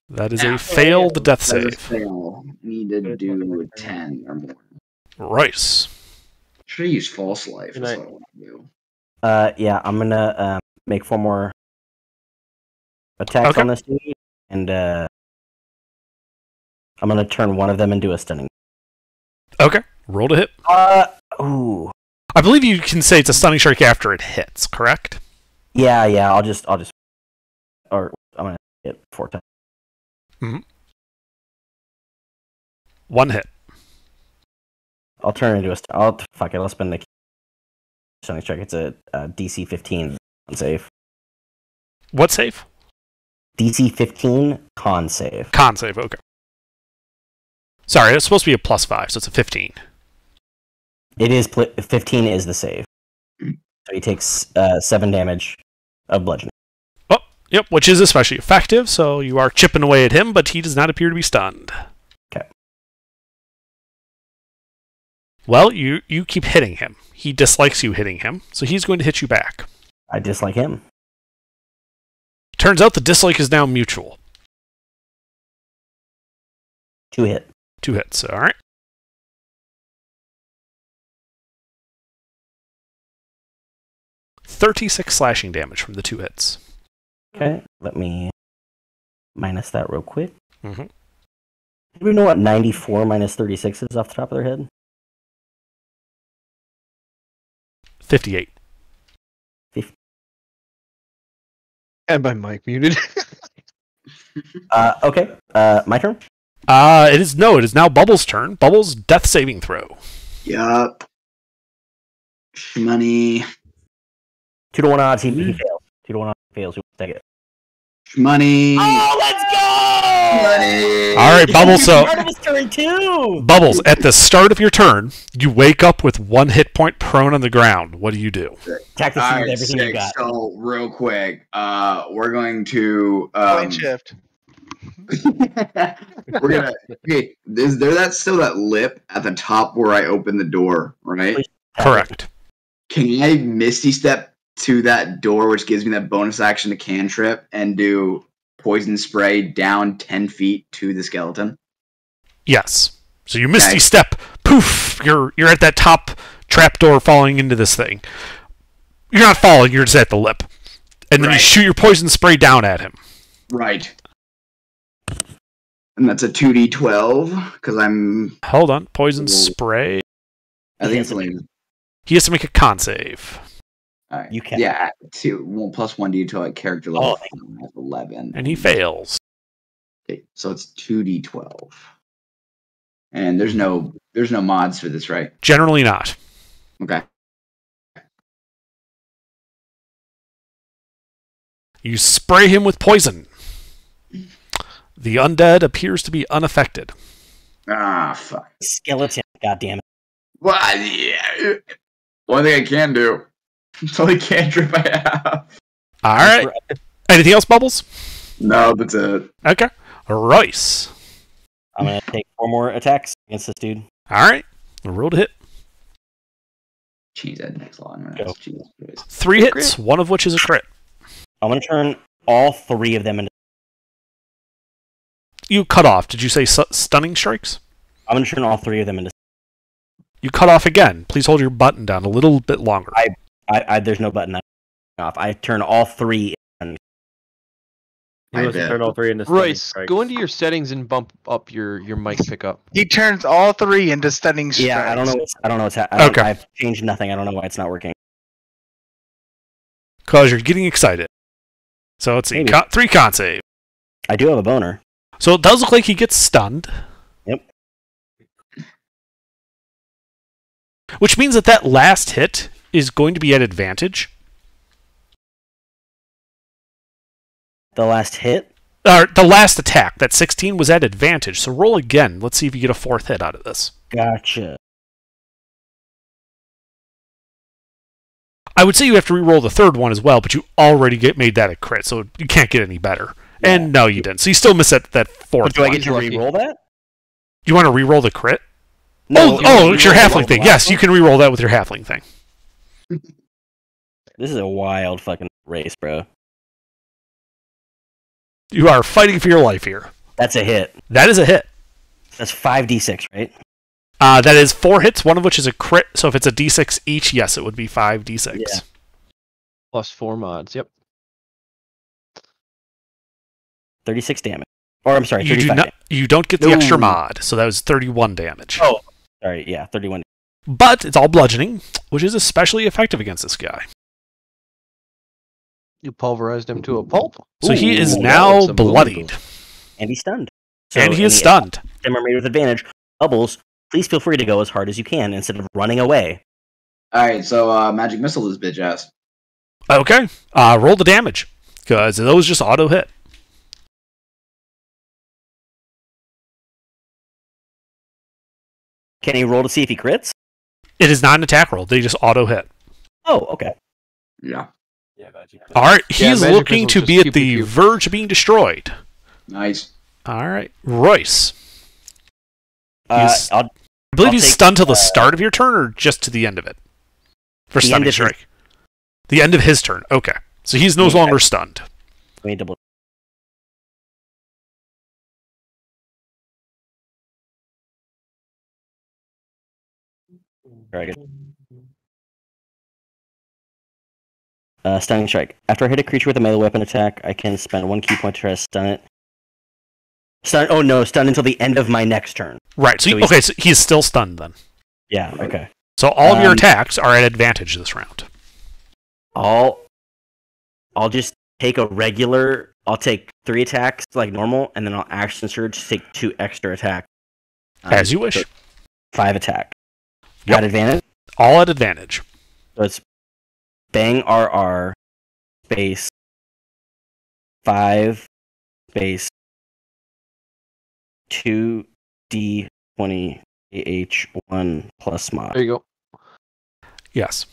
That is a failed death That is a save. fail. Need to do 10 or more. Rice. Should use false life. That's what I want to do. Yeah, I'm gonna make 4 more attacks Okay. on this dude, and I'm gonna turn one of them into a stunning. Okay, roll to hit. Ooh. I believe you can say it's a stunning strike after it hits, correct? Yeah, I'll just, or I'm gonna hit 4 times. Mm-hmm. One hit. I'll turn it into a. Fuck it. I'll spend the stunning strike. It's a DC 15 con save. What save? DC 15 con save. Con save, okay. Sorry, it's supposed to be a +5, so it's a 15. It is 15 is the save. So he takes 7 damage of bludgeoning. Oh, yep, which is especially effective, so you are chipping away at him, but he does not appear to be stunned. Okay. Well, you keep hitting him. He dislikes you hitting him, so he's going to hit you back. I dislike him. Turns out the dislike is now mutual. 2 hit. 2 hits, alright. $36 slashing damage from the 2 hits. Okay, let me minus that real quick. Mm-hmm. Do we know what 94 minus 36 is off the top of their head? 58. And my mic muted. Okay, my turn? It is now Bubbles' turn. Bubbles, death saving throw. Yup. Money. 2 to 1 odds, he fails. 2 to 1 odds, he fails. Who wants to take it? Money. Oh, let's go! Money. Alright, Bubbles, so... Start of his turn, too! Bubbles, at the start of your turn, you wake up with 1 hit point prone on the ground. What do you do? Attack the scene with Alright, everything you got. so real quick, we're going to Point shift. we're gonna okay. Is there still that lip at the top where I open the door, right? Correct. Can I Misty Step to that door, which gives me that bonus action to cantrip, and do poison spray down 10 feet to the skeleton? Yes. So you misty step, poof, you're at that top trapdoor falling into this thing. You're not falling, you're just at the lip. And then you shoot your poison spray down at him. Right. And that's a 2d12, because I'm... Hold on, poison spray. I think it's like... He has to make a con save. Alright. You can. Yeah, 1+1d12 at character level 11. And he fails. Okay, so it's 2d12. And there's no mods for this, right? Generally not. Okay. You spray him with poison. The undead appears to be unaffected. Ah, fuck. Skeleton, goddammit. Well, yeah. One thing I can do. It's the only cantrip I have. Alright. Anything else, Bubbles? No, that's it. Okay. Rice. I'm gonna take 4 more attacks against this dude. Alright. Roll to hit. Cheese that next long. Go. 3 hits, one of which is a crit. I'm gonna turn all 3 of them into... You cut off. Did you say stunning strikes? I'm gonna turn all 3 of them into... You cut off again. Please hold your button down a little bit longer. There's no button off. I turn all 3 into... He must turn all 3 into Royce, strikes. go into your settings and bump up your mic pickup. He turns all 3 into stunning strikes. Yeah, I don't know what's happening. Okay. I've changed nothing. I don't know why it's not working. Because you're getting excited. So let's see. 3 con save. I do have a boner. So it does look like he gets stunned. Yep. which means that that last hit is going to be at advantage. The last hit? The last attack, that 16, was at advantage. So roll again. Let's see if you get a 4th hit out of this. Gotcha. I would say you have to re-roll the 3rd one as well, but you already made that a crit, so you can't get any better. Yeah. And no, you didn't. So you still miss that 4th But do I one. get to re-roll that? You want to re-roll the crit? No, It's your halfling thing. Yes, you can re-roll that with your halfling thing. This is a wild fucking race, bro. You are fighting for your life here. That's a hit. That is a hit. That's 5d6, right? That is 4 hits, one of which is a crit. So if it's a d6 each, yes, it would be 5d6. Yeah. Plus 4 mods. Yep. 36 damage. Or I'm sorry, You 35 damage. you don't get the extra No. mod, so that was 31 damage. Oh, sorry, yeah, 31. But it's all bludgeoning, which is especially effective against this guy. You pulverized him to a pulp. So he is Ooh, now that's a bloodied. And he's stunned. And he is any stunned. attacks are made with advantage. Bubbles, please feel free to go as hard as you can instead of running away. Alright, so magic missile this bitch ass. Okay. Roll the damage, because those just auto hit. Can he roll to see if he crits? It is not an attack roll. They just auto hit. Oh, okay. Yeah. Yeah, magic. All right. Yeah, He's magic looking missile's to just be at pew, the pew, pew. verge of being destroyed. Nice. All right. Royce. Uh, He's- I'll, I believe I'll he's take, stunned till the start of your turn or just to the end of it? For The end stunning of his- strike. The end of his turn. Okay. So he's no Yeah. longer stunned. let me double. Very good. Stunning strike. After I hit a creature with a melee weapon attack, I can spend 1 key point to try to stun it. Stun. Oh no, stun until the end of my next turn. Right. So, So he's- okay, so he's still stunned then. Yeah. Okay. So all of your Um, attacks are at advantage this round. I'll just take a regular. I'll take 3 attacks like normal, and then I'll action surge to take 2 extra attacks. As you wish. So 5 attack. Yep. Got advantage. All at advantage. So it's bang RR space 5 space 2d20 AH1 plus mod. There you go. Yes.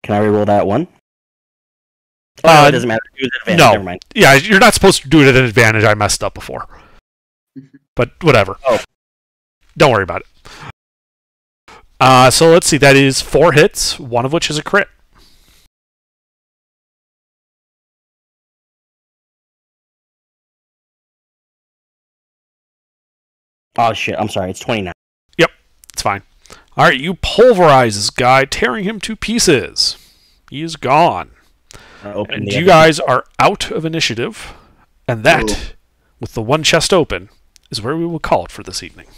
Can I reroll that one? Oh, no, Uh, it doesn't matter. It was advantage. no. Never mind. Yeah, you're not supposed to do it at an advantage. I messed up before. But whatever. Oh. Don't worry about it. So let's see. That is 4 hits, one of which is a crit. Oh shit! I'm sorry. It's 29. It's fine. All right, you pulverize this guy, tearing him to pieces. He is gone. Open And the you other- guys are out of initiative. And that, Ooh. with the one chest open, is where we will call it for this evening.